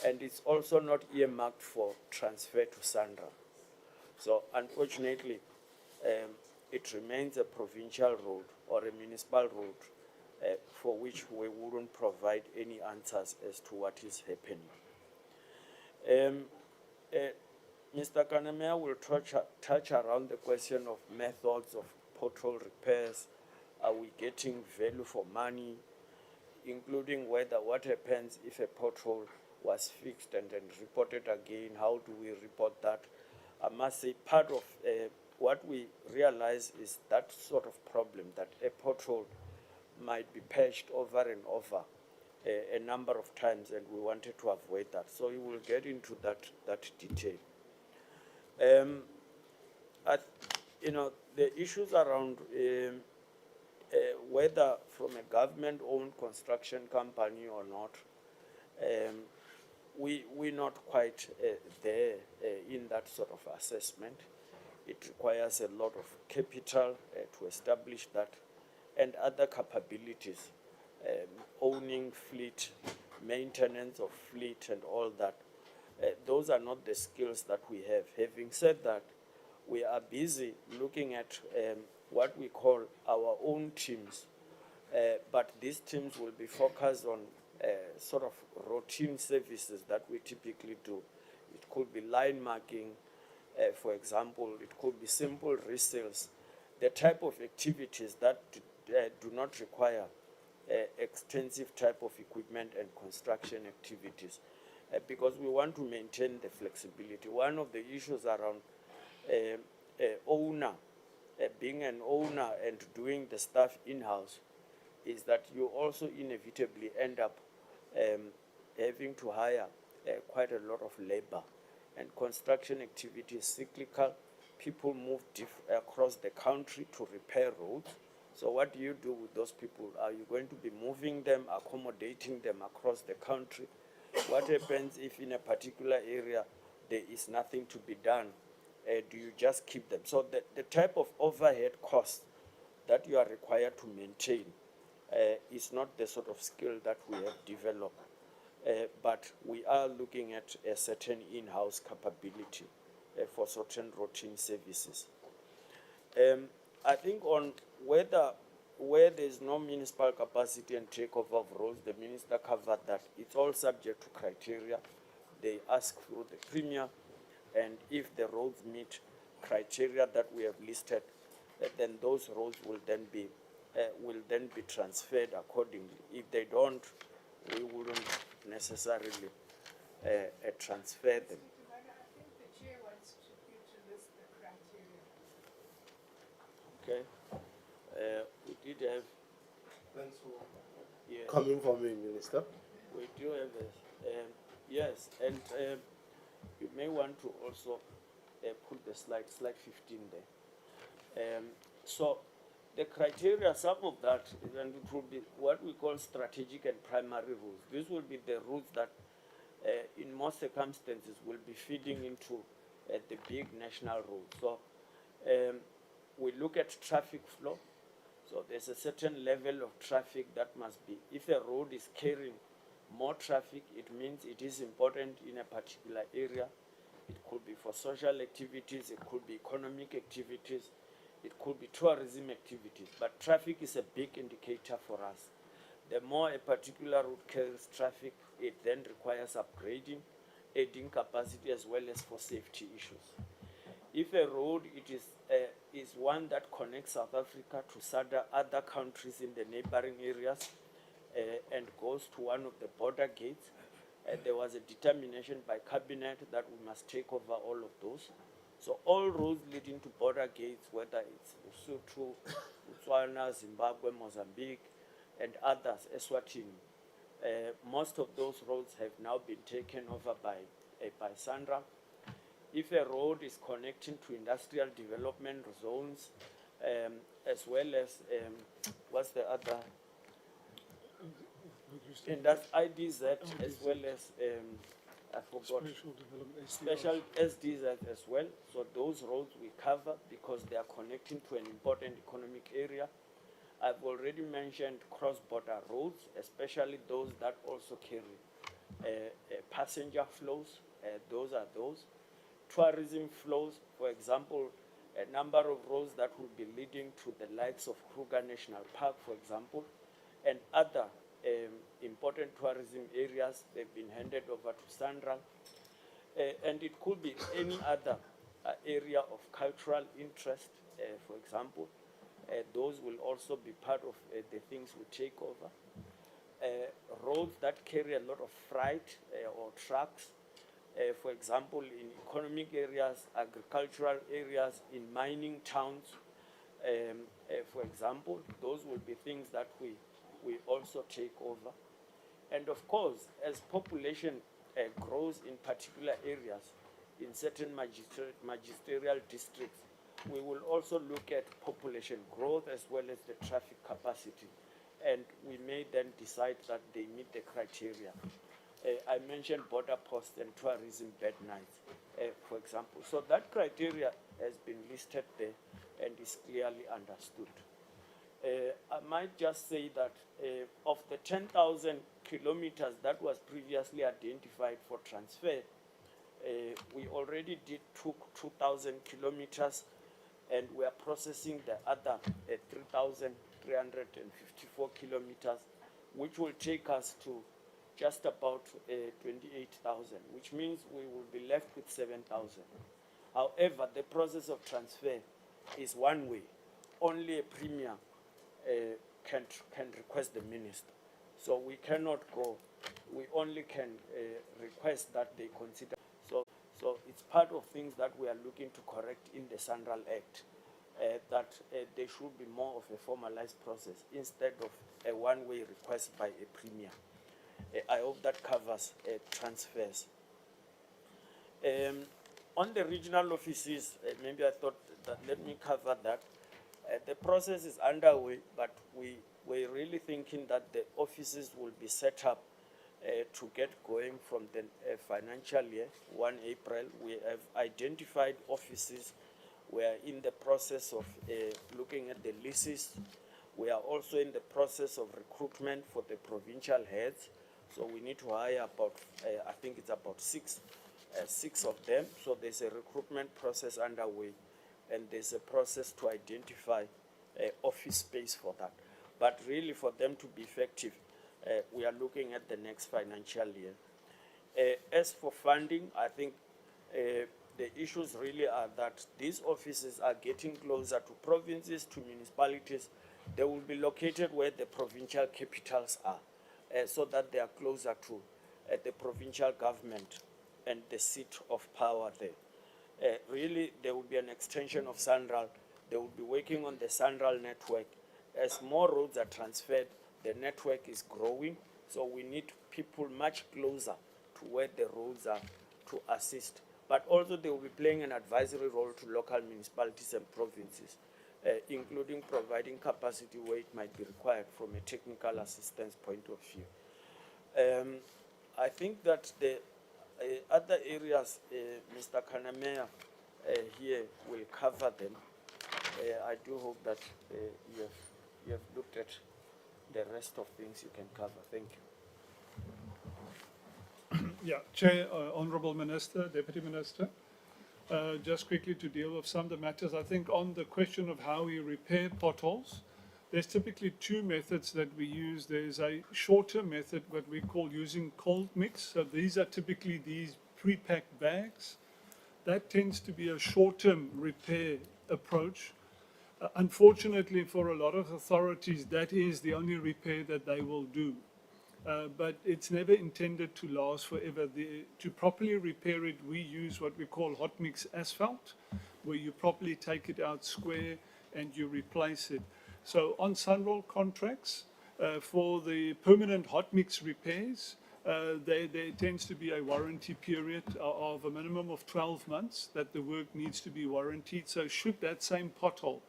and it's also not earmarked for transfer to SANRAL. So unfortunately, it remains a provincial road or a municipal road for which we wouldn't provide any answers as to what is happening. Mr. Kanamea will touch around the question of methods of pothole repairs. Are we getting value for money, including what happens if a pothole was fixed and then reported again? How do we report that? I must say part of what we realize is that sort of problem, that a pothole might be patched over and over a number of times, and we wanted to avoid that. So we will get into that detail. The issues around whether from a government-owned construction company or not, we're not quite there in that sort of assessment. It requires a lot of capital to establish that and other capabilities, owning fleet, maintenance of fleet and all that. Those are not the skills that we have. Having said that, we are busy looking at what we call our own teams, but these teams will be focused on sort of routine services that we typically do. It could be line marking, For example, it could be simple resales, the type of activities that do not require extensive type of equipment and construction activities, because we want to maintain the flexibility. One of the issues around owner, being an owner and doing the stuff in-house, is that you also inevitably end up having to hire quite a lot of labor, and construction activity is cyclical. People move across the country to repair roads. So what do you do with those people? Are you going to be moving them, accommodating them across the country? What happens if in a particular area there is nothing to be done? Do you just keep them? So the type of overhead costs that you are required to maintain is not the sort of skill that we have developed. But we are looking at a certain in-house capability for certain routine services. I think on where there's no municipal capacity and takeover of roads, the minister covered that. It's all subject to criteria. They ask through the premier, and if the roads meet criteria that we have listed, then those roads will then be transferred accordingly. If they don't, we wouldn't necessarily transfer them. I think the chair wants you to list the criteria. Okay. We did have. Thanks for Yeah. coming from me, Minister. We do have a, yes, and you may want to also put the slide 15 there. So the criteria, some of that, and it will be what we call strategic and primary routes. These will be the routes that in most circumstances will be feeding into the big national roads. So we look at traffic flow. So there's a certain level of traffic that must be. If a road is carrying more traffic, it means it is important in a particular area. It could be for social activities, it could be economic activities, it could be tourism activities. But traffic is a big indicator for us. The more a particular route carries traffic, it then requires upgrading, adding capacity as well as for safety issues. If a road is one that connects South Africa to other countries in the neighboring areas and goes to one of the border gates, there was a determination by cabinet that we must take over all of those. So all roads leading to border gates, whether it's Lesotho, Botswana, Zimbabwe, Mozambique, and others, Eswatini, most of those roads have now been taken over by SANRAL. If a road is connecting to industrial development zones, as well as, what's the other? And that's IDZ, as well as, I forgot. Special SDZ as well. So those roads we cover because they are connecting to an important economic area. I've already mentioned cross-border roads, especially those that also carry passenger flows. Those are those. Tourism flows, for example, a number of roads that will be leading to the likes of Kruger National Park, for example, and other important tourism areas. They've been handed over to SANRAL. And it could be any other area of cultural interest, for example. Those will also be part of the things we take over. Roads that carry a lot of freight or trucks, for example, in economic areas, agricultural areas, in mining towns, for example, those will be things that we also take over. And of course, as population grows in particular areas, in certain magisterial districts, we will also look at population growth as well as the traffic capacity. And we may then decide that they meet the criteria. I mentioned border posts and tourism bed nights, for example. So that criteria has been listed there and is clearly understood. I might just say that of the 10,000 kilometers that was previously identified for transfer, we already took 2,000 kilometers, and we are processing the other 3,354 kilometers, which will take us to just about 28,000, which means we will be left with 7,000. However, the process of transfer is one way. Only a premier can request the minister. So we cannot go, we only can request that they consider. So it's part of things that we are looking to correct in the SANRAL Act, that there should be more of a formalized process instead of a one-way request by a premier. I hope that covers transfers. On the regional offices, maybe I thought that let me cover that. The process is underway, but we're really thinking that the offices will be set up to get going from the financial year, 1 April. We have identified offices. We are in the process of looking at the leases. We are also in the process of recruitment for the provincial heads. So we need to hire about, I think it's about six of them. So there's a recruitment process underway, and there's a process to identify office space for that. But really, for them to be effective, we are looking at the next financial year. As for funding, I think the issues really are that these offices are getting closer to provinces, to municipalities. They will be located where the provincial capitals are, so that they are closer to the provincial government and the seat of power there. Really, there will be an extension of SANRAL. They will be working on the SANRAL network. As more roads are transferred, the network is growing, so we need people much closer to where the roads are to assist. But also they will be playing an advisory role to local municipalities and provinces, including providing capacity where it might be required from a technical assistance point of view. I think that the other areas, Mr. Kanamea here will cover them. I do hope that you have looked at the rest of things you can cover. Thank you. Yeah, Chair, Honourable Minister, Deputy Minister, just quickly to deal with some of the matters. I think on the question of how we repair potholes, there's typically two methods that we use. There's a shorter method, what we call using cold mix. So these are typically these pre-packed bags. That tends to be a short-term repair approach. Unfortunately, for a lot of authorities, that is the only repair that they will do. But it's never intended to last forever. To properly repair it, we use what we call hot mix asphalt, where you properly take it out square and you replace it. So on SANRAL contracts, for the permanent hot mix repairs, there tends to be a warranty period of a minimum of 12 months that the work needs to be warranted. So should that same pothole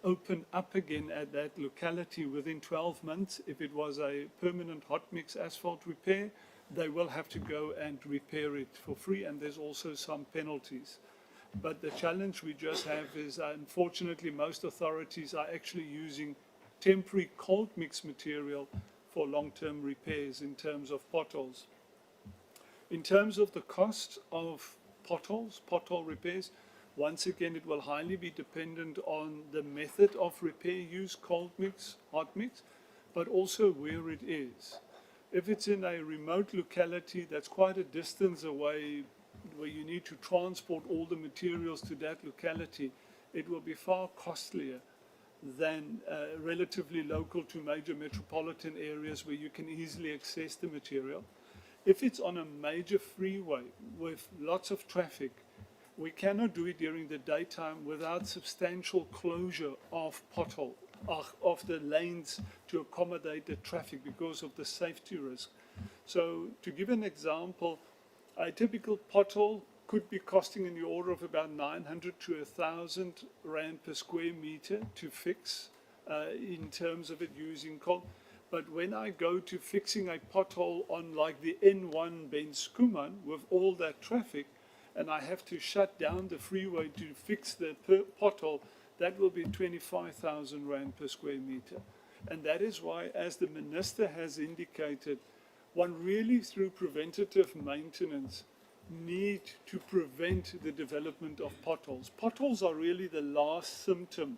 open up again at that locality within 12 months, if it was a permanent hot mix asphalt repair, they will have to go and repair it for free, and there's also some penalties. But the challenge we just have is, unfortunately, most authorities are actually using temporary cold mix material for long-term repairs in terms of potholes. In terms of the cost of pothole repairs, once again, it will highly be dependent on the method of repair used, cold mix, hot mix, but also where it is. If it's in a remote locality that's quite a distance away, where you need to transport all the materials to that locality, it will be far costlier than relatively local to major metropolitan areas where you can easily access the material. If it's on a major freeway with lots of traffic, we cannot do it during the daytime without substantial closure of of the lanes to accommodate the traffic because of the safety risk. So to give an example, a typical pothole could be costing in the order of about 900 to 1,000 rand per square meter to fix in terms of it using coal. But when I go to fixing a pothole on like the N1 Ben Skuman with all that traffic, and I have to shut down the freeway to fix the pothole, that will be 25,000 rand per square meter. And that is why, as the Minister has indicated, one really, through preventative maintenance, need to prevent the development of potholes. Potholes are really the last symptom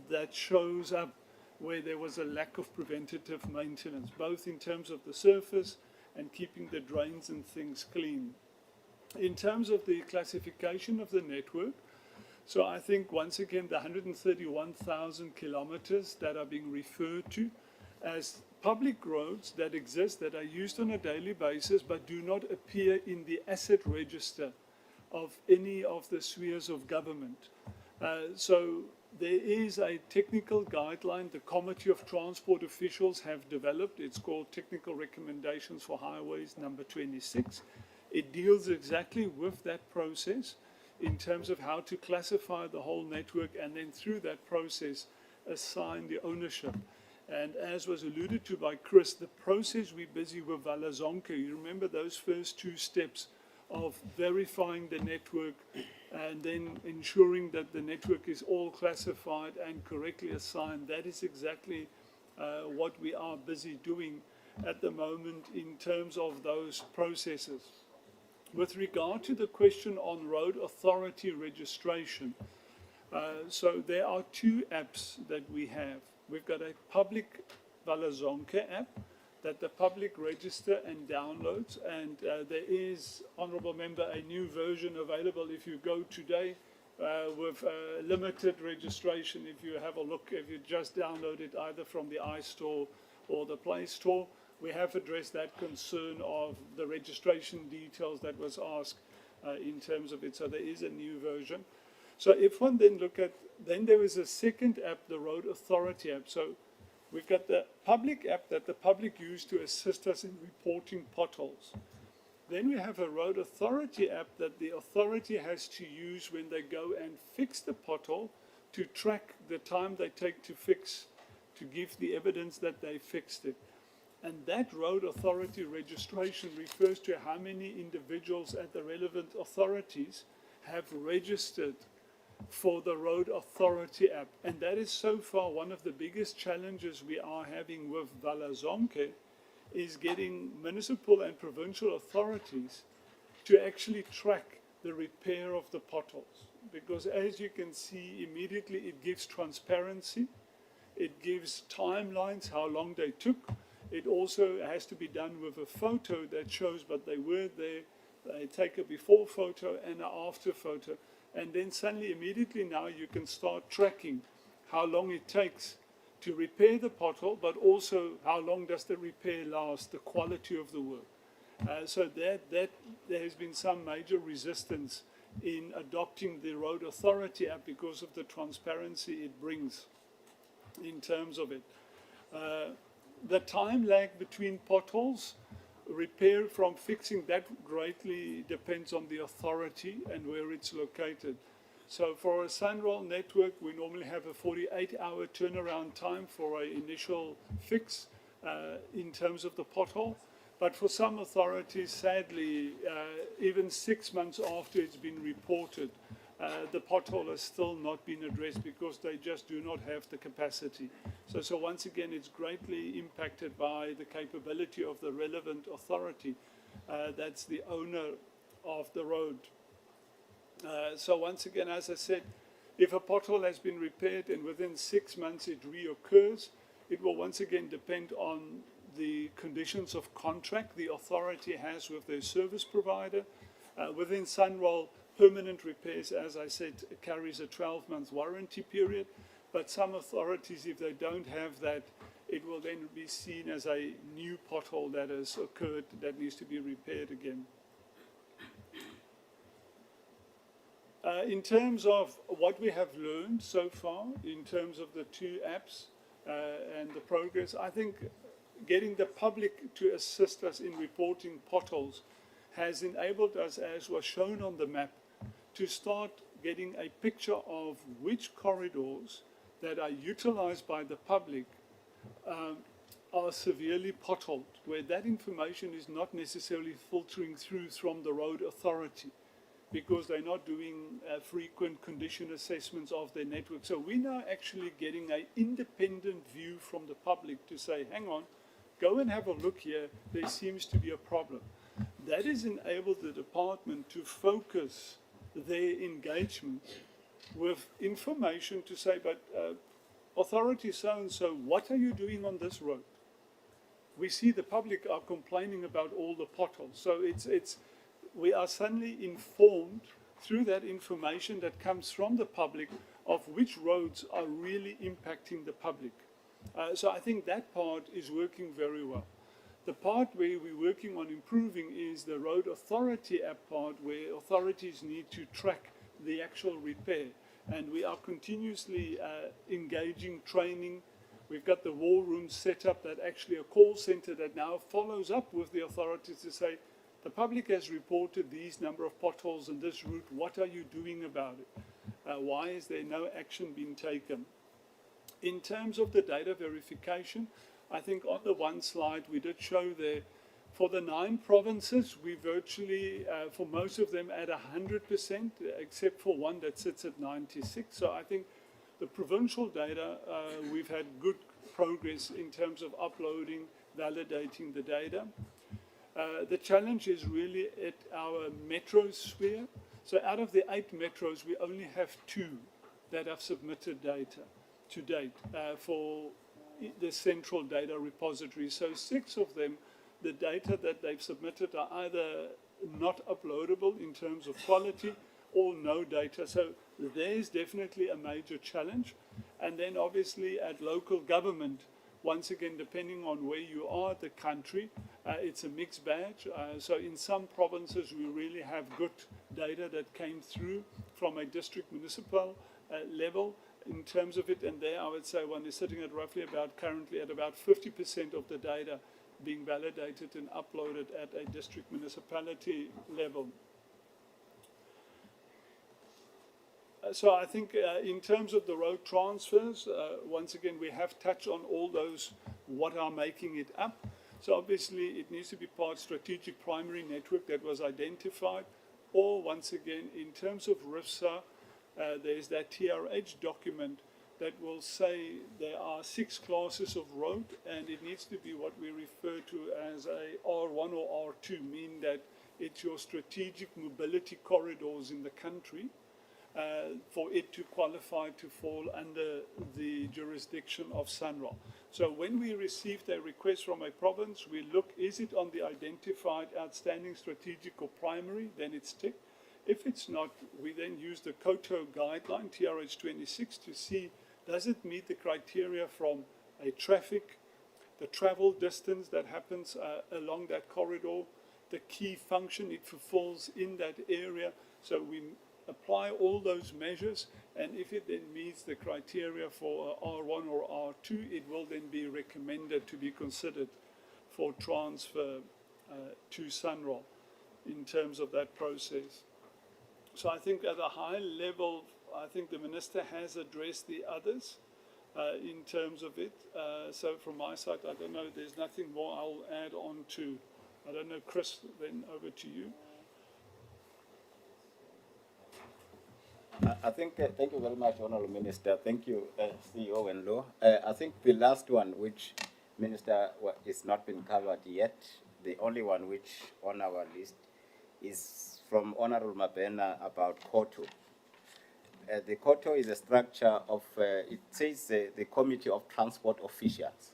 that shows up where there was a lack of preventative maintenance, both in terms of the surface and keeping the drains and things clean. In terms of the classification of the network, so I think once again the 131,000 kilometers that are being referred to as public roads that exist, that are used on a daily basis, but do not appear in the asset register of any of the spheres of government. So there is a technical guideline the Committee of Transport Officials have developed. It's called Technical Recommendations for Highways number 26. It deals exactly with that process in terms of how to classify the whole network and then through that process assign the ownership. And as was alluded to by Chris, the process we're busy with Vala Zonke, you remember those first two steps of verifying the network and then ensuring that the network is all classified and correctly assigned. That is exactly what we are busy doing at the moment in terms of those processes. With regard to the question on road authority registration, so there are two apps that we have. We've got a public Vala Zonke app that the public register and downloads, and there is, Honourable Member, a new version available if you go today with limited registration. If you have a look, if you just download it either from the iStore or the Play Store, we have addressed that concern of the registration details that was asked in terms of it. So there is a new version. So if one then look at, then there is a second app, the Road Authority app. So we've got the public app that the public use to assist us in reporting potholes. Then we have a Road Authority app that the authority has to use when they go and fix the pothole to track the time they take to fix, to give the evidence that they fixed it. And that Road Authority registration refers to how many individuals at the relevant authorities have registered for the Road Authority app. And that is so far one of the biggest challenges we are having with Vala Zonke, is getting municipal and provincial authorities to actually track the repair of the potholes. Because as you can see, immediately it gives transparency, it gives timelines, how long they took. It also has to be done with a photo that shows, but they were there. They take a before photo and an after photo. And then suddenly, immediately now, you can start tracking how long it takes to repair the pothole, but also how long does the repair last, the quality of the work. So there has been some major resistance in adopting the Road Authority app because of the transparency it brings in terms of it. The time lag between potholes, repair from fixing, that greatly depends on the authority and where it's located. So for a SANRAL network, we normally have a 48-hour turnaround time for an initial fix in terms of the pothole. But for some authorities, sadly, even 6 months after it's been reported, the pothole has still not been addressed because they just do not have the capacity. So once again, it's greatly impacted by the capability of the relevant authority. That's the owner of the road. So once again, as I said, if a pothole has been repaired and within 6 months it reoccurs, it will once again depend on the conditions of contract the authority has with their service provider. Within SANRAL, permanent repairs, as I said, carries a 12-month warranty period. But some authorities, if they don't have that, it will then be seen as a new pothole that has occurred that needs to be repaired again. In terms of what we have learned so far, in terms of the two apps and the progress, I think getting the public to assist us in reporting potholes has enabled us, as was shown on the map, to start getting a picture of which corridors that are utilized by the public are severely potholed, where that information is not necessarily filtering through from the road authority because they're not doing frequent condition assessments of their network. So we're now actually getting an independent view from the public to say, hang on, go and have a look here, there seems to be a problem. That has enabled the department to focus their engagement with information to say, but authority so-and-so, what are you doing on this road? We see the public are complaining about all the potholes. So it's we are suddenly informed through that information that comes from the public of which roads are really impacting the public. So I think that part is working very well. The part where we're working on improving is the road authority app part, where authorities need to track the actual repair. And we are continuously engaging, training. We've got the war room set up, that actually a call center that now follows up with the authorities to say, the public has reported these number of potholes on this route. What are you doing about it? Why is there no action being taken? In terms of the data verification, I think on the one slide we did show there, for the 9 provinces, we virtually, for most of them, at 100%, except for one that sits at 96. So I think the provincial data, we've had good progress in terms of uploading, validating the data. The challenge is really at our metro sphere. So out of the 8 metros, we only have 2 that have submitted data to date for the central data repository. So 6 of them, the data that they've submitted are either not uploadable in terms of quality or no data. So there's definitely a major challenge. And then obviously at local government, once again, depending on where you are at the country, it's a mixed bag. So in some provinces, we really have good data that came through from a district municipal level in terms of it. And there, I would say one is sitting at roughly about, currently at about 50% of the data being validated and uploaded at a district municipality level. So I think in terms of the road transfers, once again, we have touched on all those, what are making it up. So obviously it needs to be part strategic primary network that was identified, or once again, in terms of RIFSA, there's that TRH document that will say there are 6 classes of road, and it needs to be what we refer to as a R1 or R2, meaning that it's your strategic mobility corridors in the country. For it to qualify to fall under the jurisdiction of SANRAL. So when we received a request from a province, we look, is it on the identified outstanding strategic or primary, then it's ticked. If it's not, we then use the KOTO guideline, TRH 26, to see, does it meet the criteria from a traffic, the travel distance that happens along that corridor, the key function it fulfills in that area. So we apply all those measures, and if it then meets the criteria for R1 or R2, it will then be recommended to be considered for transfer to SANRAL in terms of that process. So I think at a high level, I think the Minister has addressed the others in terms of it. So from my side, I don't know, there's nothing more I'll add on to. I don't know, Chris, then over to you. I think, thank you very much, Honourable Minister. Thank you, CEO and Law. I think the last one, which Minister is not been covered yet, the only one which on our list is from Honourable Mabena about KOTO. The KOTO is a structure of, it says the Committee of Transport Officials.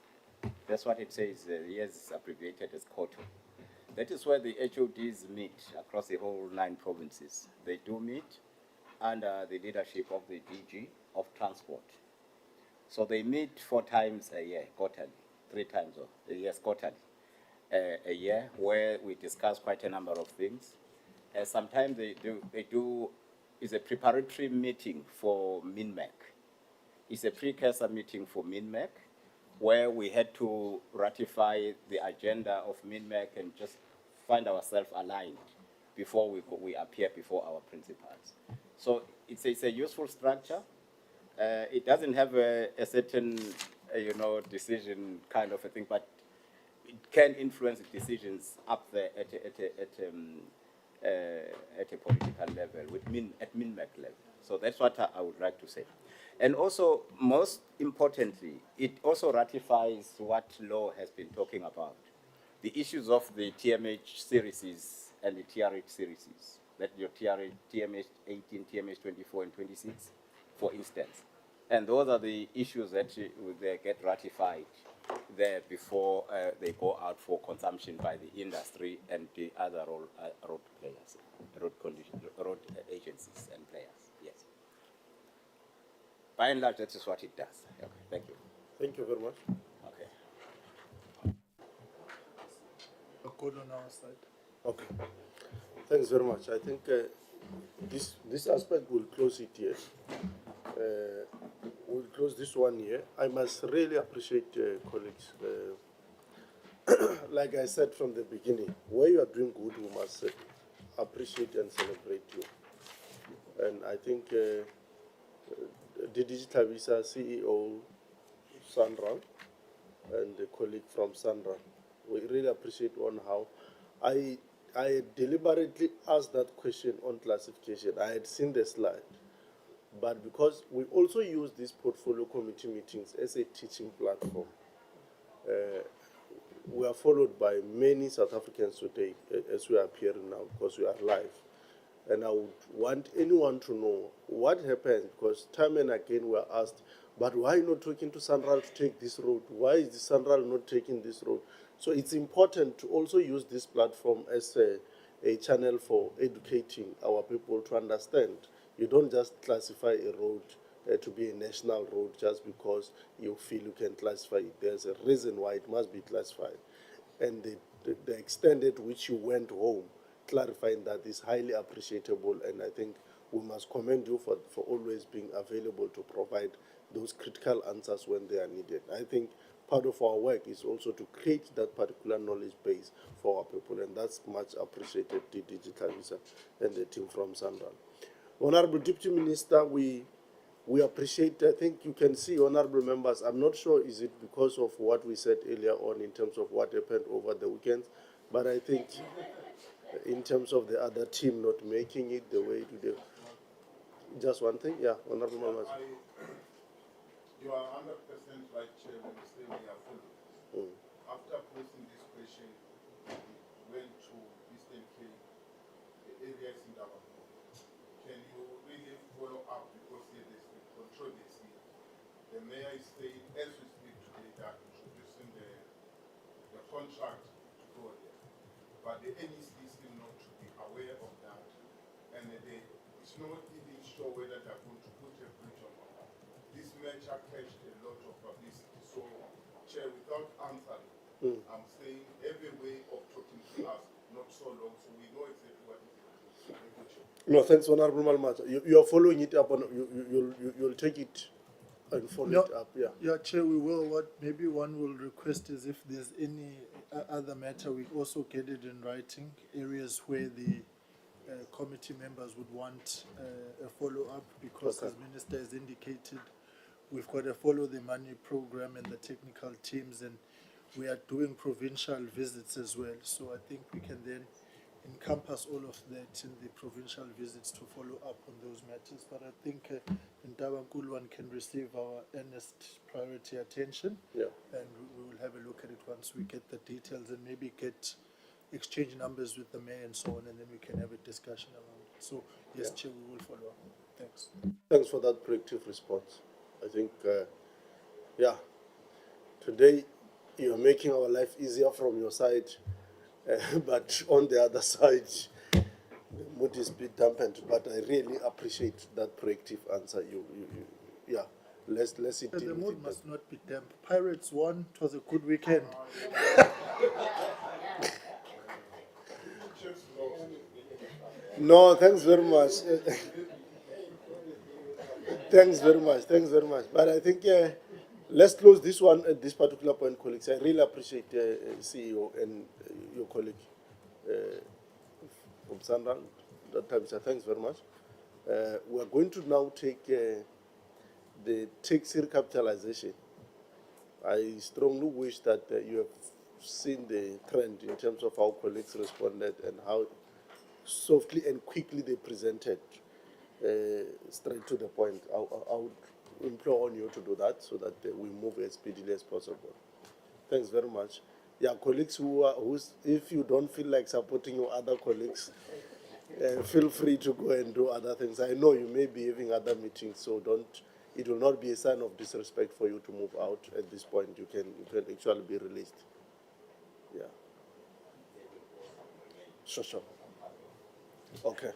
That's what it says, here is abbreviated as KOTO. That is where the HODs meet across the whole 9 provinces. They do meet under the leadership of the DG of Transport. So they meet 4 times a year, quarterly, 3 times a year, quarterly, a year, where we discuss quite a number of things. Sometimes they do is a preparatory meeting for MINMEC. It's a precursor meeting for MINMEC, where we had to ratify the agenda of MINMEC and just find ourselves aligned before we appear before our principals. So it's a useful structure. It doesn't have a certain, decision kind of a thing, but it can influence decisions up there at a political level, at MINMEC level. So that's what I would like to say. And also, most importantly, it also ratifies what Law has been talking about, the issues of the TMH series and the TRH series. That your TMH 18, TMH 24, and 26, for instance. And those are the issues that they get ratified there before they go out for consumption by the industry and the other road players, road agencies and players. Yes. By and large, that is what it does. Okay, thank you. Thank you very much. Okay. A code on our side. Okay. Thanks very much. I think this aspect will close it here. We'll close this one here. I must really appreciate colleagues. Like I said from the beginning, where you are doing good, we must appreciate and celebrate you. And I think the Digital Visa CEO, SANRAL, and the colleague from SANRAL, we really appreciate on how I deliberately asked that question on classification. I had seen the slide, but because we also use these portfolio committee meetings as a teaching platform, we are followed by many South Africans today as we are appearing now because we are live. And I would want anyone to know what happened, because time and again we are asked, but why not talking to SANRAL to take this road? Why is the SANRAL not taking this road? So it's important to also use this platform as a channel for educating our people to understand. You don't just classify a road to be a national road just because you feel you can classify it. There's a reason why it must be classified. And the extent at which you went home clarifying that is highly appreciable, and I think we must commend you for always being available to provide those critical answers when they are needed. I think part of our work is also to create that particular knowledge base for our people, and that's much appreciated, the Digital Visa and the team from SANRAL. Honorable Deputy Minister, we appreciate, I think you can see, honorable members, I'm not sure is it because of what we said earlier on in terms of what happened over the weekend, but I think in terms of the other team not making it the way to do. Just one thing, yeah, honorable members. You are 100% right, Chair, when you say we are followed. After posting this question, we went to Eastern Cape, the areas in Davao. Can you really follow up, because there is a controversy? The mayor is saying, as we speak today, they are introducing the contract to go there. But the NEC seem not to be aware of that, and it's not even sure whether they're going to put a bridge on that. This measure catched a lot of publicity. So, Chair, without answering, I'm saying every way of talking to us, not so long, so we know exactly what is happening. No, thanks, honorable Malmata. You are following it up, on, you'll take it and follow it up, yeah. Yeah, Chair, we will. What maybe one will request is if there's any other matter, we also get it in writing, areas where the committee members would want a follow-up, because as Minister has indicated, we've got a follow the money program and the technical teams, and we are doing provincial visits as well. So I think we can then encompass all of that in the provincial visits to follow up on those matters. But I think Ntabankulu one can receive our earnest priority attention, and we will have a look at it once we get the details, and maybe exchange numbers with the mayor and so on, and then we can have a discussion around it. So yes, Chair, we will follow up. Thanks. Thanks for that proactive response. I think, today you're making our life easier from your side, but on the other side, the mood is a bit dampened. But I really appreciate that proactive answer. Let's it The deal with mood it must not be damp. Pirates won. It was a good weekend. No, thanks very much. Thanks very much. But I think let's close this one at this particular point, colleagues. I really appreciate CEO and your colleague from SANRAL, Dr. Thanks very much. We are going to now take the taxi recapitalization. I strongly wish that you have seen the trend in terms of how colleagues responded and how softly and quickly they presented, straight to the point. I would implore on you to do that so that we move as speedily as possible. Thanks very much. Yeah, colleagues if you don't feel like supporting your other colleagues, feel free to go and do other things. I know you may be having other meetings, so don't it will not be a sign of disrespect for you to move out at this point. You can actually be released. Yeah. Sure. Okay.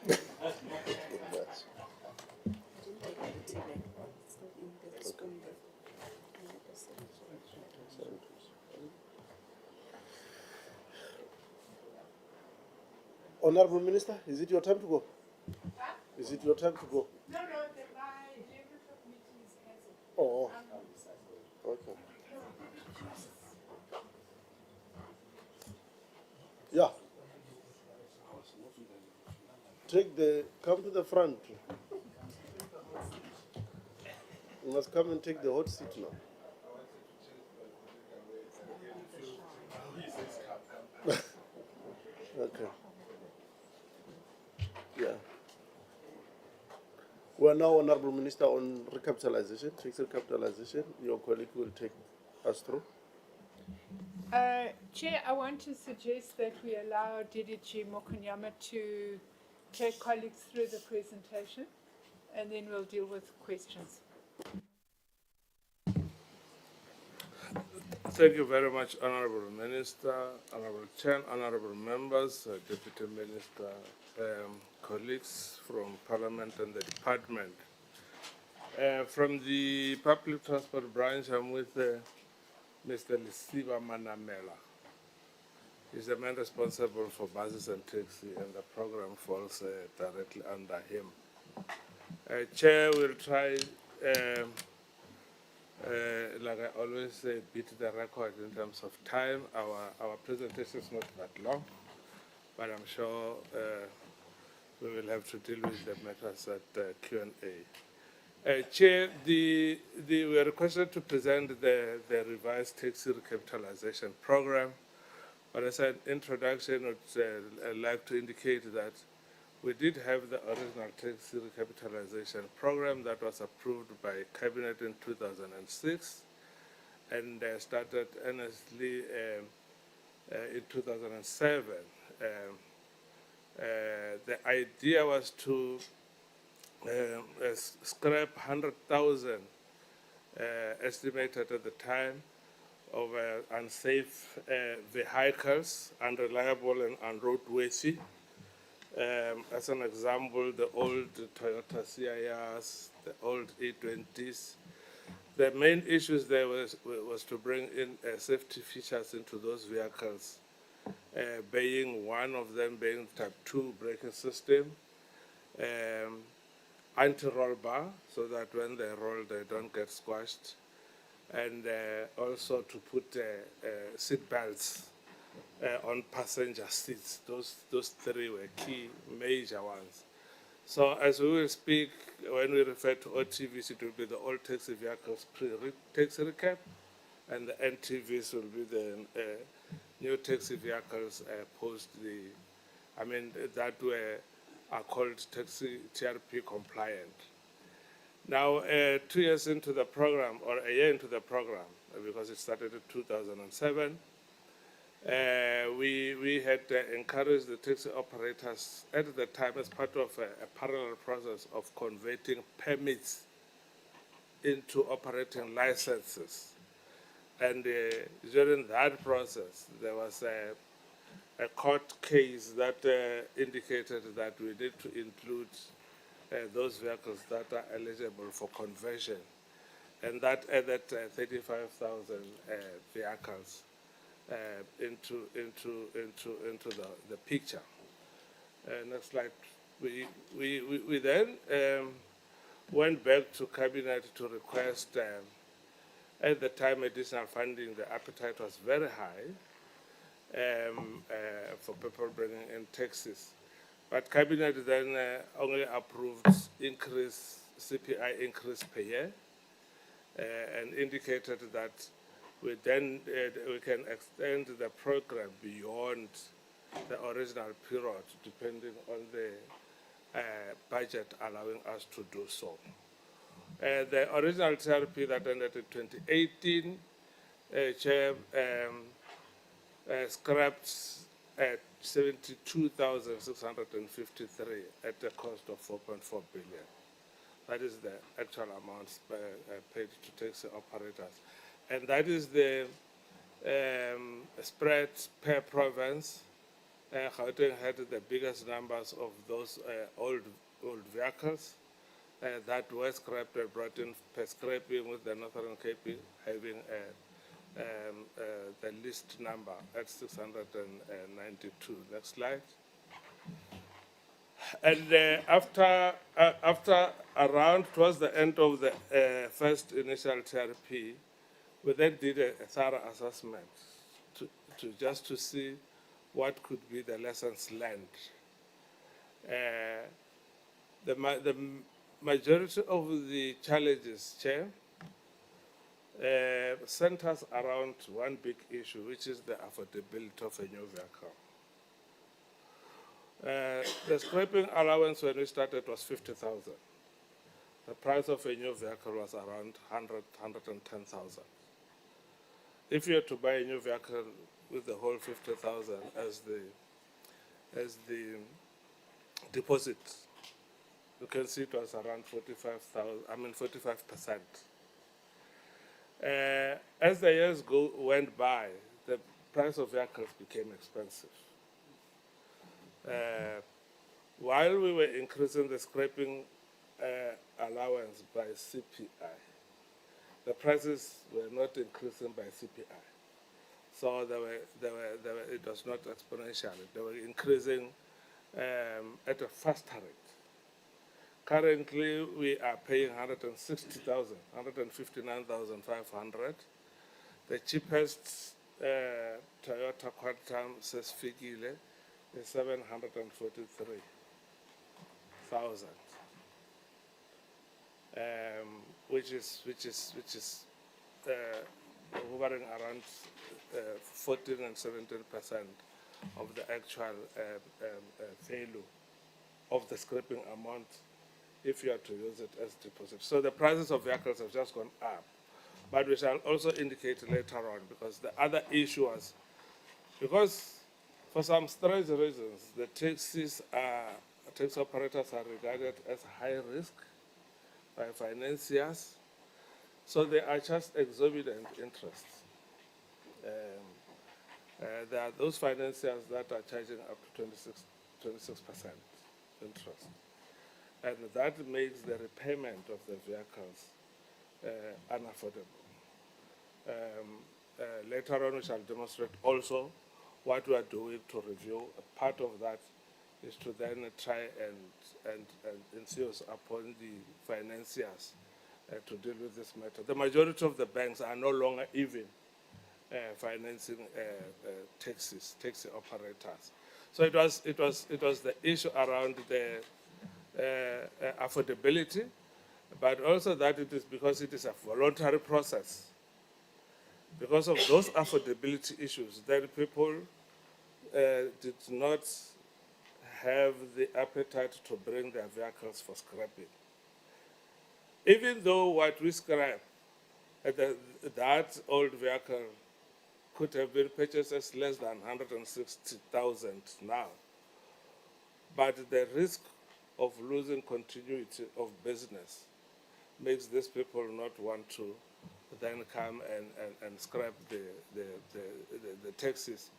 Yes. Honorable Minister, is it your time to go? Is it your time to go? No, my 11 o'clock meeting is cancelled. Oh, okay. Yeah. Come to the front. You must come and take the hot seat now. Okay. Yeah. We are now, Honorable Minister, on recapitalization, tax recapitalization. Your colleague will take us through. Chair, I want to suggest that we allow DDG Mokunyama to take colleagues through the presentation, and then we'll deal with questions. Thank you very much, Honorable Minister, Honorable Chair, Honorable Members, Deputy Minister, colleagues from Parliament and the Department. From the Public Transport Branch, I'm with Mr. Lisiba Manamela. He's the man responsible for buses and taxi, and the program falls directly under him. Chair will try, like I always say, beat the record in terms of time. Our presentation is not that long, but I'm sure we will have to deal with the matters at Q&A. Chair, we were requested to present the revised taxi recapitalization program. But as an introduction, I'd like to indicate that we did have the original taxi recapitalization program that was approved by Cabinet in 2006 and started earnestly in 2007. The idea was to scrap 100,000 estimated at the time of unsafe vehicles, unreliable and unroadworthy. As an example, the old Toyota CIRs, the old E20s. The main issues there was to bring in safety features into those vehicles, being one of them being type 2 braking system, anti-roll bar, so that when they roll, they don't get squashed, and also to put seat belts on passenger seats. Those three were key major ones. So as we will speak, when we refer to OTVs, it will be the old taxi vehicles pre-taxi recap, and the NTVs will be the new taxi vehicles post that are called taxi TRP compliant. Now, 2 years into the program, or a year into the program, because it started in 2007, we had encouraged the taxi operators at the time as part of a parallel process of converting permits into operating licenses. And during that process, there was a court case that indicated that we need to include those vehicles that are eligible for conversion, and that added 35,000 vehicles into the picture. Next slide. We then went back to Cabinet to request, at the time, additional funding. The appetite was very high for people bringing in taxis. But Cabinet then only approved CPI increase per year, and indicated that we can extend the program beyond the original period, depending on the budget allowing us to do so. The original TRP that ended in 2018, Chair, scrapped at 72,653 at a cost of 4.4 billion. That is the actual amount paid to taxi operators. And that is the spread per province. Gauteng had the biggest numbers of those old vehicles that were scrapped and brought in per scrapping, with the Northern Cape having the least number at 692. Next slide. And after around towards the end of the first initial TRP, we then did a thorough assessment to see what could be the lessons learned. The majority of the challenges, Chair, centers around one big issue, which is the affordability of a new vehicle. The scrapping allowance when we started was 50,000. The price of a new vehicle was around 110,000. If you had to buy a new vehicle with the whole 50,000 as the deposit, you can see it was around 45%. As the years went by, the price of vehicles became expensive. While we were increasing the scrapping allowance by CPI, the prices were not increasing by CPI. So it was not exponential. They were increasing at a faster rate. Currently, we are paying 160,000, 159,500. The cheapest Toyota Quantum Sesfikile is 743,000, which is hovering around 14 and 17% of the actual value of the scrapping amount if you are to use it as deposit. So the prices of vehicles have just gone up. But we shall also indicate later on, because the other issue was, because for some strange reasons, the taxi operators are regarded as high risk by financiers, so they are just exorbitant interests. There are those financiers that are charging up to 26% interest. And that makes the repayment of the vehicles unaffordable. Later on, we shall demonstrate also what we are doing to review. A part of that is to then try and enforce upon the financiers to deal with this matter. The majority of the banks are no longer even financing taxi operators. So it was the issue around the affordability, but also that it is because it is a voluntary process. Because of those affordability issues, then people did not have the appetite to bring their vehicles for scrapping. Even though what we scrap, that old vehicle could have been purchased as less than 160,000 now, but the risk of losing continuity of business makes these people not want to then come and scrap the taxis.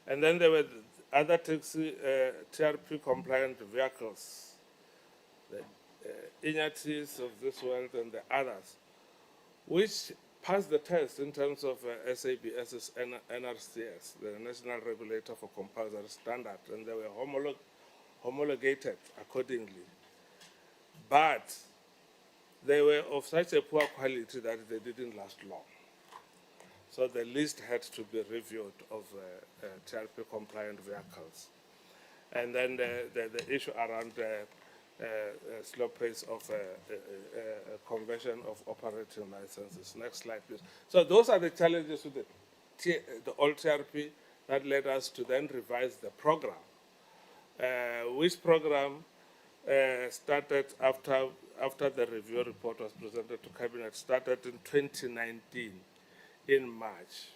And then there were other taxi TRP compliant vehicles, the Inyatis of this world and the others, which passed the test in terms of SABS's NRCS, the National Regulator for Compulsory Standard, and they were homologated accordingly. But they were of such a poor quality that they didn't last long. So the list had to be reviewed of TRP compliant vehicles. And then the issue around slow pace of conversion of operating licenses. Next slide, please. So those are the challenges with the old TRP that led us to then revise the program, which program started after the review report was presented to Cabinet, started in 2019 in March.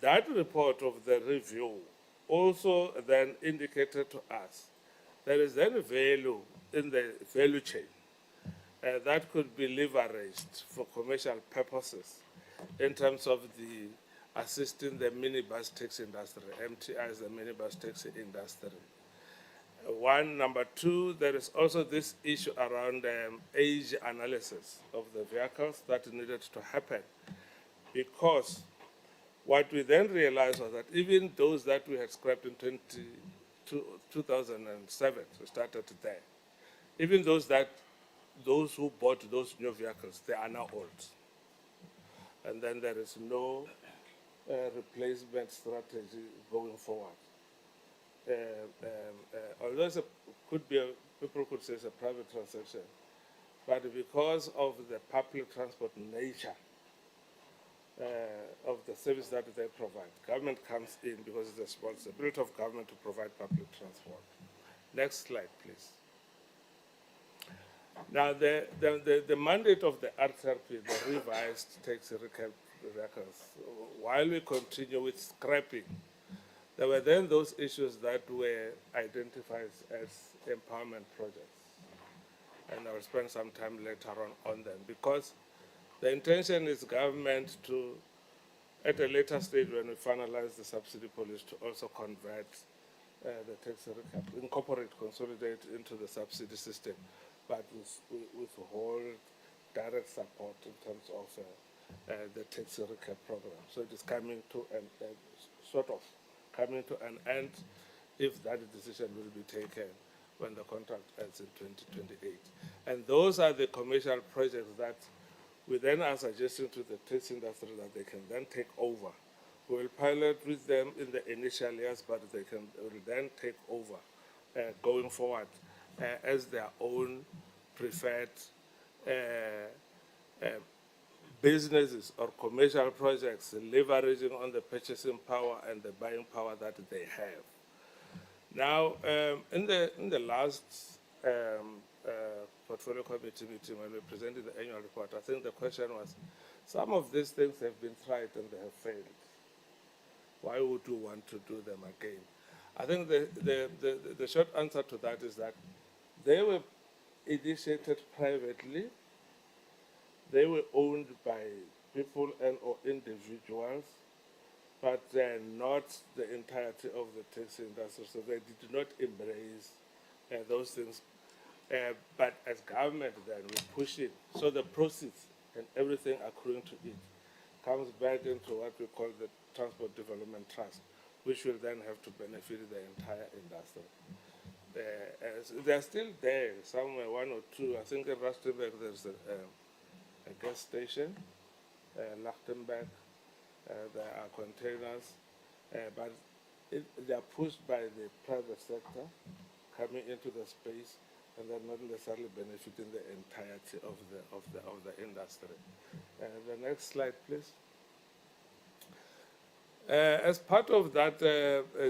that report of the review also then indicated to us there is then value in the value chain that could be leveraged for commercial purposes in terms of the assisting the minibus taxi industry, MTIs, the minibus taxi industry. One, number two, there is also this issue around age analysis of the vehicles that needed to happen, because what we then realized was that even those that we had scrapped in 2007, we started there, even those who bought those new vehicles, they are now old. And then there is no replacement strategy going forward. Although people could say it's a private transaction, but because of the public transport nature of the service that they provide, government comes in because it's the responsibility of government to provide public transport. Next slide, please. Now, the mandate of the RTRP, the revised taxi records, while we continue with scrapping, there were then those issues that were identified as empowerment projects. And I'll spend some time later on them, because the intention is government to, at a later stage when we finalize the subsidy policy, to also convert the taxi recap, incorporate, consolidate into the subsidy system, but with whole direct support in terms of the taxi recap program. So it is coming to sort of coming to an end if that decision will be taken when the contract ends in 2028. And those are the commercial projects that we then are suggesting to the taxi industry that they can then take over. We will pilot with them in the initial years, but they will then take over going forward as their own preferred businesses or commercial projects, leveraging on the purchasing power and the buying power that they have. Now, in the last portfolio committee meeting when we presented the annual report, I think the question was, some of these things have been tried and they have failed. Why would you want to do them again? I think the short answer to that is that they were initiated privately. They were owned by people and or individuals, but they're not the entirety of the taxi industry, so they did not embrace those things. But as government, then we push it. So the proceeds and everything accruing to it comes back into what we call the Transport Development Trust, which will then have to benefit the entire industry. They're still there, somewhere, one or two. I think in Rustenburg there's a gas station, Lichtenberg, there are containers, but they are pushed by the private sector coming into the space, and they're not necessarily benefiting the entirety of the industry. The next slide, please. As part of that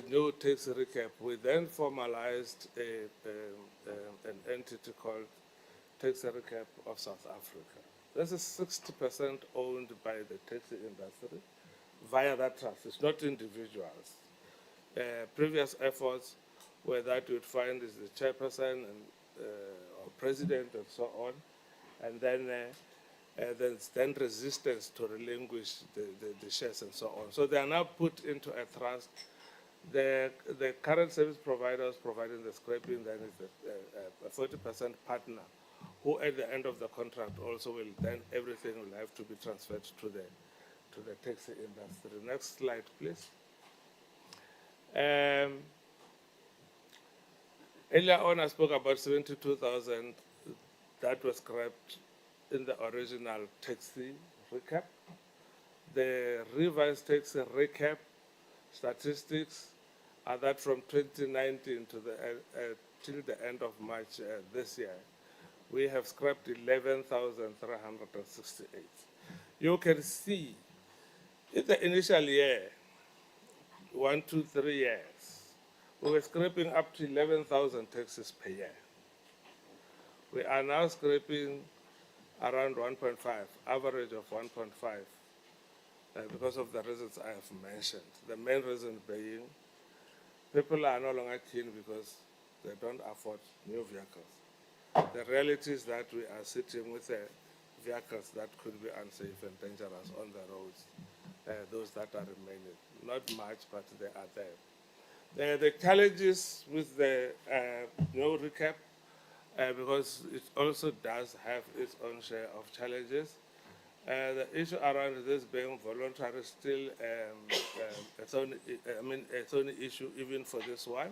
new tax recap, we then formalized an entity called Tax Recap of South Africa. This is 60% owned by the taxi industry via that trust. It's not individuals. Previous efforts where that you'd find is the chairperson and or president and so on, and then there's then resistance to relinquish the shares and so on. So they are now put into a trust. The current service providers providing the scraping then is a 40% partner, who at the end of the contract also will then everything will have to be transferred to the taxi industry. Next slide, please. Earlier on, I spoke about 72,000 that was scrapped in the original taxi recap. The revised taxi recap statistics are that from 2019 to till the end of March this year, we have scrapped 11,368. You can see in the initial year, 1, 2, 3 years, we were scraping up to 11,000 taxis per year. We are now scraping around 1.5, average of 1.5 because of the reasons I have mentioned. The main reason being people are no longer keen because they don't afford new vehicles. The reality is that we are sitting with vehicles that could be unsafe and dangerous on the roads, those that are remaining. Not much, but they are there. The challenges with the new recap, because it also does have its own share of challenges. The issue around this being voluntary is still its own issue even for this one.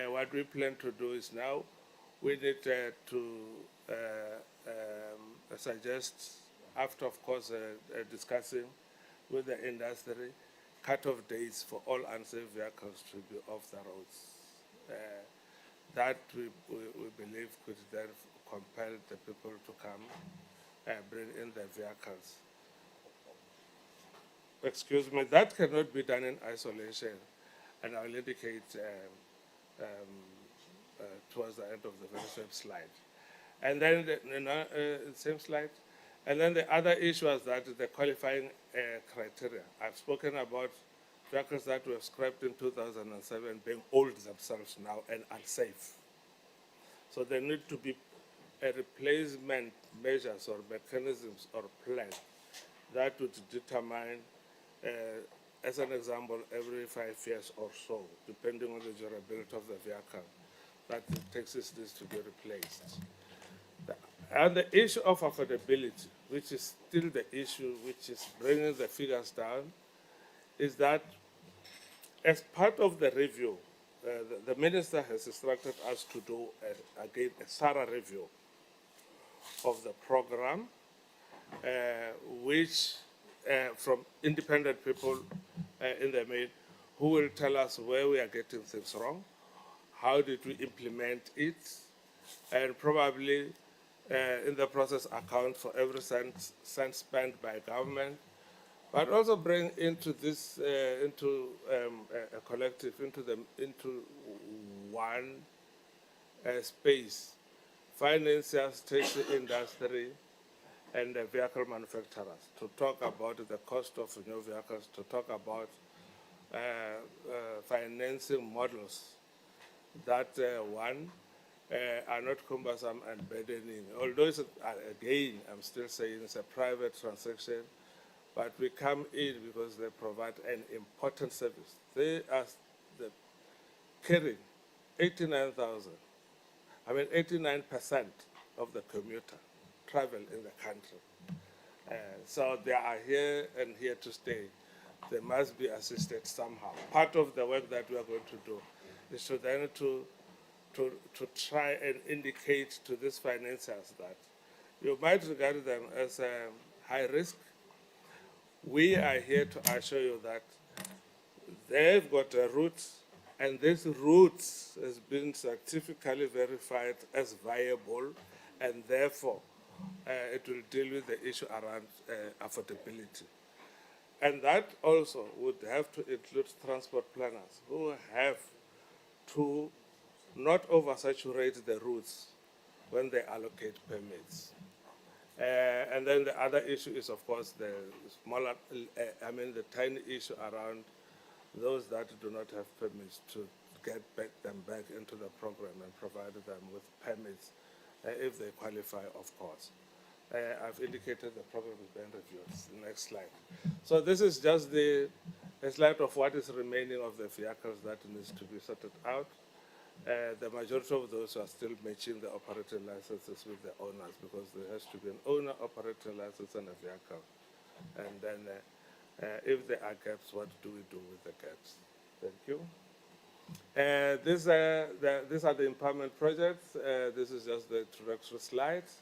What we plan to do is now we need to suggest, after of course discussing with the industry, cut-off dates for all unsafe vehicles to be off the roads. That we believe could then compel the people to come and bring in their vehicles. Excuse me, that cannot be done in isolation, and I'll indicate towards the end of the very same slide. And then the same slide. And then the other issue is that the qualifying criteria. I've spoken about vehicles that were scrapped in 2007 being old themselves now and unsafe. So there need to be a replacement measures or mechanisms or plan that would determine, as an example, every 5 years or so, depending on the durability of the vehicle, that taxis needs to be replaced. And the issue of affordability, which is still the issue which is bringing the figures down, is that as part of the review, the minister has instructed us to do, again, a thorough review of the program, which from independent people in the main, who will tell us where we are getting things wrong, how did we implement it, and probably in the process account for every cent spent by government, but also bring into this, into a collective, into one space, financiers, taxi industry, and the vehicle manufacturers, to talk about the cost of new vehicles, to talk about financing models that are not cumbersome and burdening. Although it's, again, I'm still saying it's a private transaction, but we come in because they provide an important service. They are carrying 89,000. 89% of the commuter travel in the country. So they are here and here to stay. They must be assisted somehow. Part of the work that we are going to do is to then to try and indicate to these financiers that you might regard them as high risk. We are here to assure you that they've got a route, and this route has been scientifically verified as viable, and therefore it will deal with the issue around affordability. And that also would have to include transport planners who have to not oversaturate the routes when they allocate permits. And then the other issue is, of course, the smaller, the tiny issue around those that do not have permits to get them back into the program and provide them with permits if they qualify, of course. I've indicated the program is being reviewed. Next slide. So this is just a slide of what is remaining of the vehicles that needs to be sorted out. The majority of those are still matching the operating licenses with the owners, because there has to be an owner operating license and a vehicle. And then if there are gaps, what do we do with the gaps? Thank you. These are the empowerment projects. This is just the introductory slides.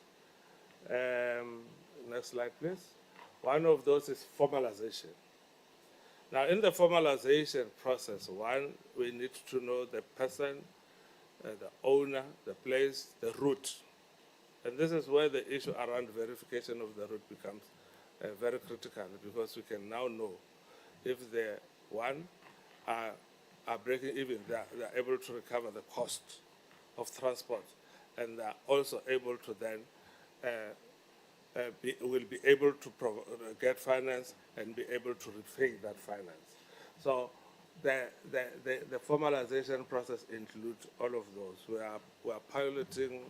Next slide, please. One of those is formalization. Now, in the formalization process, one, we need to know the person, the owner, the place, the route. And this is where the issue around verification of the route becomes very critical, because we can now know if the one are breaking even, they are able to recover the cost of transport, and they are also able to then will be able to get finance and be able to repay that finance. So the formalization process includes all of those. We are piloting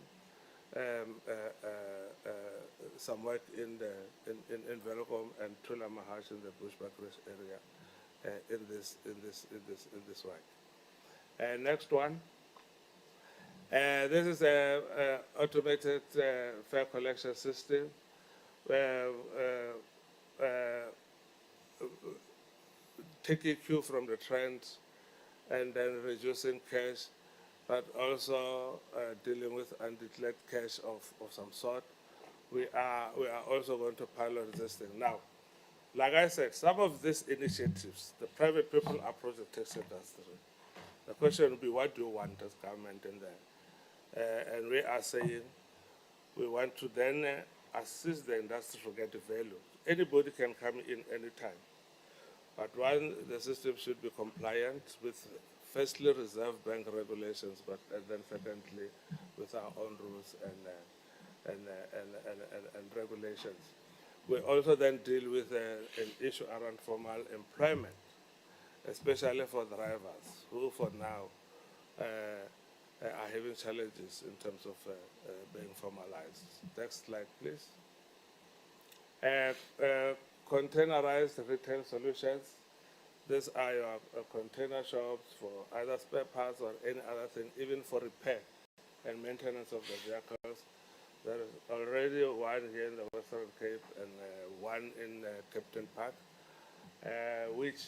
some work in Velkom and Tulamahash in the Bushbuckridge area in this work. Next one. This is a automated fare collection system where taking cue from the trends and then reducing cash, but also dealing with undeclared cash of some sort. We are also going to pilot this thing. Now, like I said, some of these initiatives, the private people approach the tax industry. The question will be, what do you want as government in there? And we are saying we want to then assist the industry to get the value. Anybody can come in anytime. But one, the system should be compliant with, firstly, Reserve Bank regulations, but and then secondly, with our own rules and regulations. We also then deal with an issue around formal employment, especially for drivers, who for now are having challenges in terms of being formalized. Next slide, please. Containerized retail solutions. These are your container shops for either spare parts or any other thing, even for repair and maintenance of the vehicles. There is already one here in the Western Cape and one in Captain Park, which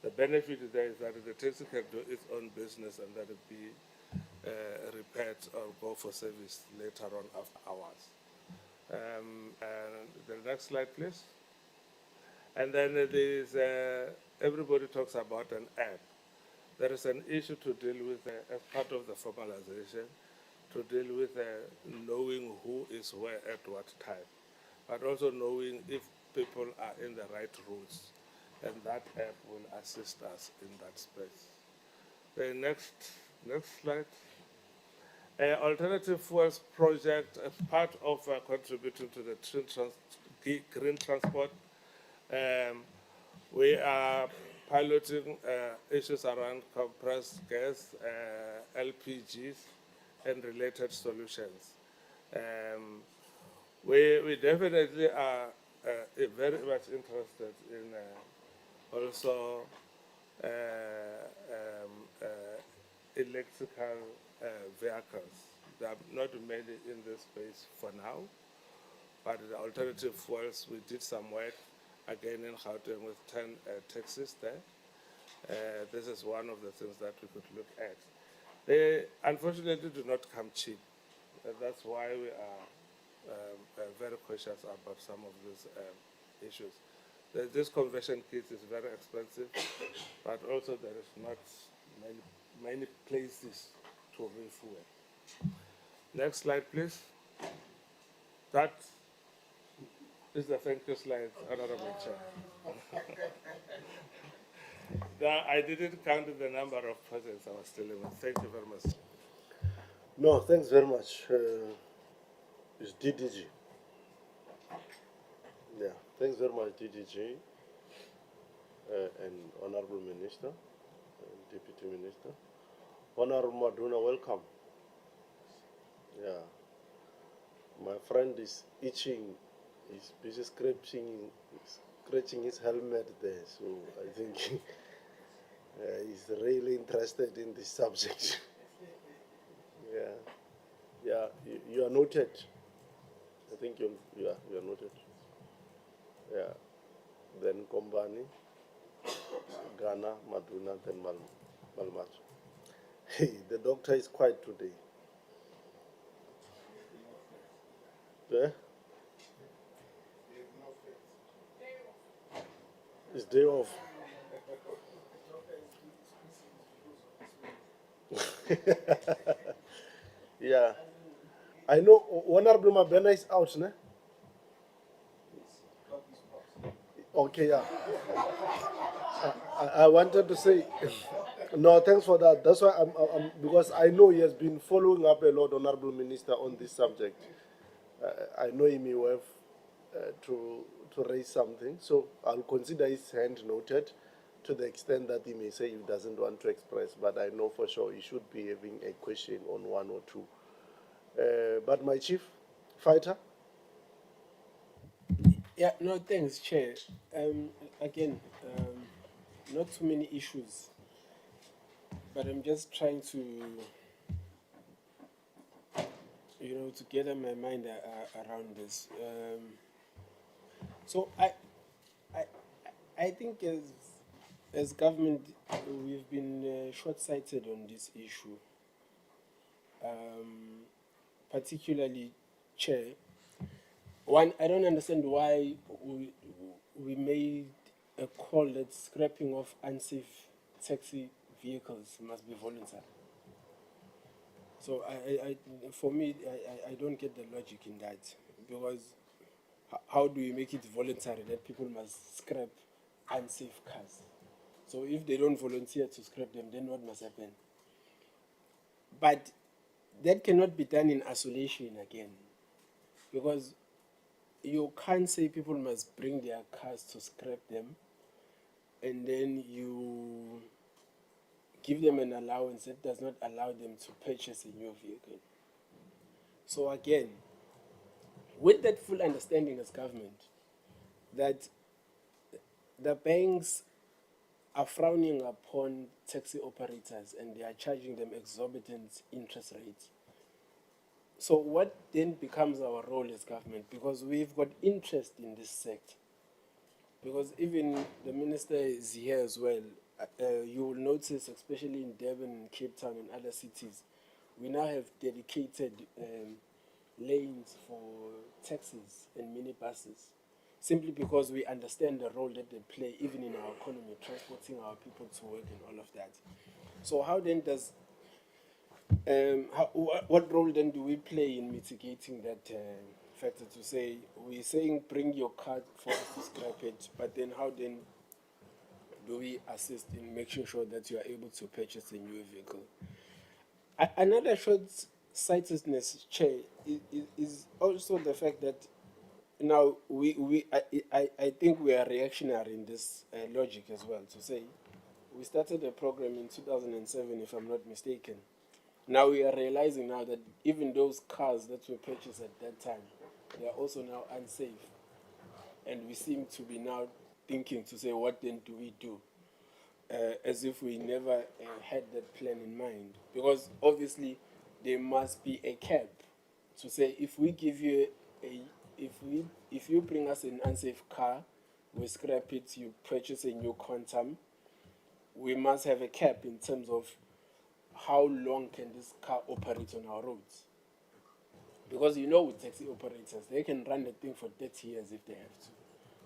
the benefit there is that the taxi can do its own business and that it be repaired or go for service later on after hours. And the next slide, please. And then there's, everybody talks about an app. There is an issue to deal with as part of the formalization, to deal with knowing who is where at what time, but also knowing if people are in the right routes. And that app will assist us in that space. The next slide. Alternative fuels project as part of contributing to the green transport. We are piloting issues around compressed gas, LPGs, and related solutions. We definitely are very much interested in also electrical vehicles. There are not many in this space for now, but the alternative fuels, we did some work again in Gauteng with 10 taxis there. This is one of the things that we could look at. They unfortunately do not come cheap. That's why we are very cautious about some of these issues. This conversion kit is very expensive, but also there is not many places to refuel. Next slide, please. That is the thank you slide, Honorable Chair. Now, I didn't count the number of projects I was dealing with. Thank you very much. No, thanks very much. It's DDG. Yeah, thanks very much, DDG, and Honorable Minister, and Deputy Minister. Honorable Maduna, welcome. Yeah, my friend is itching. He's busy scratching his helmet there, so I think he's really interested in this subject. Yeah, you are noted. I think you are noted. Yeah, then Kombani, Ghana, Maduna, then Malmat. Hey, the doctor is quiet today. Yeah? It's day off. Yeah. I know Honorable Mabena is out, ne? Okay, yeah. I wanted to say, no, thanks for that. That's why I'm because I know he has been following up a lot, Honorable Minister, on this subject. I know he may have to raise something, so I'll consider his hand noted to the extent that he may say he doesn't want to express, but I know for sure he should be having a question on one or two. But my chief fighter. Yeah, no, thanks, Chair. Again, not too many issues, but I'm just trying to, to gather my mind around this. So I, I think as government, we've been short-sighted on this issue, particularly, Chair. One, I don't understand why we made a call that scrapping of unsafe taxi vehicles must be voluntary. So for me, I don't get the logic in that, because how do we make it voluntary that people must scrap unsafe cars? So if they don't volunteer to scrap them, then what must happen? But that cannot be done in isolation again, because you can't say people must bring their cars to scrap them and then you give them an allowance that does not allow them to purchase a new vehicle. So again, with that full understanding as government that the banks are frowning upon taxi operators and they are charging them exorbitant interest rates. So what then becomes our role as government? Because we've got interest in this sector. Because even the minister is here as well. You will notice, especially in Durban and Cape Town and other cities, we now have dedicated lanes for taxis and minibuses, simply because we understand the role that they play even in our economy, transporting our people to work and all of that. So how then does, what role then do we play in mitigating that factor, to say, we're saying bring your car for us to scrap it, but then how then do we assist in making sure that you are able to purchase a new vehicle? Another short-sightedness, Chair, is also the fact that now I think we are reactionary in this logic as well, to say we started a program in 2007, if I'm not mistaken. Now we are realizing now that even those cars that were purchased at that time, they are also now unsafe. And we seem to be now thinking to say, what then do we do? As if we never had that plan in mind. Because obviously there must be a cap to say, if we give you if you bring us an unsafe car, we scrap it, you purchase a new quantum, we must have a cap in terms of how long can this car operate on our roads. Because with taxi operators, they can run the thing for 30 years if they have to.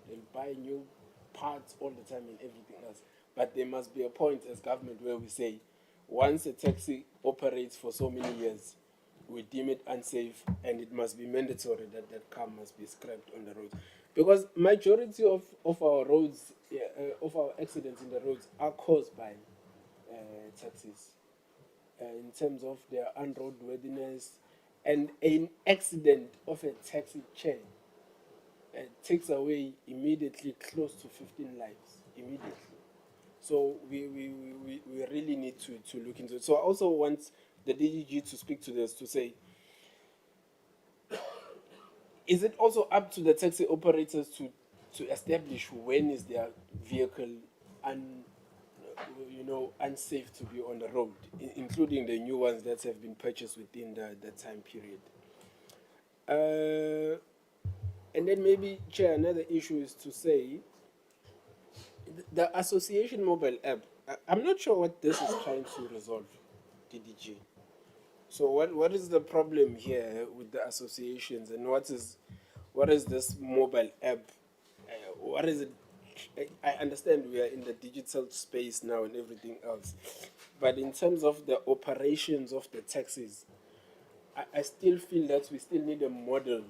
They'll buy new parts all the time and everything else. But there must be a point as government where we say, once a taxi operates for so many years, we deem it unsafe, and it must be mandatory that that car must be scrapped on the road. Because majority of our roads, of our accidents in the roads are caused by taxis. In terms of their unroadworthiness, and an accident of a taxi chain takes away immediately close to 15 lives, immediately. So we really need to look into it. So I also want the DGG to speak to this, to say, is it also up to the taxi operators to establish when is their vehicle unsafe to be on the road, including the new ones that have been purchased within the time period? And then maybe, Chair, another issue is to say, the association mobile app, I'm not sure what this is trying to resolve, DDG. So what is the problem here with the associations, and what is this mobile app? What is it? I understand we are in the digital space now and everything else, but in terms of the operations of the taxis, I still feel that we still need a model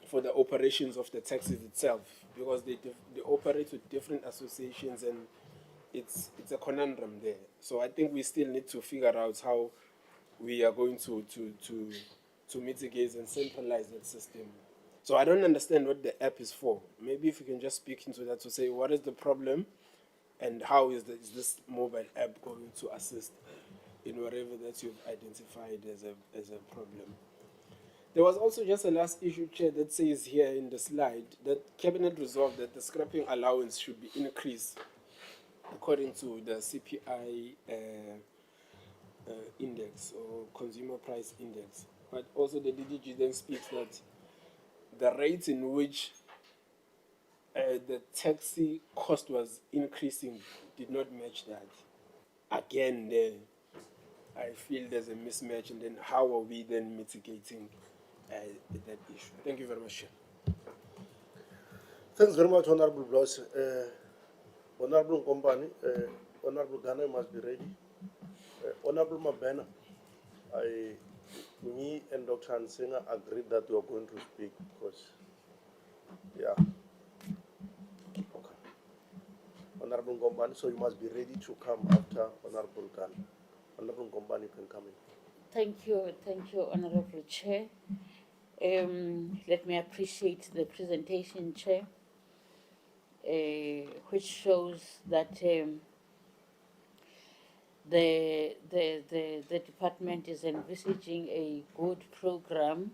for the operations of the taxis itself, because they operate with different associations, and it's a conundrum there. So I think we still need to figure out how we are going to to mitigate and centralize that system. So I don't understand what the app is for. Maybe if you can just speak into that to say what is the problem and how is this mobile app going to assist in whatever that you've identified as a problem. There was also just a last issue, Chair, that says here in the slide that Cabinet resolved that the scrapping allowance should be increased according to the CPI index or consumer price index. But also the DDG then speaks that the rates in which the taxi cost was increasing did not match that. Again, I feel there's a mismatch, and then how are we then mitigating that issue? Thank you very much, Chair. Thanks very much, Honorable Bloss. Honorable Company, Honorable Ghana must be ready. Honorable Mabena, me and Dr. Hansinger agreed that you are going to speak because, yeah. Okay. Honorable Company, so you must be ready to come after Honorable Ghana. Honorable Company, you can come in. Thank you, Honorable Chair. Let me appreciate the presentation, Chair, which shows that the department is envisaging a good program,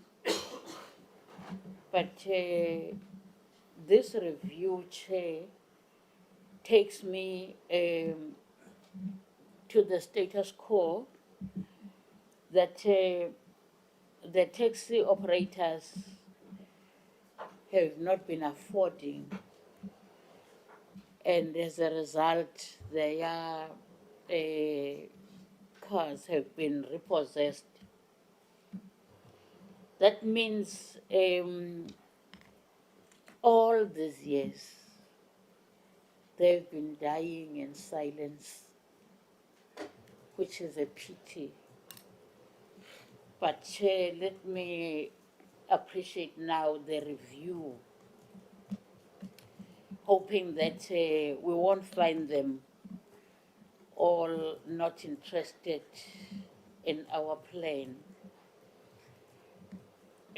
but this review, Chair, takes me to the status quo that the taxi operators have not been affording, and as a result, their cars have been repossessed. That means all these years they've been dying in silence, which is a pity. But let me appreciate now the review, hoping that we won't find them all not interested in our plan.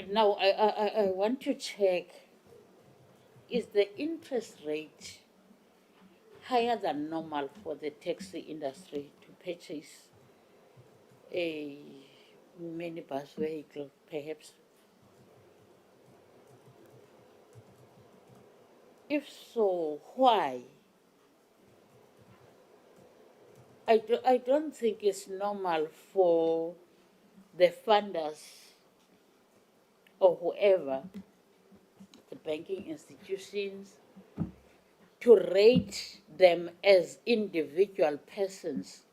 Now, I want to check, is the interest rate higher than normal for the taxi industry to purchase a minibus vehicle, perhaps? If so, why? I don't think it's normal for the funders or whoever, the banking institutions, to rate them as individual persons,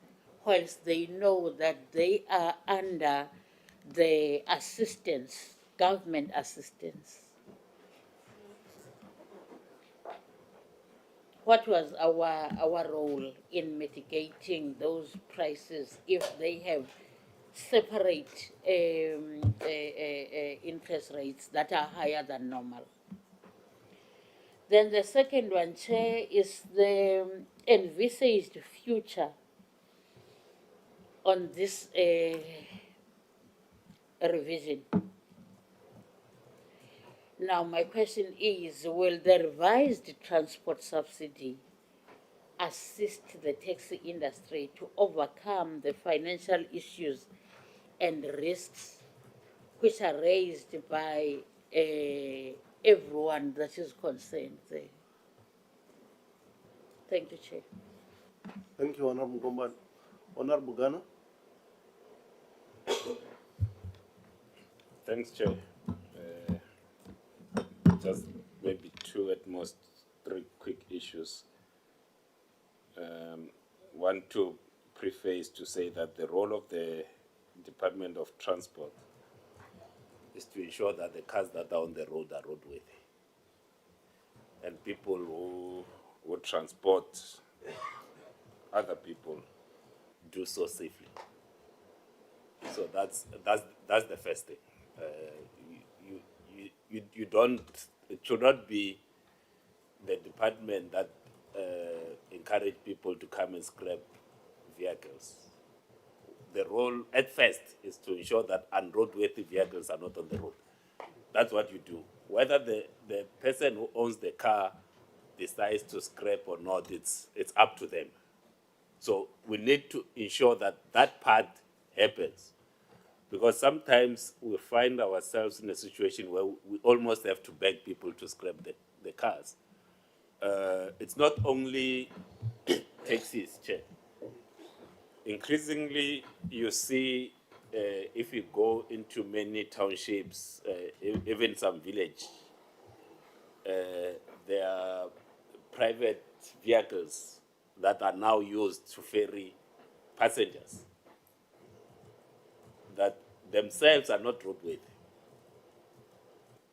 whilst they know that they are under the assistance, government assistance. What was our role in mitigating those prices if they have separate interest rates that are higher than normal? Then the second one, Chair, is the envisaged future on this revision. Now, my question is, will the revised transport subsidy assist the taxi industry to overcome the financial issues and risks which are raised by everyone that is concerned there? Thank you, Chair. Thank you, Honorable Company. Honorable Ghana. Thanks, Chair. Just maybe two at most, three quick issues. One to preface to say that the role of the Department of Transport is to ensure that the cars that are on the road are roadworthy, and people who transport other people do so safely. So that's the first thing. You don't, it should not be the department that encourage people to come and scrap vehicles. the role at first is to ensure that unroadworthy vehicles are not on the road. That's what you do. Whether the person who owns the car decides to scrap or not, it's up to them. So we need to ensure that that part happens. Because sometimes we find ourselves in a situation where we almost have to beg people to scrap the cars. It's not only taxis, Chair. Increasingly, you see, if you go into many townships, even some village, there are private vehicles that are now used to ferry passengers that themselves are not roadworthy.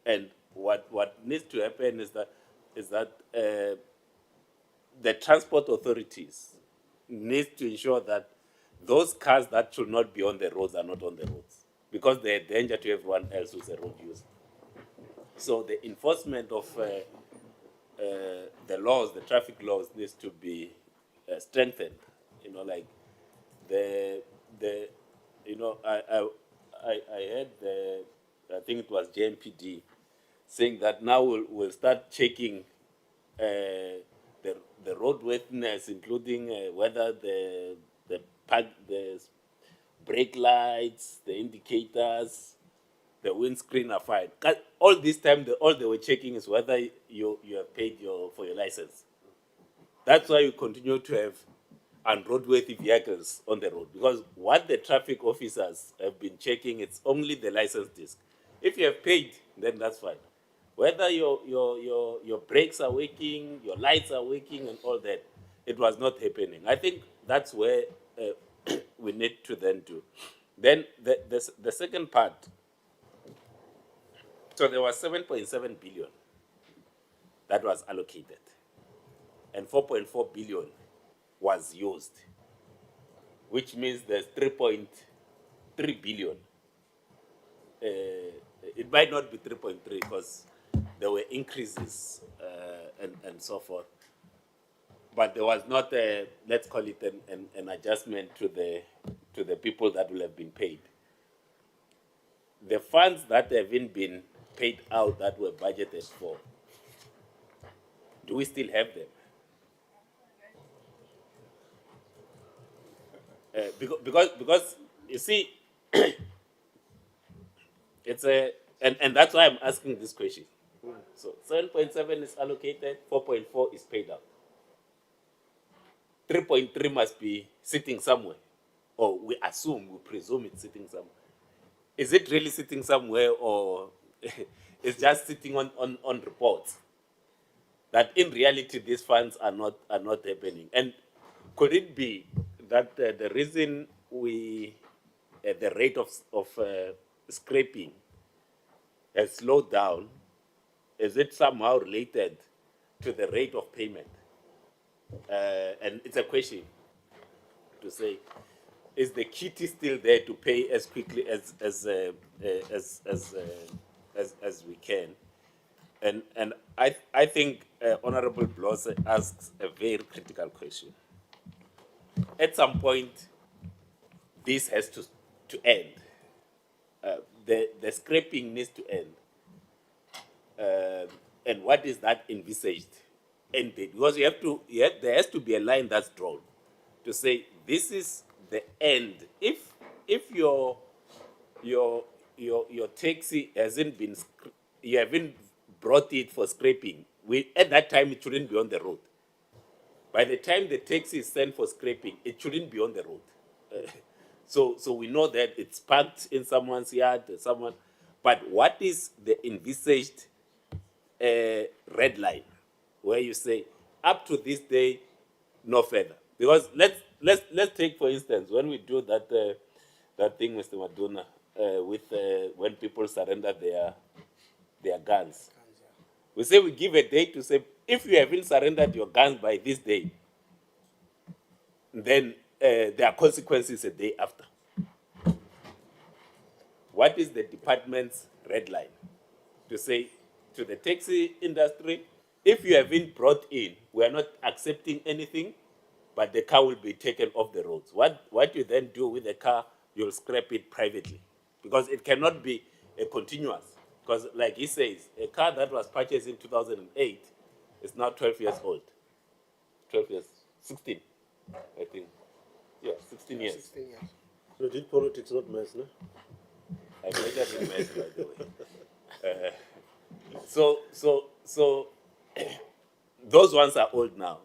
And what needs to happen is that the transport authorities need to ensure that those cars that should not be on the roads are not on the roads, because they're a danger to everyone else who's a road user. So the enforcement of the laws, the traffic laws, needs to be strengthened. You know, like I heard I think it was JMPD saying that now we'll start checking the roadworthiness, including whether the brake lights, the indicators, the windscreen are fine. All this time, all they were checking is whether you have paid for your license. That's why you continue to have unroadworthy vehicles on the road, because what the traffic officers have been checking, it's only the license disc. If you have paid, then that's fine. Whether your brakes are working, your lights are working, and all that, it was not happening. I think that's where we need to then do. Then the second part. So there was 7.7 billion that was allocated, and 4.4 billion was used, which means there's 3.3 billion. It might not be 3.3 because there were increases and so forth. But there was not let's call it an adjustment to the people that will have been paid. The funds that haven't been paid out that were budgeted for, do we still have them? Because you see, it's and that's why I'm asking this question. So 7.7 is allocated, 4.4 is paid out. 3.3 must be sitting somewhere, or we presume it's sitting somewhere. Is it really sitting somewhere, or it's just sitting on reports? That in reality these funds are not happening. And could it be that the reason the rate of scraping has slowed down, is it somehow related to the rate of payment? And it's a question to say, is the kitty still there to pay as quickly as we can? And I think Honorable Bloss asks a very critical question. At some point, this has to end. The scraping needs to end. And what is that envisaged? Ended? Because there has to be a line that's drawn to say this is the end. If your taxi hasn't been, you haven't brought it for scraping, at that time it shouldn't be on the road. By the time the taxi is sent for scraping, it shouldn't be on the road. So we know that it's parked in someone's yard, but what is the envisaged red line, where you say up to this day, no further? Because let's take for instance when we do that thing, Mr. Maduna, with when people surrender their guns. We say we give a date to say if you haven't surrendered your guns by this day, then there are consequences a day after. What is the department's red line to say to the taxi industry, if you haven't brought in, we are not accepting anything, but the car will be taken off the roads? What you then do with the car you'll scrap it privately. Because it cannot be a continuous. Because like he says, a car that was purchased in 2008 is now 12 years old. 12 years, 16, I think. Yeah, 16 years. 16 years. You did politics, not maths, no? I majored in maths, by the way. So those ones are old now.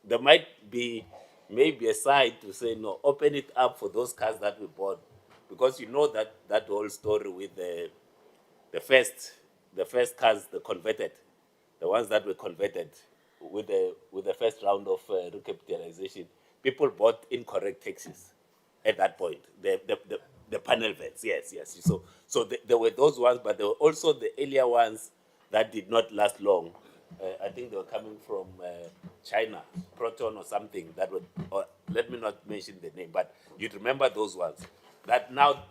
There might be maybe a side to say, no, open it up for those cars that we bought. Because you know that whole story with the first cars, the converted, the ones that were converted with the first round of recapitalization, people bought incorrect taxis at that point. The panel vans, yes. So there were those ones, but there were also the earlier ones that did not last long. I think they were coming from China, Proton or something. That would, or let me not mention the name, but you'd remember those ones. That now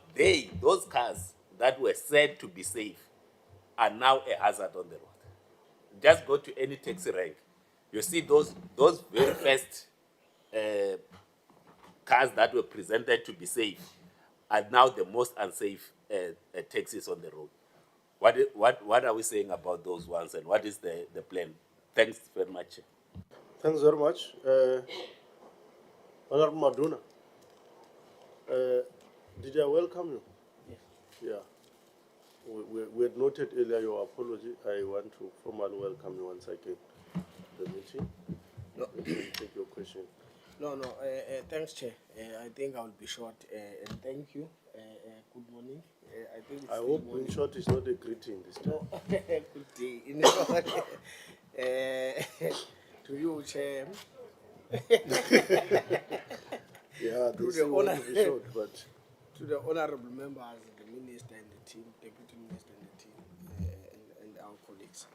those cars that were said to be safe are now a hazard on the road. Just go to any taxi rank. You see those very first cars that were presented to be safe are now the most unsafe taxis on the road. What are we saying about those ones, and what is the plan? Thanks very much. Thanks very much. Honorable Maduna, did I welcome you? Yes. Yeah. We had noted earlier your apology. I want to formally welcome you once again to the meeting. No. You can take your question. No, thanks, Chair. I think I will be short. And thank you. Good morning. I think it's I hope being short is not a greeting this time. No. Good day. You know, to you, Chair. Yeah, To this the is want honor- to be short, but to the honorable members, the minister and the team, deputy minister and the team, and our colleagues.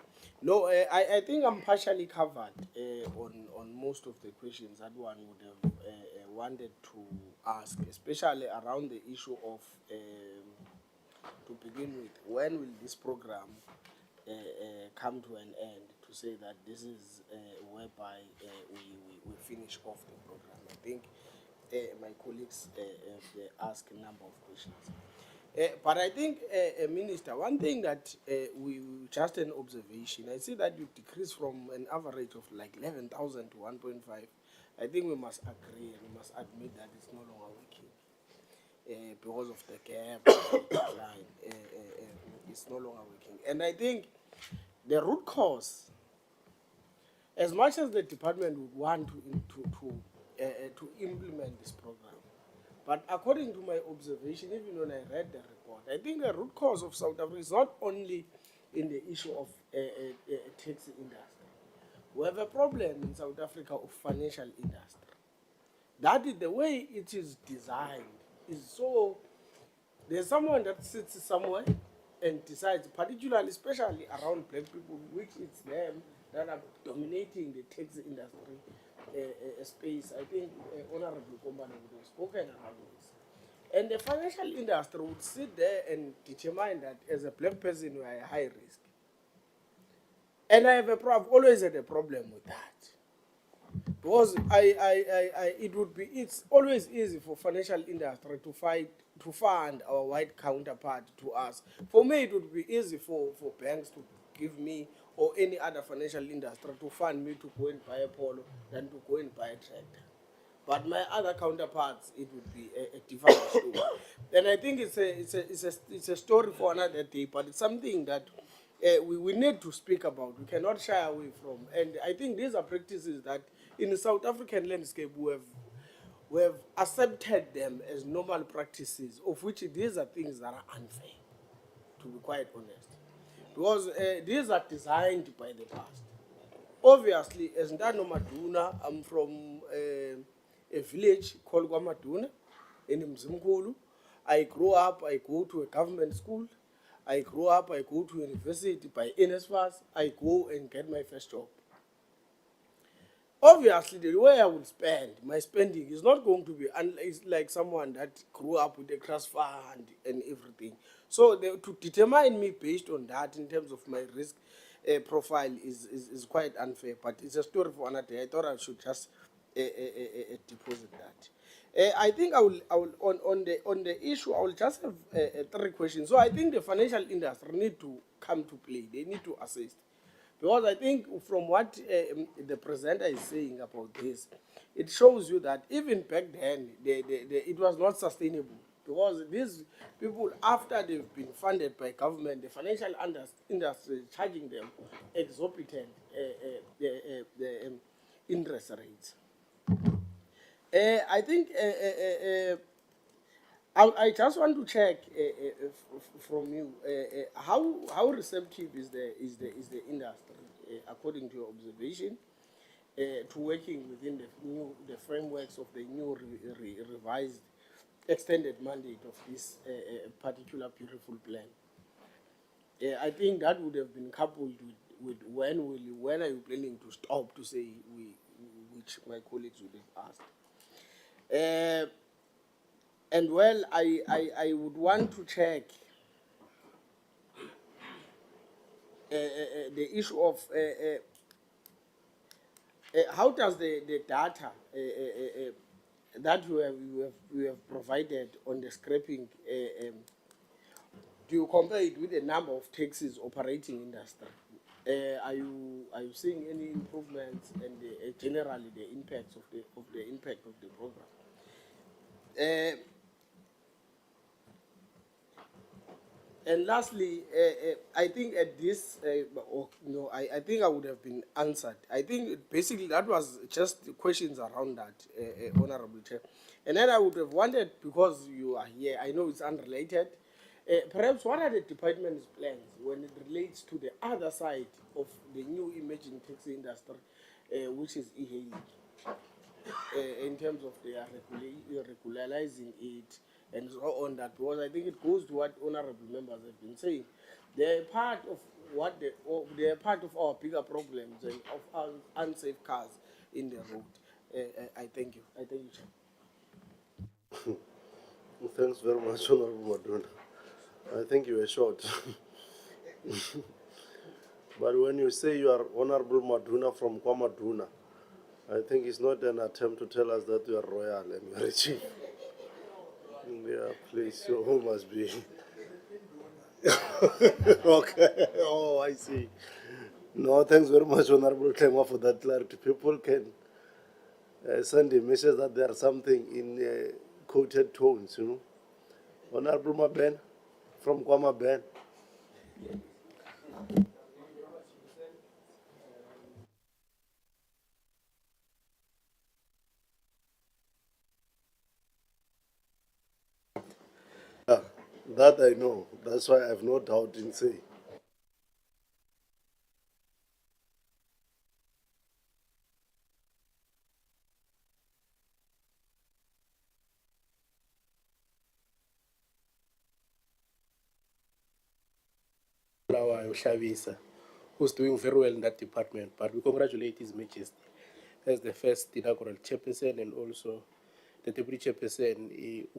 No, I think I'm partially covered on most of the questions that one would have wanted to ask, especially around the issue of, to begin with, when will this program come to an end, to say that this is whereby we finish off the program. I think my colleagues have asked a number of questions. But I think, Minister, one thing that just an observation, I see that you decreased from an average of like 11,000 to 1.5. I think we must agree and we must admit that it's no longer working because of the gap, decline. It's no longer working. And I think the root cause, as much as the department would want to implement this program, but according to my observation, even when I read the report, I think the root cause of South Africa is not only in the issue of taxi industry. We have a problem in South Africa of financial industry. That is the way it is designed. Is so there's someone that sits somewhere and decides, particularly, especially around black people, which it's them that are dominating the taxi industry space. I think Honorable Kombane would have spoken around this. And the financial industry would sit there and determine that as a black person you are a high risk. And I've always had a problem with that. Because it's always easy for financial industry to fund our white counterpart to us. For me, it would be easy for banks to give me or any other financial industry to fund me to go and buy a polo than to go and buy a tractor. But my other counterparts, it would be a different story. And I think it's a story for another day, but it's something that we need to speak about. We cannot shy away from. And I think these are practices that in the South African landscape we have accepted them as normal practices, of which these are things that are unfair, to be quite honest. Because these are designed by the past. Obviously, as Ndano Maduna, I'm from a village called Guamaduna in Mzimkulu. I grew up, I go to a government school. I grew up, I go to university by NSFAS. I go and get my first job. Obviously, the way I would spend, my spending is not going to be like someone that grew up with a trust fund and everything. So to determine me based on that in terms of my risk profile is quite unfair, but it's a story for another day. I thought I should just deposit that. I think I will on the issue, I will just have three questions. So I think the financial industry need to come to play. They need to assist. Because I think from what the presenter is saying about this, it shows you that even back then, it was not sustainable. Because these people, after they've been funded by government, the financial industry is charging them exorbitant interest rates. I think I just want to check from you how receptive is the industry according to your observation to working within the frameworks of the new revised extended mandate of this particular beautiful plan. I think that would have been coupled with when are you planning to stop, to say which my colleagues would have asked. And well, I would want to check the issue of how does the data that you have provided on the scrapping, do you compare it with the number of taxis operating industry? Are you seeing any improvements and generally the impacts of the impact of the program? And lastly, I think at this, I think I would have been answered. I think basically that was just the questions around that, Honorable Chair. And then I would have wanted, because you are here, I know it's unrelated, perhaps what are the department's plans when it relates to the other side of the new emerging taxi industry, which is e-hailing, in terms of their regularizing it, and so on that, because I think it goes to what honorable members have been saying. They're part of they're part of our bigger problems and of our unsafe cars in the road. I thank you. I thank you, Chair. Thanks very much, Honorable Maduna. I think you were short. But when you say you are Honorable Maduna from Kwamaduna, I think it's not an attempt to tell us that you are royal and you are a chief. Yeah, please, your home must be. Okay, oh, I see. No, thanks very much, Honorable Klema, for that clarity. People can send a message that there's something in quoted tones, you know. Honorable Maben from Kwama Ben. Yeah, that I know. That's why I have no doubt in saying. Shavisa, who's doing very well in that department. But we congratulate His Majesty as the first inaugural chairperson and also the deputy chairperson,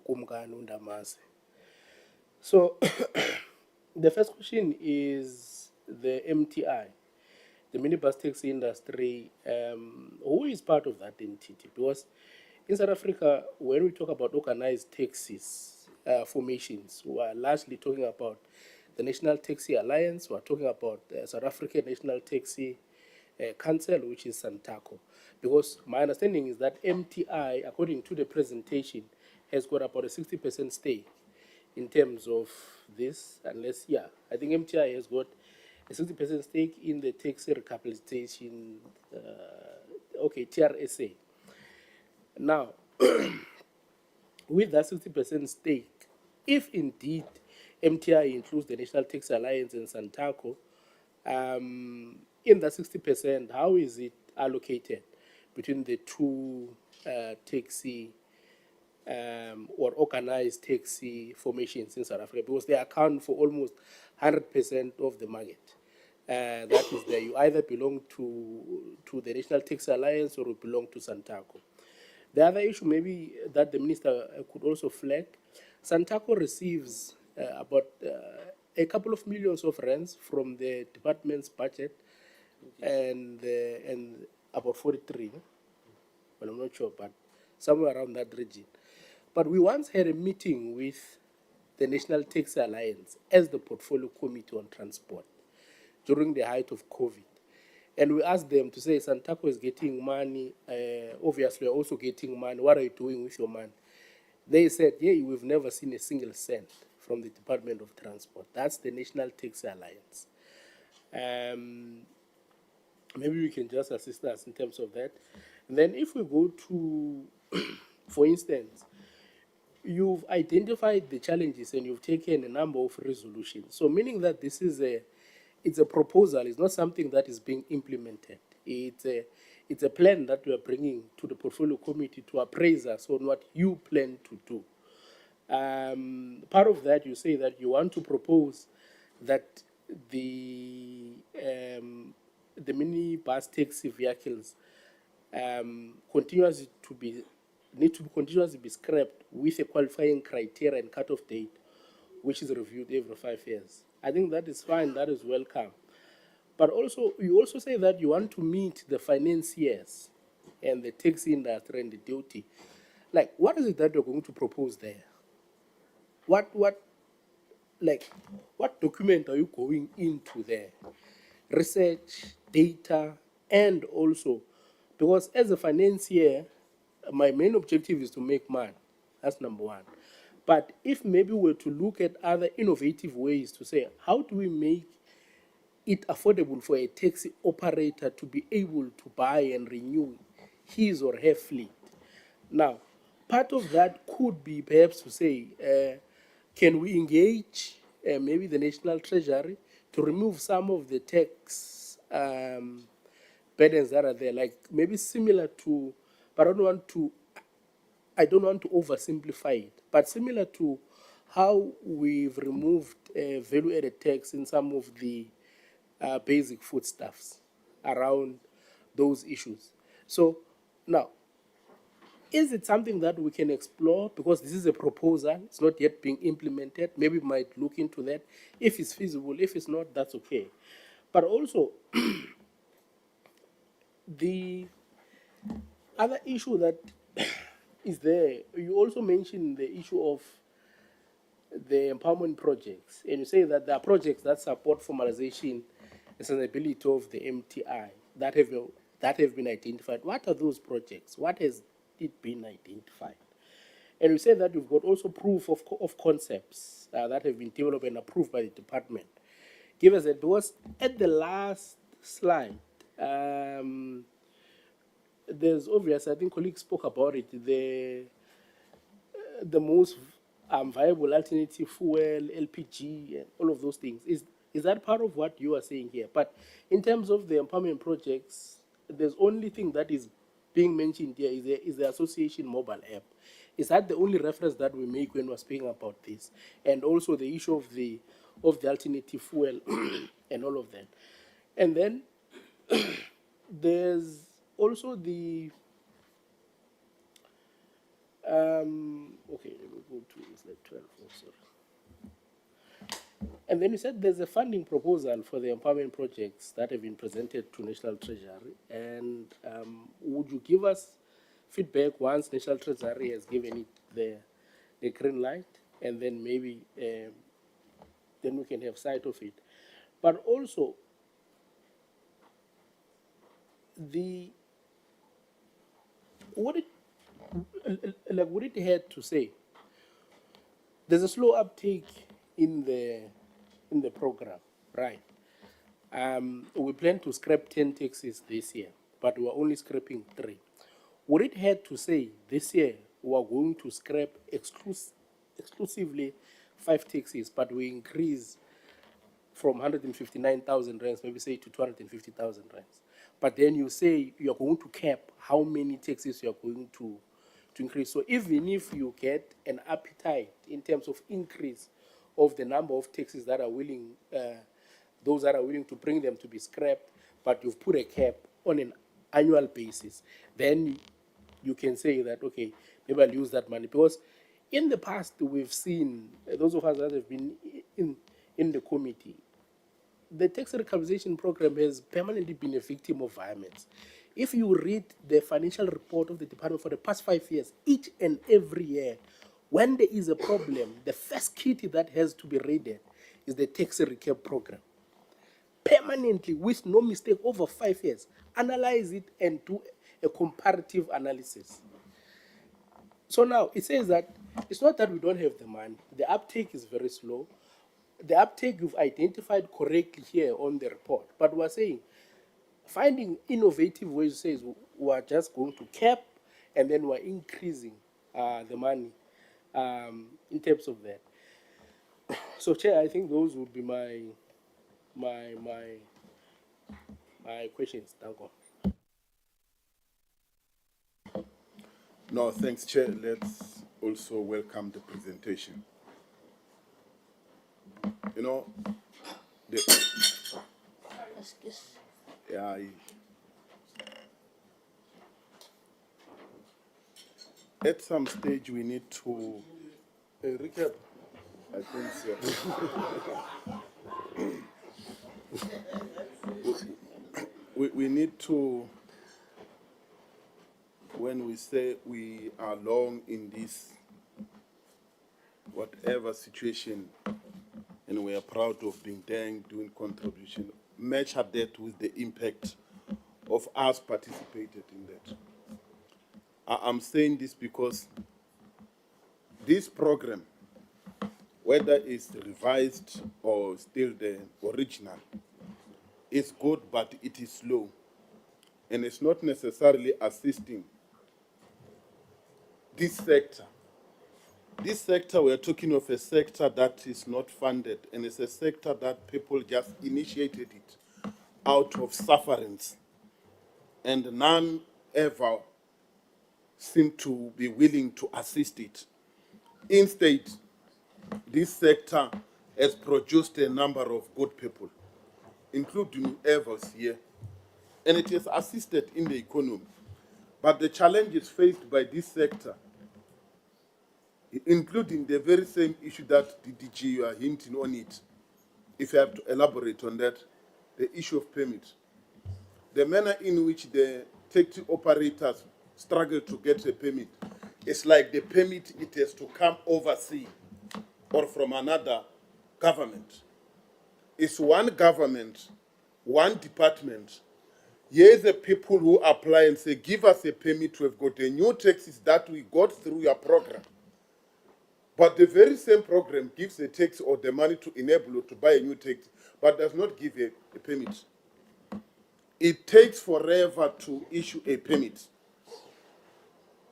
Ukumkani Undamase. So the first question is the MTI, the minibus taxi industry. Who is part of that entity? Because in South Africa, when we talk about organized taxis formations, we are largely talking about the National Taxi Alliance. We are talking about South African National Taxi Council, which is SANTACO. Because my understanding is that MTI, according to the presentation, has got about a 60% stake in terms of this, unless, yeah, I think MTI has got a 60% stake in the taxi recapitalization, TRSA. Now, with that 60% stake, if indeed MTI includes the National Taxi Alliance and SANTACO, in that 60%, how is it allocated between the two taxi or organized taxi formations in South Africa? Because they account for almost 100% of the market. That is there. You either belong to the National Taxi Alliance or you belong to SANTACO. The other issue maybe that the minister could also flag, SANTACO receives about a couple of millions of rands from the department's budget and about 43, well, I'm not sure, but somewhere around that region. But we once had a meeting with the National Taxi Alliance as the portfolio committee on transport during the height of COVID. And we asked them to say, Santaco is getting money, obviously you're also getting money, what are you doing with your money? They said, yeah, we've never seen a single cent from the Department of Transport. That's the National Taxi Alliance. Maybe we can just assist us in terms of that. And then if we go to, for instance, you've identified the challenges and you've taken a number of resolutions. So meaning that this is it's a proposal, it's not something that is being implemented. It's a plan that we are bringing to the portfolio committee to appraise us on what you plan to do. Part of that, you say that you want to propose that the minibus taxi vehicles need to continuously be scrapped with a qualifying criteria and cut-off date, which is reviewed every 5 years. I think that is fine, that is welcome. But also, you also say that you want to meet the financiers and the taxi industry and the duty. Like, what is it that you're going to propose there? What document are you going into there? Research, data, and also, because as a financier, my main objective is to make money. That's number one. But if maybe we were to look at other innovative ways to say, how do we make it affordable for a taxi operator to be able to buy and renew his or her fleet? Now, part of that could be perhaps to say, can we engage maybe the National Treasury to remove some of the tax burdens that are there, like maybe similar to, but I don't want to oversimplify it, but similar to how we've removed value-added tax in some of the basic foodstuffs around those issues. So now, is it something that we can explore? Because this is a proposal, it's not yet being implemented. Maybe we might look into that. If it's feasible, if it's not, that's okay. But also, the other issue that is there, you also mentioned the issue of the empowerment projects, and you say that there are projects that support formalization and sustainability of the MTI that have been identified. What are those projects? What has it been identified? And you say that you've got also proof of concepts that have been developed and approved by the department. Give us that, because at the last slide, there's obvious, I think colleagues spoke about it, the most viable alternative fuel, LPG, and all of those things. Is that part of what you are saying here? But in terms of the empowerment projects, there's only thing that is being mentioned here is the association mobile app. Is that the only reference that we make when we're speaking about this? And also the issue of the alternative fuel and all of that. And then there's also the okay, let me go to slide 12. Oh, sorry. And then you said there's a funding proposal for the empowerment projects that have been presented to National Treasury. And would you give us feedback once National Treasury has given it the green light, and then maybe then we can have sight of it. But also, would it had to say there's a slow uptake in the program, right? We plan to scrap 10 taxis this year, but we're only scrapping 3. Would it had to say this year we are going to scrap exclusively 5 taxis, but we increase from 159,000 rands, maybe say to 250,000 rands. But then you say you're going to cap how many taxis you're going to increase. So even if you get an appetite in terms of increase of the number of taxis that are willing, those that are willing to bring them to be scrapped, but you've put a cap on an annual basis, then you can say that, okay, maybe I'll use that money. Because in the past, we've seen, those of us that have been in the committee, the tax recapitalization program has permanently been a victim of violence. If you read the financial report of the department for the past 5 years, each and every year, when there is a problem, the first kit that has to be raided is the tax recap program. Permanently, with no mistake, over 5 years, analyze it and do a comparative analysis. So now it says that it's not that we don't have the money. The uptake is very slow. The uptake you've identified correctly here on the report, but we're saying finding innovative ways says we're just going to cap and then we're increasing the money in terms of that. So, Chair, I think those would be my questions. Thank you. No, thanks, Chair. Let's also welcome the presentation. You know, yeah, at some stage we need to recap. I think so. we need to, when we say we are long in this whatever situation and we are proud of being there doing contribution, measure that with the impact of us participated in that. I'm saying this because this program, whether it's revised or still the original, is good, but it is slow. And it's not necessarily assisting this sector. This sector, we're talking of a sector that is not funded, and it's a sector that people just initiated it out of sufferance, and none ever seem to be willing to assist it. Instead, this sector has produced a number of good people, including Evers here, and it has assisted in the economy. But the challenges faced by this sector, including the very same issue that DDG, you are hinting on it, if you have to elaborate on that, the issue of permit. The manner in which the taxi operators struggle to get a permit, it's like the permit, it has to come overseas or from another government. It's one government, one department. Here's the people who apply and say, give us a permit, we've got the new taxis that we got through your program. But the very same program gives a tax or the money to enable you to buy a new taxi, but does not give a permit. It takes forever to issue a permit.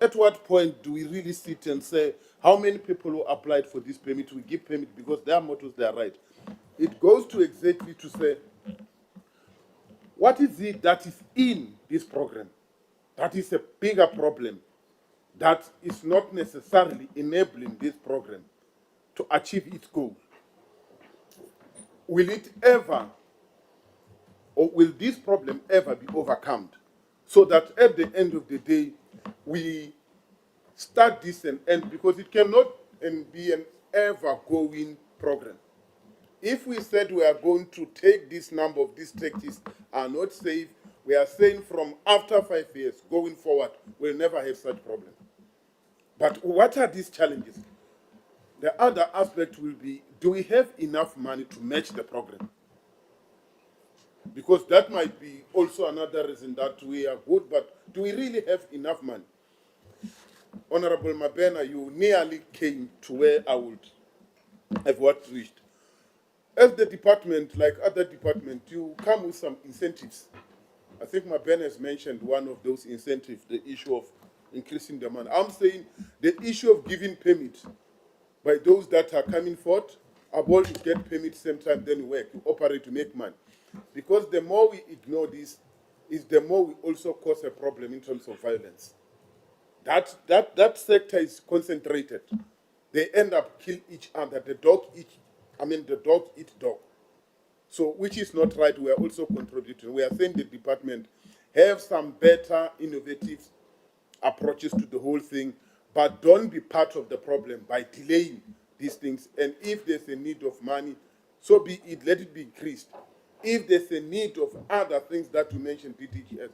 At what point do we really sit and say, how many people who applied for this permit, we give permit because their motors, they are right? It goes to exactly to say, what is it that is in this program that is a bigger problem that is not necessarily enabling this program to achieve its goal? Will it ever, or will this problem ever be overcome so that at the end of the day, we start this and end, because it cannot be an ever-going program. If we said we are going to take this number of these taxis are not safe, we are saying from after 5 years going forward, we'll never have such problem. But what are these challenges? The other aspect will be, do we have enough money to match the program? Because that might be also another reason that we are good, but do we really have enough money? Honorable Mabena, you nearly came to where I would have what reached. As the department, like other departments, you come with some incentives. I think Mabena has mentioned one of those incentives, the issue of increasing demand. I'm saying the issue of giving permits by those that are coming forth, about to get permits same time, then work, you operate to make money. Because the more we ignore this, is the more we also cause a problem in terms of violence. That sector is concentrated. They end up kill each other. The dog eat dog. So, which is not right. We are also contributing. We are saying the department have some better, innovative approaches to the whole thing, but don't be part of the problem by delaying these things. And if there's a need of money, so be it, let it be increased. If there's a need of other things that you mentioned, DDGS,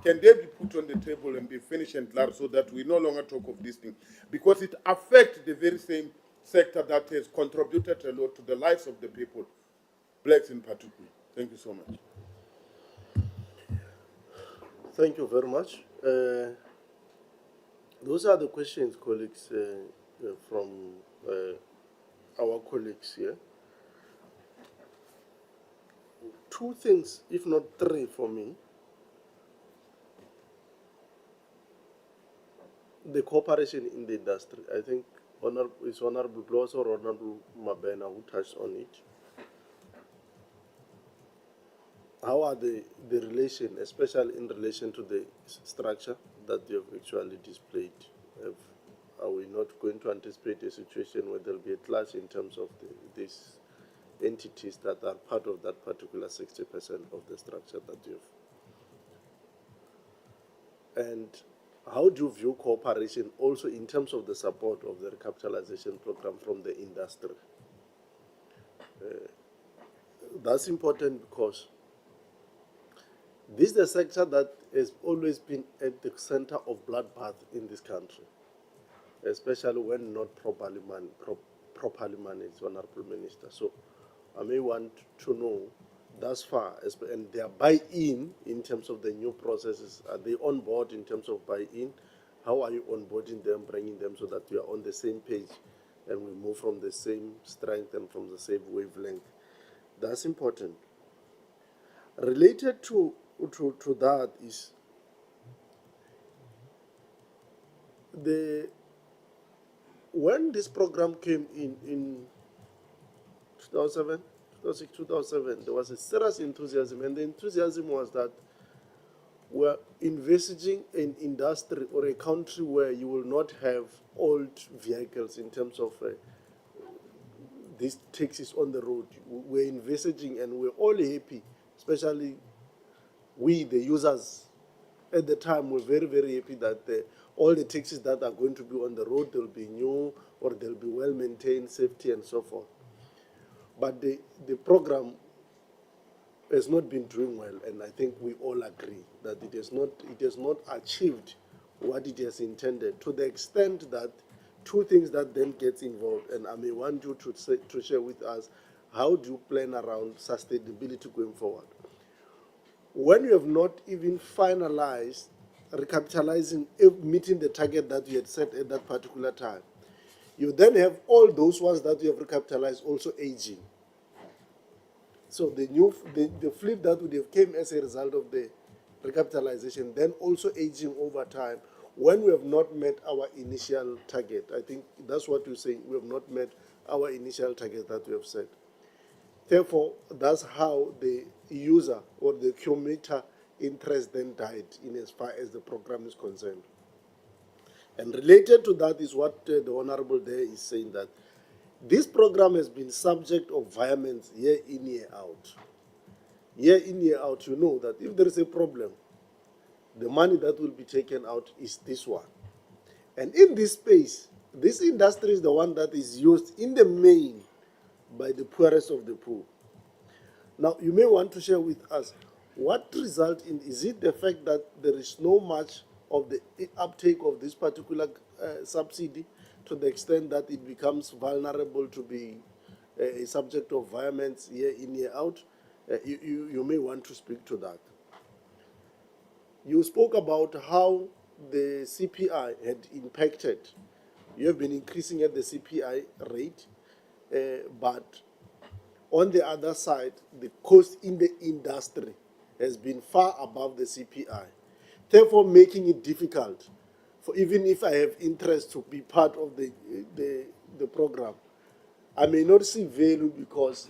can they be put on the table and be finished and clear so that we no longer talk of this thing? Because it affects the very same sector that has contributed a lot to the lives of the people, blacks in particular. Thank you so much. Thank you very much. Those are the questions, colleagues, from our colleagues here. Two things, if not three, for me. The cooperation in the industry. I think it's Honorable Bloss or Honorable Mabena who touched on it. How are the relation, especially in relation to the structure that you have actually displayed? Are we not going to anticipate a situation where there will be a clash in terms of these entities that are part of that particular 60% of the structure that you have? And how do you view cooperation also in terms of the support of the recapitalization program from the industry? That's important because this is the sector that has always been at the center of bloodbath in this country, especially when not properly managed, Honorable Minister. So I may want to know thus far, and their buy-in in terms of the new processes. Are they on board in terms of buy-in? How are you onboarding them, bringing them so that we are on the same page and we move from the same strength and from the same wavelength? That's important. Related to that is when this program came in 2007, 2006, 2007, there was a serious enthusiasm, and the enthusiasm was that we're envisaging an industry or a country where you will not have old vehicles in terms of these taxis on the road. We're envisaging, and we're all happy, especially we, the users, at the time were very, very happy that all the taxis that are going to be on the road, they'll be new or they'll be well maintained, safety and so forth. But the program has not been doing well, and I think we all agree that it has not achieved what it has intended, to the extent that two things that then gets involved, and I may want you to share with us, how do you plan around sustainability going forward? When you have not even finalized recapitalizing, meeting the target that you had set at that particular time, you then have all those ones that you have recapitalized also aging. So the fleet that would have came as a result of the recapitalization, then also aging over time, when we have not met our initial target. I think that's what you're saying. We have not met our initial target that we have set. Therefore, that's how the user or the commuter interest then died in as far as the program is concerned. And related to that is what the Honorable there is saying, that this program has been subject of violence year in, year out. Year in, year out, you know that if there is a problem, the money that will be taken out is this one. And in this space, this industry is the one that is used in the main by the poorest of the poor. Now, you may want to share with us what result in, is it the fact that there is no much of the uptake of this particular subsidy to the extent that it becomes vulnerable to be a subject of violence year in, year out? You may want to speak to that. You spoke about how the CPI had impacted. You have been increasing at the CPI rate, but on the other side, the cost in the industry has been far above the CPI, therefore making it difficult for, even if I have interest to be part of the program, I may not see value because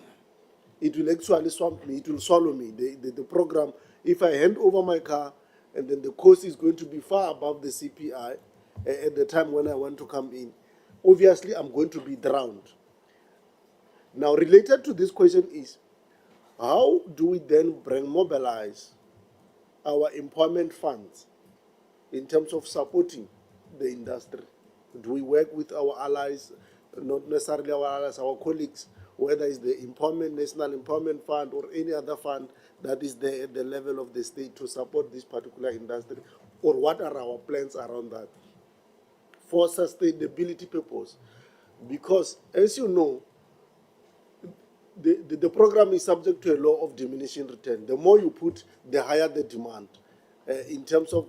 it will actually swamp me, it will swallow me. The program, if I hand over my car and then the cost is going to be far above the CPI at the time when I want to come in, obviously I'm going to be drowned. Now, related to this question is, how do we then mobilize our employment funds in terms of supporting the industry? Do we work with our allies, not necessarily our allies, our colleagues whether it's the National Empowerment Fund or any other fund that is there at the level of the state to support this particular industry, or what are our plans around that for sustainability purpose. Because, as you know, the program is subject to a law of diminishing return. The more you put, the higher the demand. In terms of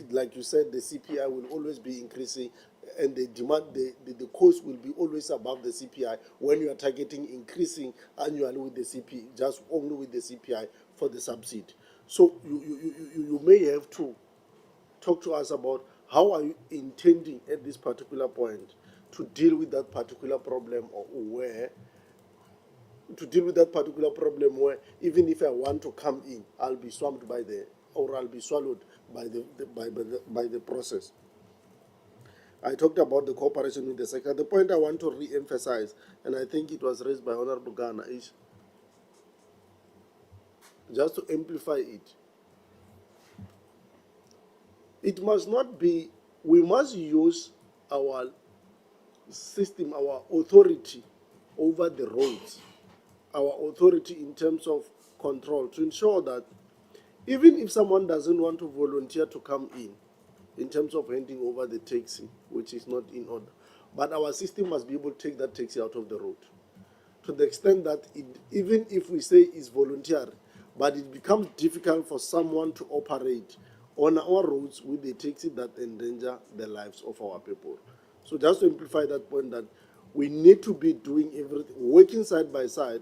like you said, the CPI will always be increasing, and the demand, the cost will be always above the CPI when you are targeting increasing annually with the CPI, just only with the CPI for the subsidy. So you may have to talk to us about how are you intending at this particular point to deal with that particular problem, or where even if I want to come in, I'll be swamped I'll be swallowed by the process. I talked about the cooperation with the sector. The point I want to re-emphasize, and I think it was raised by Honorable Ghana, is just to amplify it. It must not be, we must use our system, our authority over the roads, our authority in terms of control, to ensure that even if someone doesn't want to volunteer to come in terms of handing over the taxi, which is not in order, but our system must be able to take that taxi out of the road, to the extent that even if we say it's voluntary, but it becomes difficult for someone to operate on our roads with a taxi that endanger the lives of our people. So just to amplify that point, that we need to be doing everything, working side by side.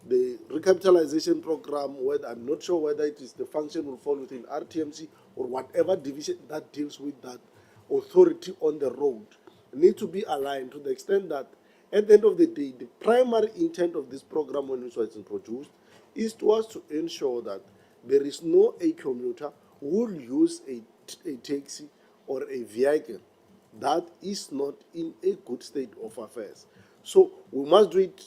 The recapitalization program, whether I'm not sure whether it is the function will fall within RTMC or whatever division that deals with that authority on the road, need to be aligned to the extent that at the end of the day, the primary intent of this program when it was introduced is to ensure that there is no a commuter who will use a taxi or a vehicle that is not in a good state of affairs. So we must do it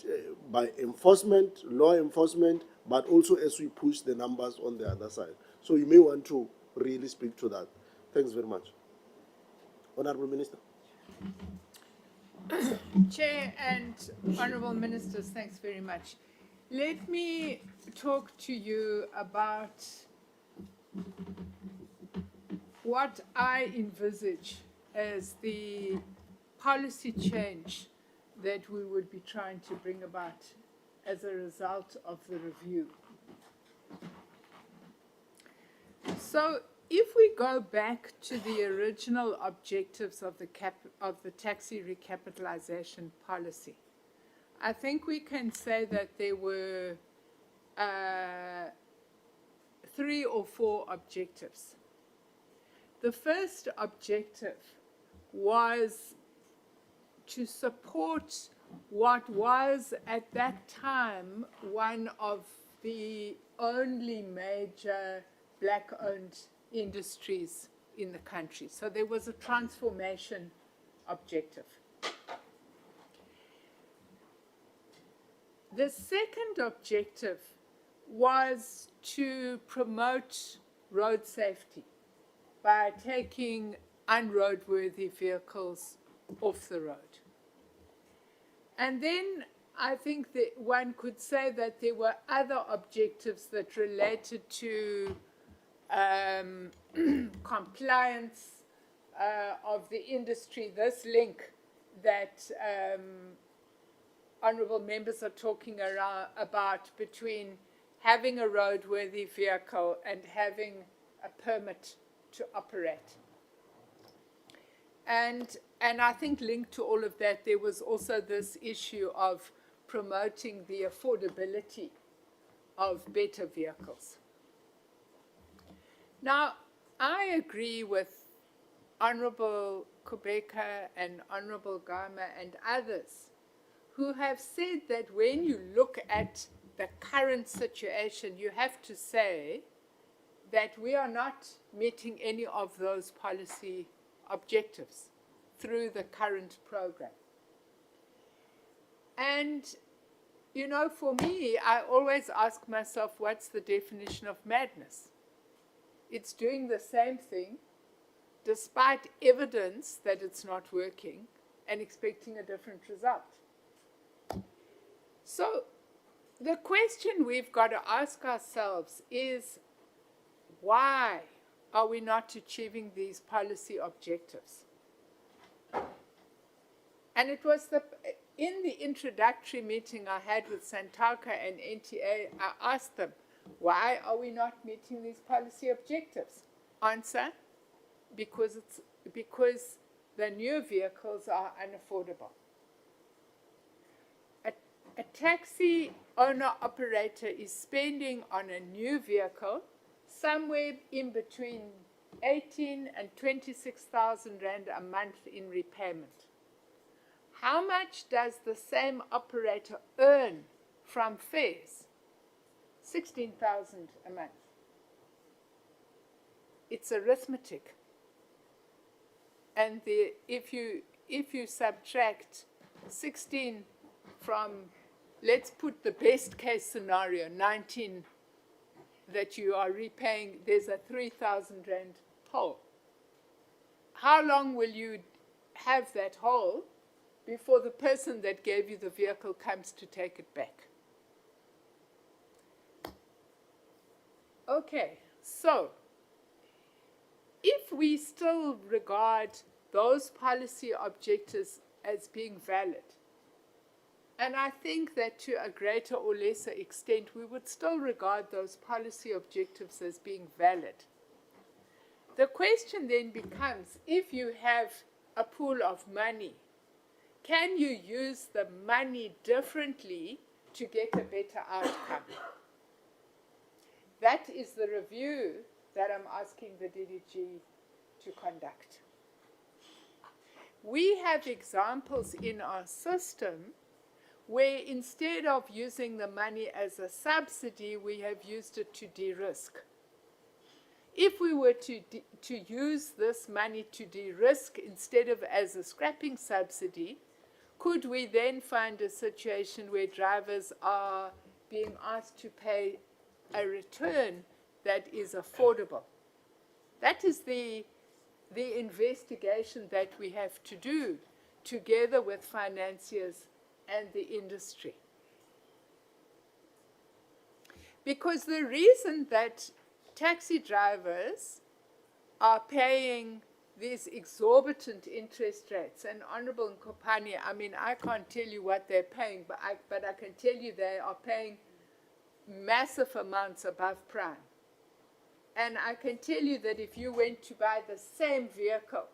by enforcement, law enforcement, but also as we push the numbers on the other side. So you may want to really speak to that. Thanks very much. Honorable Minister. Chair and Honourable Ministers, thanks very much. Let me talk to you about what I envisage as the policy change that we would be trying to bring about as a result of the review. So if we go back to the original objectives of the taxi recapitalization policy, I think we can say that there were 3 or 4 objectives. The first objective was to support what was at that time one of the only major black-owned industries in the country. So there was a transformation objective. The second objective was to promote road safety by taking unroadworthy vehicles off the road. And then I think that one could say that there were other objectives that related to compliance of the industry, this link that honourable members are talking about between having a roadworthy vehicle and having a permit to operate. And I think linked to all of that, there was also this issue of promoting the affordability of better vehicles. Now, I agree with Honourable Kubeka and Honourable Gama and others who have said that when you look at the current situation, you have to say that we are not meeting any of those policy objectives through the current program. And, you know, for me, I always ask myself, what's the definition of madness? It's doing the same thing, despite evidence that it's not working, and expecting a different result. So the question we've got to ask ourselves is, why are we not achieving these policy objectives? And it was in the introductory meeting I had with Santaka and NTA, I asked them, why are we not meeting these policy objectives? Answer, because the new vehicles are unaffordable. A taxi owner-operator is spending on a new vehicle somewhere in between 18 and 26,000 rand a month in repayment. How much does the same operator earn from fares? 16,000 a month. It's arithmetic. And if you subtract 16 from, let's put the best case scenario, 19 that you are repaying, there's a 3,000 rand hole. How long will you have that hole before the person that gave you the vehicle comes to take it back? Okay, so if we still regard those policy objectives as being valid, and I think that to a greater or lesser extent we would still regard those policy objectives as being valid, the question then becomes, if you have a pool of money, can you use the money differently to get a better outcome? That is the review that I'm asking the DDG to conduct. We have examples in our system where instead of using the money as a subsidy, we have used it to de-risk. If we were to use this money to de-risk instead of as a scrapping subsidy, could we then find a situation where drivers are being asked to pay a return that is affordable? That is the investigation that we have to do together with financiers and the industry. Because the reason that taxi drivers are paying these exorbitant interest rates, and Honorable Nkopani, I mean, I can't tell you what they're paying, but I can tell you they are paying massive amounts above prime. And I can tell you that if you went to buy the same vehicle,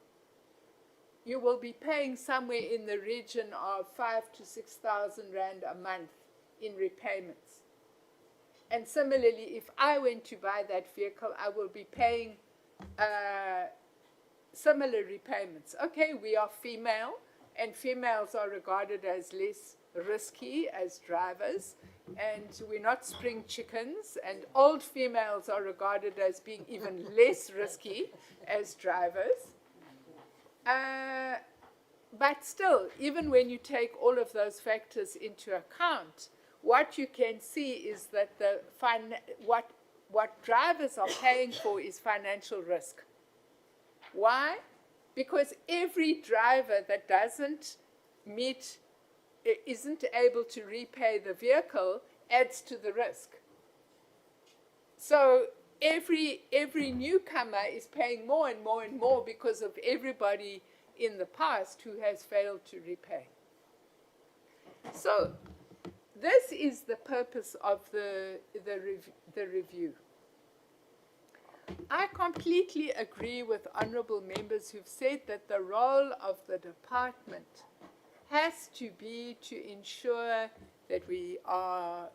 you will be paying somewhere in the region of 5,000 to 6,000 rand a month in repayments. And similarly, if I went to buy that vehicle, I will be paying similar repayments. Okay, we are female, and females are regarded as less risky as drivers, and we're not spring chickens, and old females are regarded as being even less risky as drivers. But still, even when you take all of those factors into account, what you can see is that what drivers are paying for is financial risk. Why? Because every driver that isn't able to repay the vehicle adds to the risk. So every newcomer is paying more and more and more because of everybody in the past who has failed to repay. So this is the purpose of the review. I completely agree with honourable members who've said that the role of the department has to be to ensure that we are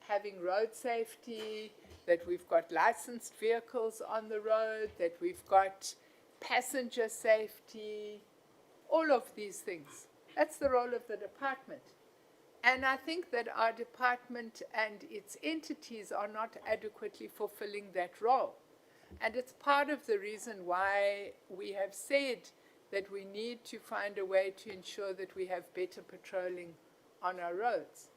having road safety, that we've got licensed vehicles on the road, that we've got passenger safety, all of these things. That's the role of the department. And I think that our department and its entities are not adequately fulfilling that role. And it's part of the reason why we have said that we need to find a way to ensure that we have better patrolling on our roads.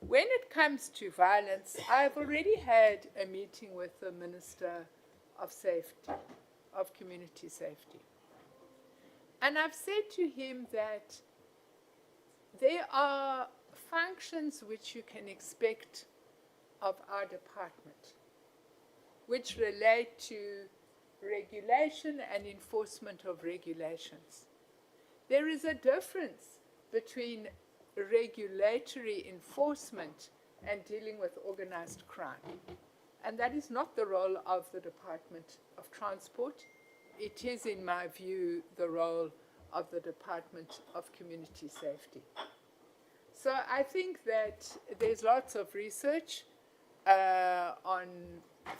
When it comes to violence, I've already had a meeting with the Minister of Safety, of Community Safety. And I've said to him that there are functions which you can expect of our department, which relate to regulation and enforcement of regulations. There is a difference between regulatory enforcement and dealing with organized crime. And that is not the role of the Department of Transport. It is, in my view, the role of the Department of Community Safety. So I think that there's lots of research on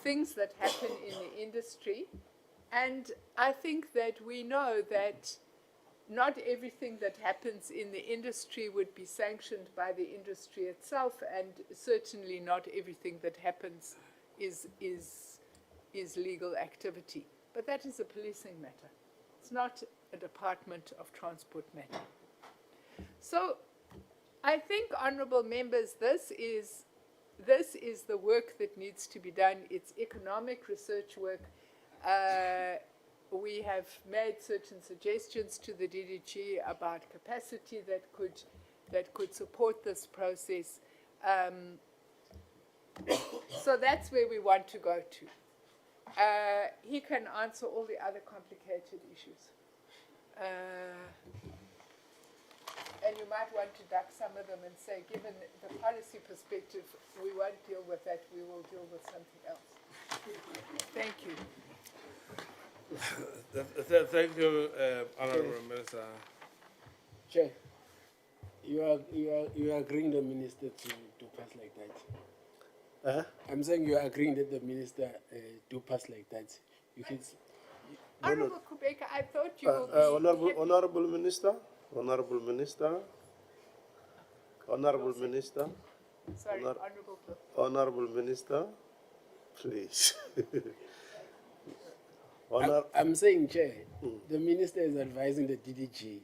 things that happen in the industry. And I think that we know that not everything that happens in the industry would be sanctioned by the industry itself, and certainly not everything that happens is legal activity. But that is a policing matter. It's not a Department of Transport matter. So I think, honourable members, this is the work that needs to be done. It's economic research work. We have made certain suggestions to the DDG about capacity that could support this process. So that's where we want to go to. He can answer all the other complicated issues. And you might want to duck some of them and say, given the policy perspective, we won't deal with that, we will deal with something else. Thank you. Thank you, Honourable Minister. Chair, you are agreeing the minister to pass like that? I'm saying you are agreeing that the minister do pass like that. You can. Honourable Kubeka, I thought you would be Honourable Minister, Honourable Minister, Honourable Minister. Sorry, Honourable. Honourable Minister, please. I'm saying, Chair, the minister is advising the DDG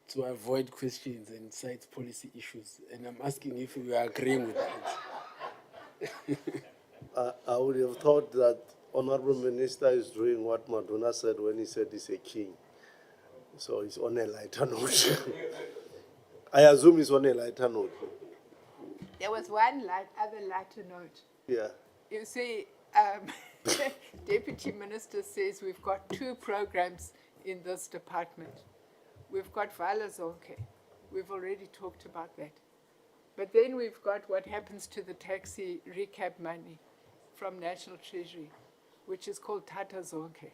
to avoid questions and cite policy issues, and I'm asking if you are agreeing with that. I would have thought that Honourable Minister is doing what Maduna said when he said he's a king. So he's on a lighter note. I assume he's on a lighter note. There was one other lighter note. Yeah. You see, Deputy Minister says we've got 2 programs in this department. We've got Vala Zonke. We've already talked about that. But then we've got what happens to the taxi recap money from National Treasury, which is called Tata Zonke.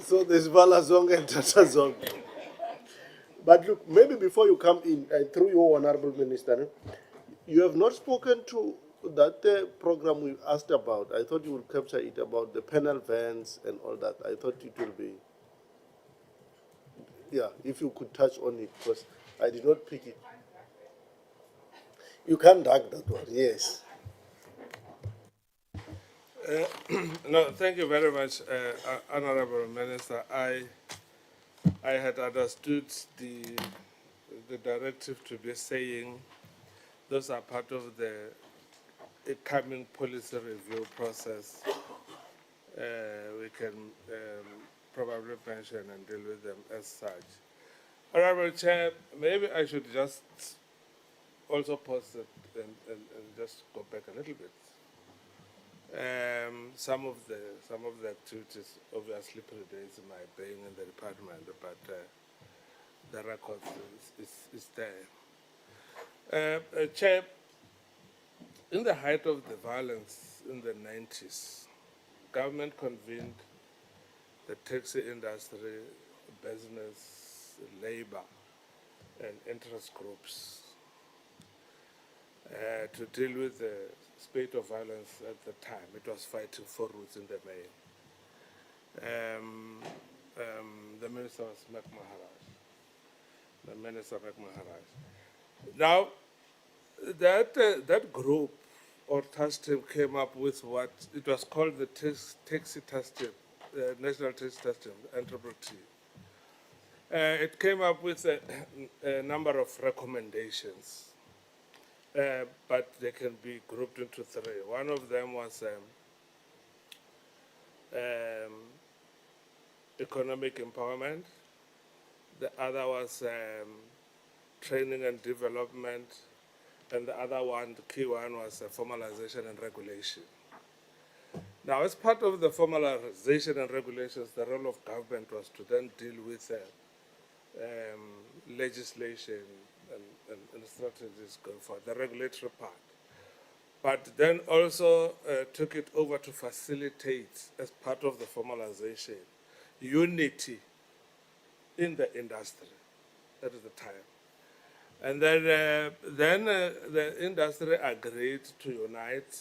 So there's Vala Zonke and Tata Zonke. But look, maybe before you come in, through your Honourable Minister, you have not spoken to that program we asked about. I thought you would capture it about the panel vans and all that. I thought it will be, yeah, if you could touch on it, because I did not pick it. You can't duck that one, yes. No, thank you very much, Honourable Minister. I had understood the directive to be saying those are part of the coming policy review process. We can probably mention and deal with them as such. Honourable Chair, maybe I should just also pause it and just go back a little bit. Some of the activities obviously predates my being in the department, but the record is there. Chair, in the height of the violence in the 90s, government convened the taxi industry, business, labor, and interest groups to deal with the spate of violence at the time. It was fighting for roots in the main. The minister was Mac Maharaj. Now, that group or task team came up with what it was called the taxi task team, the National Taxi Task Team, NCOP. It came up with a number of recommendations. But they can be grouped into 3. One of them was economic empowerment. The other was training and development. And the other one, the key one, was formalization and regulation. Now, as part of the formalization and regulations, the role of government was to then deal with legislation and strategies going forward, the regulatory part. But then also took it over to facilitate, as part of the formalization, unity in the industry at the time. And then, the industry agreed to unite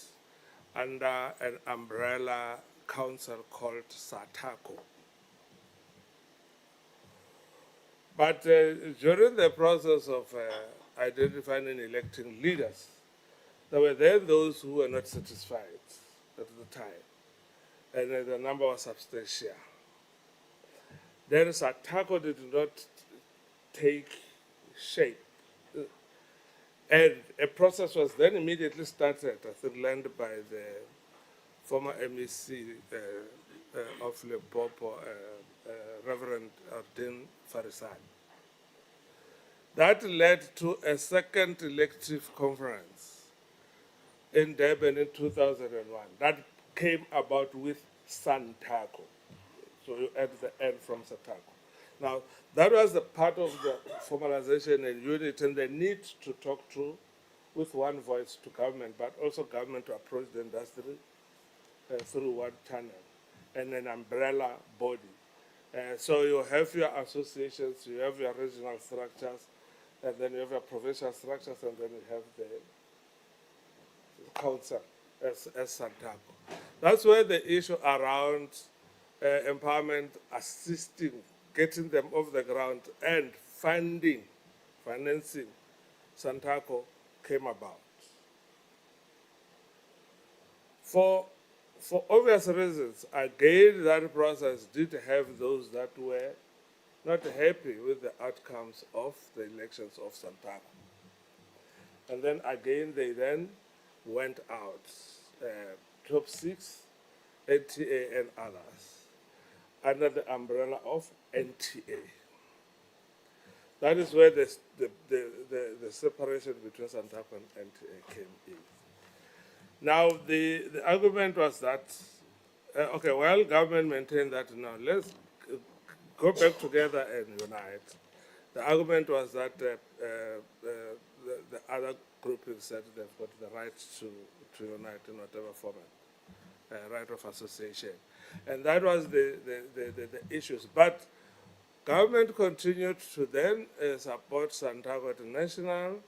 under an umbrella council called SATACO. But during the process of identifying and electing leaders, there were then those who were not satisfied at the time, and the number was substantial. Then SATACO did not take shape. And a process was then immediately started, I think, led by the former MEC of Limpopo, Reverend Ardin Farisan. That led to a second elective conference in Durban in 2001. That came about with SANTACO. So you add the N from SATACO. Now, that was the part of the formalization and unit and the need to talk to with one voice to government, but also government to approach the industry through one channel and an umbrella body. So you have your associations, you have your regional structures, and then you have your provincial structures, and then you have the council as SANTACO. That's where the issue around empowerment, assisting, getting them off the ground, and financing SANTACO came about. For obvious reasons, again, that process did have those that were not happy with the outcomes of the elections of SANTACO. And then again, they then went out, Top 6, NTA, and others, under the umbrella of NTA. That is where the separation between SANTACO and NTA came in. Now, the argument was that, okay, well, government maintained that now let's go back together and unite. The argument was that the other grouping said they've got the right to unite in whatever format, right of association. And that was the issues. But government continued to then support SANTACO at national,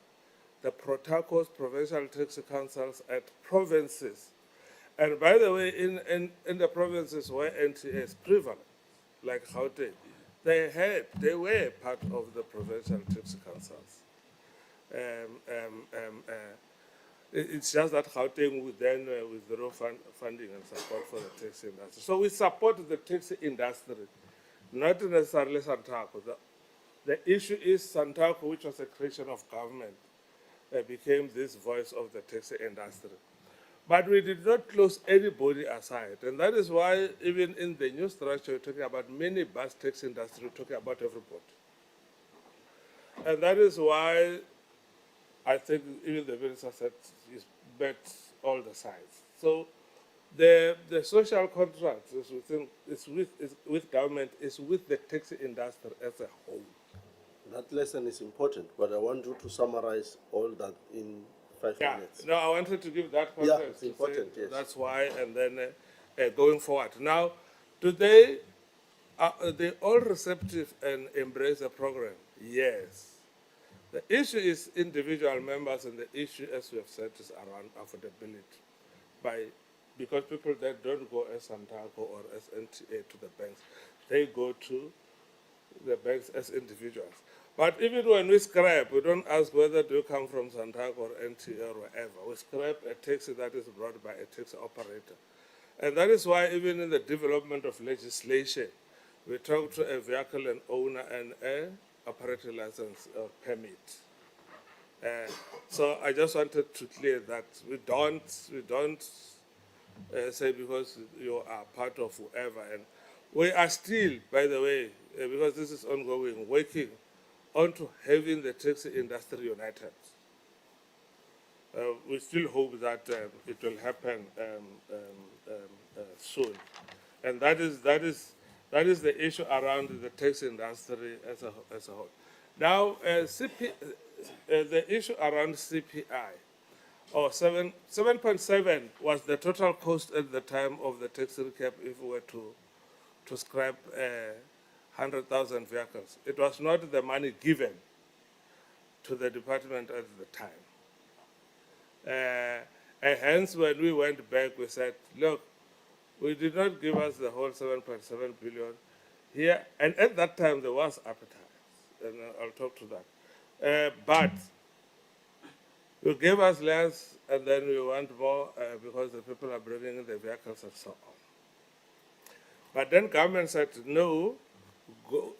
the protocol, provincial tax councils at provinces. And by the way, in the provinces where NTA is prevalent, like Gauteng, they were part of the provincial tax councils. It's just that Gauteng would then withdraw funding and support for the taxi industry. So we support the taxi industry, not necessarily SANTACO. The issue is SANTACO, which was a creation of government, became this voice of the taxi industry. But we did not close anybody aside. And that is why even in the new structure, we're talking about minibus taxi industry, we're talking about everybody. And that is why I think even the minister said is bet all the sides. So the social contract is with government, is with the taxi industry as a whole. That lesson is important, but I want you to summarize all that in 5 minutes. No, I wanted to give that context. Yeah, it's important, yes. That's why, and then going forward. Now, today, are they all receptive and embrace the program? Yes. The issue is individual members, and the issue, as we have said, is around affordability. Because people that don't go as SANTACO or as NTA to the banks, they go to the banks as individuals. But even when we scrap, we don't ask whether do you come from SANTACO or NTA or wherever. We scrap a taxi that is brought by a taxi operator. And that is why even in the development of legislation, we talk to a vehicle and owner and a operating license or permit. So I just wanted to clear that we don't say because you are part of whoever. And We are still, by the way, because this is ongoing, working on to having the taxi industry united. We still hope that it will happen soon, and that is the issue around the taxi industry as a whole. Now, the issue around CPI, or 7.7 was the total cost at the time of the taxi recap if we were to scrap 100,000 vehicles. It was not the money given to the department at the time. And hence, when we went back, we said, look, we did not give us the whole 7.7 billion here. And at that time, there was appetite, and I'll talk to that. But you gave us less, and then we want more because the people are bringing in the vehicles and so on. But then government said, no, go,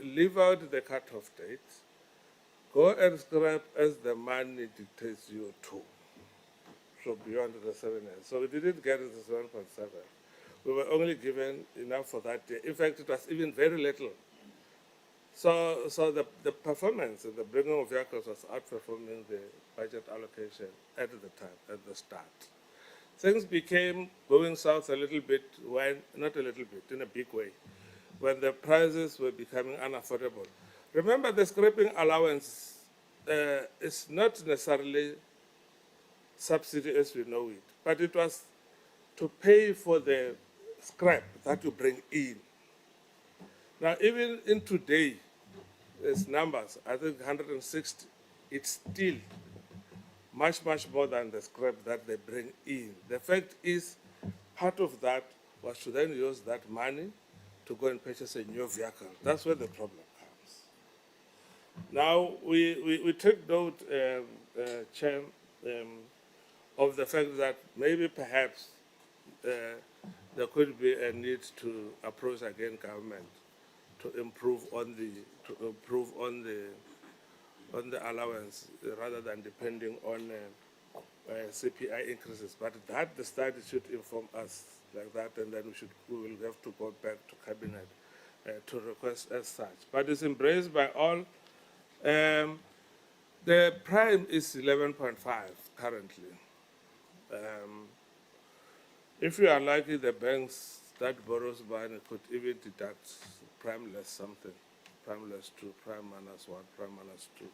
leave out the cutoff date, go and scrap as the money dictates you to. So beyond the 7 years. So we didn't get it as 1.7. We were only given enough for that year. In fact, it was even very little. So the performance in the bringing of vehicles was outperforming the budget allocation at the time, at the start. Things became going south a little bit when, not a little bit, in a big way, when the prices were becoming unaffordable. Remember, the scrapping allowance is not necessarily subsidy as we know it, but it was to pay for the scrap that you bring in. Now, even in today's numbers, I think 160, it's still much, much more than the scrap that they bring in. The fact is, part of that was to then use that money to go and purchase a new vehicle. That's where the problem comes. Now, we take note, Chair, of the fact that maybe perhaps there could be a need to approach again government to improve on the allowance rather than depending on CPI increases. But that the study should inform us like that, and then we will have to go back to cabinet to request as such. But it's embraced by all. The prime is 11.5 currently. If you are lucky, the banks that borrows money could even deduct prime less something, prime less 2, prime minus 1, prime minus 2.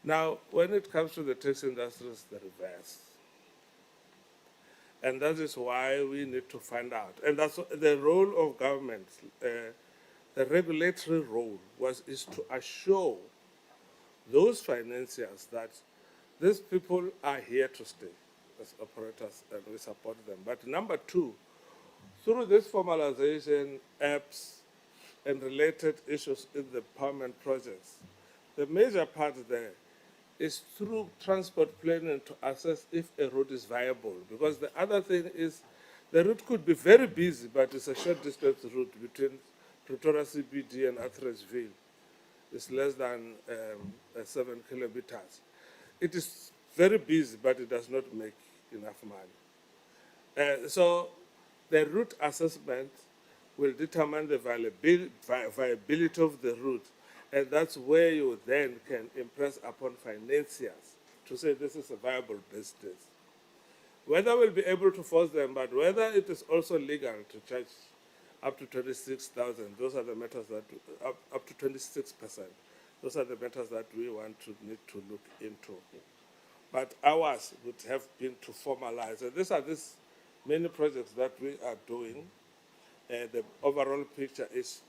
Now, when it comes to the taxi industry, it's the reverse. And that is why we need to find out. And that's the role of government, the regulatory role is to assure those financiers that these people are here to stay as operators, and we support them. But number two, through this formalization, apps, and related issues in the permanent projects, the major part there is through transport planning to assess if a route is viable. Because the other thing is, the route could be very busy, but it's a short distance route between Pretoria CBD and Atteridgeville. It's less than 7 kilometers. It is very busy, but it does not make enough money. So the route assessment will determine the viability of the route, and that's where you then can impress upon financiers to say this is a viable business. Whether we'll be able to force them, but whether it is also legal to charge up to 26,000, those are the matters that, up to 26%, those are the matters that we need to look into. But ours would have been to formalize. And these are many projects that we are doing. The overall picture is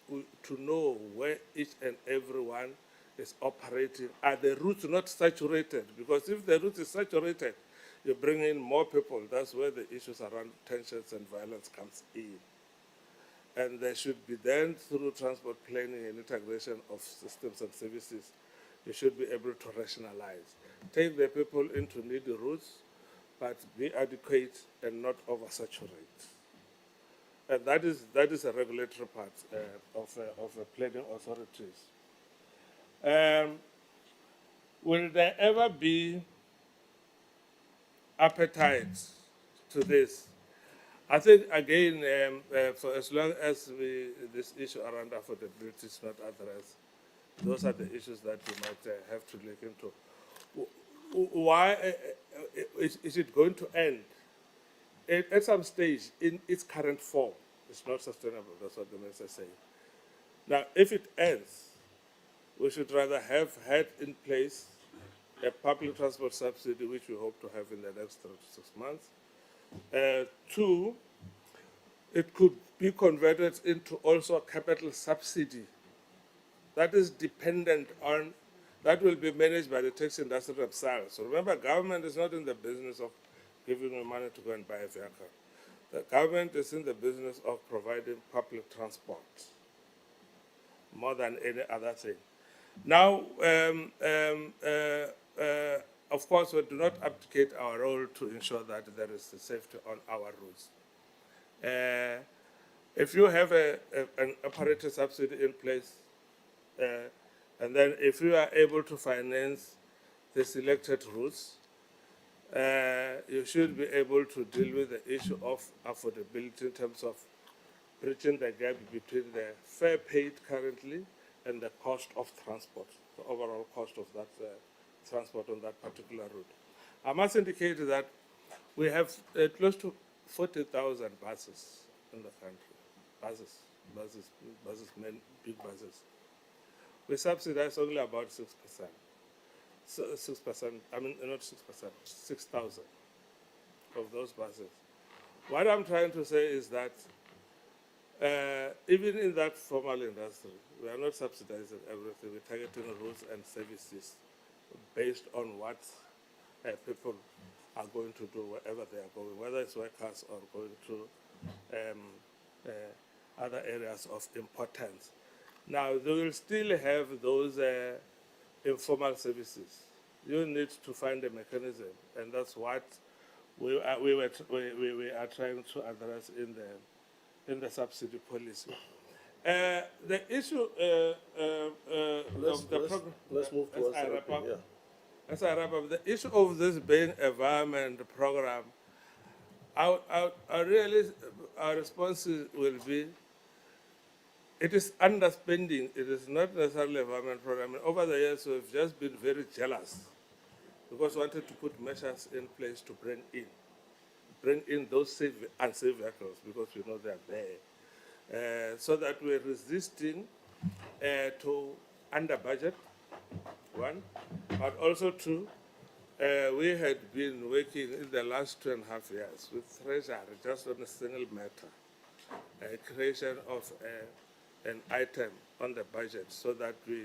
to know where each and every one is operating. Are the routes not saturated? Because if the route is saturated, you bring in more people. That's where the issues around tensions and violence comes in. And there should be then, through transport planning and integration of systems and services, you should be able to rationalize. Take the people into needy routes, but be adequate and not oversaturate. And that is a regulatory part of planning authorities. Will there ever be appetite to this? I think, again, for as long as this issue around affordability is not addressed, those are the issues that we might have to look into. Why is it going to end? At some stage, in its current form, it's not sustainable. That's what the minister is saying. Now, if it ends, we should rather have had in place a public transport subsidy, which we hope to have in the next 3 to 6 months. 2, it could be converted into also a capital subsidy that is dependent on, that will be managed by the taxi industry themselves. So remember, government is not in the business of giving you money to go and buy a vehicle. The government is in the business of providing public transport more than any other thing. Now, of course, we do not abdicate our role to ensure that there is safety on our roads. If you have an operator subsidy in place, and then if you are able to finance the selected routes, you should be able to deal with the issue of affordability in terms of bridging the gap between the fare paid currently and the cost of transport, the overall cost of that transport on that particular route. I must indicate that we have close to 40,000 buses in the country, big buses. We subsidize only about 6%. So 6%, I mean, not 6%, 6,000 of those buses. What I'm trying to say is that even in that formal industry, we are not subsidizing everything. We're targeting routes and services based on what people are going to do wherever they are going, whether it's workers or going to other areas of importance. Now, they will still have those informal services. You need to find a mechanism, and that's what we are trying to address in the subsidy policy. The issue of the program. Let's move towards wrapping, yeah. As I wrap up, the issue of this being a environment program, our response will be, it is underspending. It is not necessarily a environment program. Over the years, we've just been very jealous because we wanted to put measures in place to bring in those unsafe vehicles because we know they're there, so that we're resisting to under budget, one, but also two, we had been working in the last 2.5 years with Treasury just on a single matter, creation of an item on the budget so that we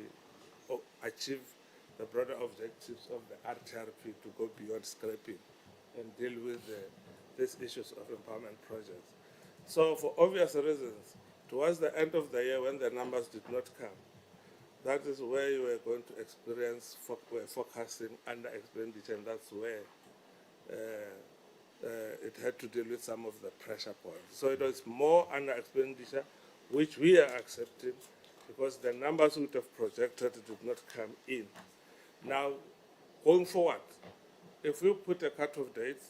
achieve the broader objectives of the RTRP to go beyond scrapping and deal with these issues of empowerment projects. So for obvious reasons, towards the end of the year when the numbers did not come, that is where you were going to experience forecasting under expenditure, and that's where it had to deal with some of the pressure points. So it was more under expenditure, which we are accepting because the numbers we would have projected did not come in. Now, going forward, if you put a cut-off date,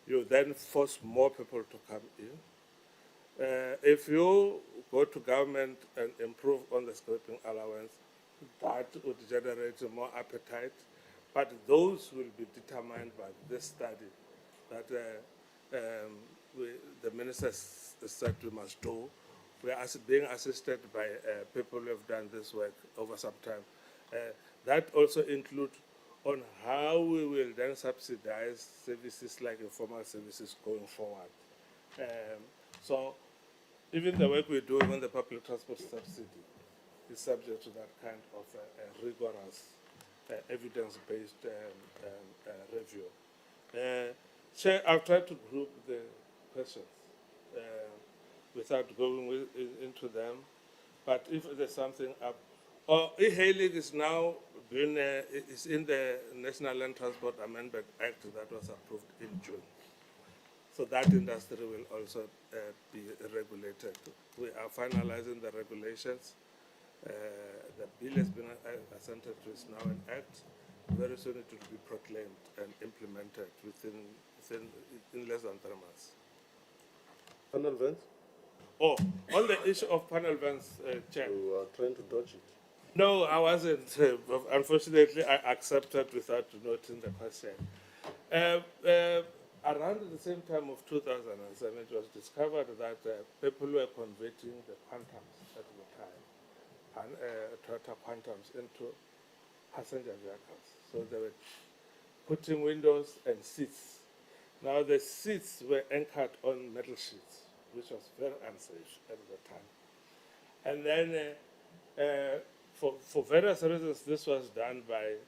you then force more people to come in. If you go to government and improve on the scrapping allowance, that would generate more appetite, but those will be determined by this study that the minister said we must do. We are being assisted by people who have done this work over some time. That also includes on how we will then subsidize services like informal services going forward. So even the work we're doing on the public transport subsidy is subject to that kind of rigorous evidence-based review. Chair, I've tried to group the questions without going into them, but if there's something up, e-hailing is now is in the National Land Transport Amendment Act that was approved in June. So that industry will also be regulated. We are finalizing the regulations. The bill has been assented to, is now an act. Very soon it will be proclaimed and implemented in less than 3 months. Panel vans? Oh, on the issue of panel vans, Chair. You are trying to dodge it. No, I wasn't. Unfortunately, I accepted without noting the question. Around the same time of 2007, it was discovered that people were converting the quantums at the time, Toyota quantums, into passenger vehicles. So they were putting windows and seats. Now the seats were anchored on metal sheets, which was very unsafe at the time. And then for various reasons, this was done by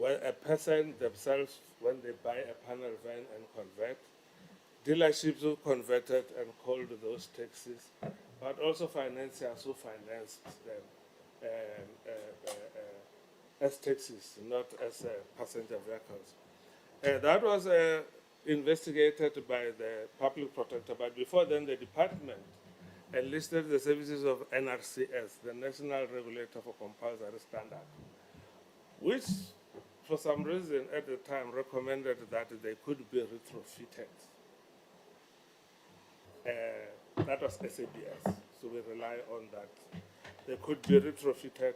a person themselves when they buy a panel van and convert. Dealerships who converted and called those taxis, but also financiers who financed them as taxis, not as passenger vehicles. That was investigated by the public protector, but before then the department enlisted the services of NRCS, the National Regulator for Compulsory Standard, which for some reason at the time recommended that they could be retrofitted. That was SABS, so we rely on that. They could be retrofitted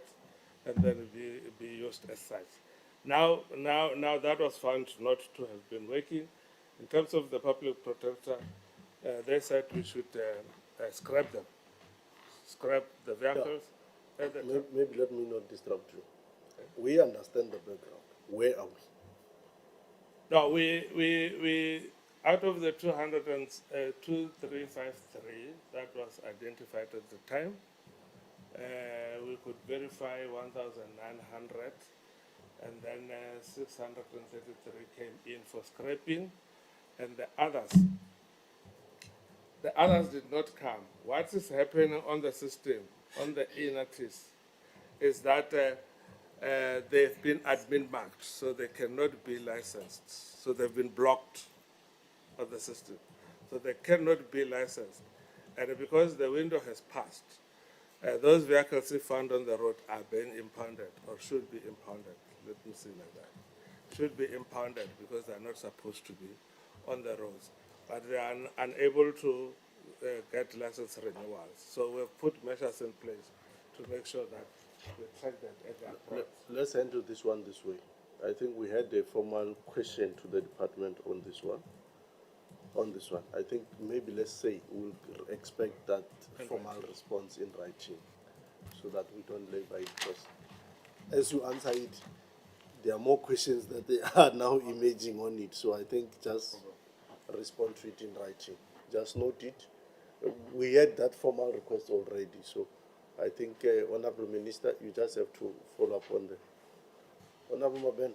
and then be used as such. Now that was found not to have been working. In terms of the public protector, they said we should scrap them, scrap the vehicles. Yeah. Maybe let me not disrupt you. We understand the background. Where are we? No, we out of the 2353 that was identified at the time, we could verify 1,900, and then 633 came in for scrapping, and the others did not come. What is happening on the system, on the e-notice, is that they've been admin marked, so they cannot be licensed. So they've been blocked of the system. So they cannot be licensed. And because the window has passed, those vehicles if found on the road are being impounded or should be impounded. Let me say like that. Should be impounded because they're not supposed to be on the roads. But they are unable to get license renewals. So we've put measures in place to make sure that we track that at that point. Let's handle this one this way. I think we had a formal question to the department on this one. I think maybe let's say we'll expect that formal response in writing so that we don't labor it, because as you answer it, there are more questions that they are now emerging on it. So I think just respond to it in writing. Just note it. We had that formal request already. So I think, Honorable Minister, you just have to follow up on the. Honorable Maben,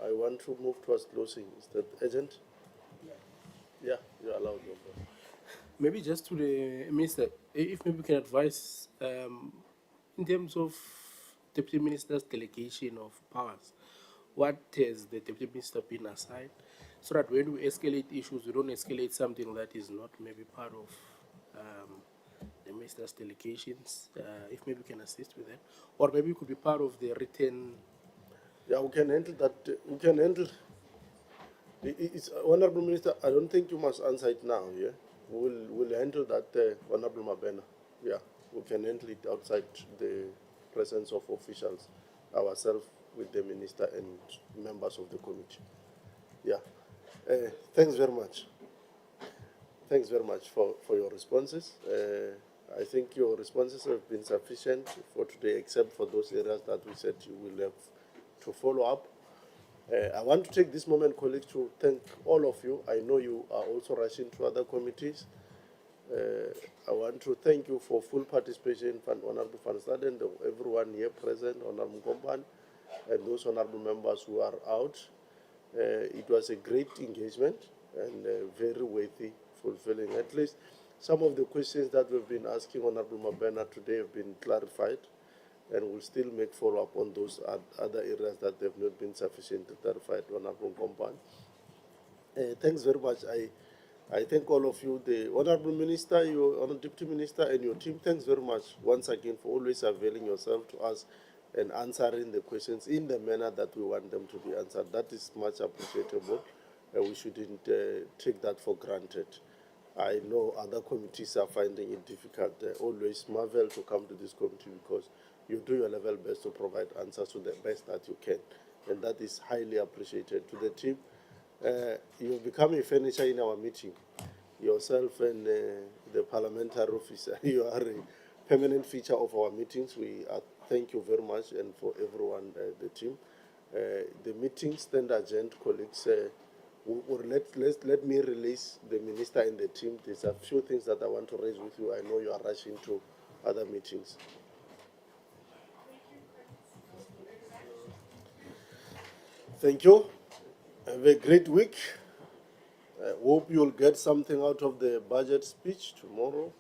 I want to move towards closing. Is that urgent? Yeah, you're allowed. Maybe just to the Minister, if maybe we can advise in terms of Deputy Minister's delegation of powers, what has the Deputy Minister been assigned, so that when we escalate issues, we don't escalate something that is not maybe part of the Minister's delegations, if maybe we can assist with that, or maybe it could be part of the written. Yeah, we can handle that. We can handle. It's, Honorable Minister, I don't think you must answer it now. Yeah, we'll handle that, Honorable Mabena. Yeah, we can handle it outside the presence of officials, ourselves with the minister and members of the committee. Yeah, thanks very much. Thanks very much for your responses. I think your responses have been sufficient for today, except for those areas that we said you will have to follow up. I want to take this moment, colleagues, to thank all of you. I know you are also rushing to other committees. I want to thank you for full participation, Honorable Van Staden, everyone here present, Honorable Kompan, and those honorable members who are out. It was a great engagement and very worthy, fulfilling. At least some of the questions that we've been asking Honorable Mabena today have been clarified, and we'll still make follow-up on those other areas that have not been sufficiently clarified, Honorable Kompan. Thanks very much. I thank all of you, the Honorable Minister, your Honorable Deputy Minister, and your team. Thanks very much once again for always availing yourself to us and answering the questions in the manner that we want them to be answered. That is much appreciable. We shouldn't take that for granted. I know other committees are finding it difficult. They always marvel to come to this committee because you do your level best to provide answers to the best that you can. And that is highly appreciated. To the team, you've become a furniture in our meeting. Yourself and the parliamentary officer, you are a permanent feature of our meetings. We thank you very much, and for everyone, the team. The meeting stand adjourned, colleagues. Let me release the minister and the team. There's a few things that I want to raise with you. I know you are rushing to other meetings. Thank you. Have a great week. I hope you'll get something out of the budget speech tomorrow.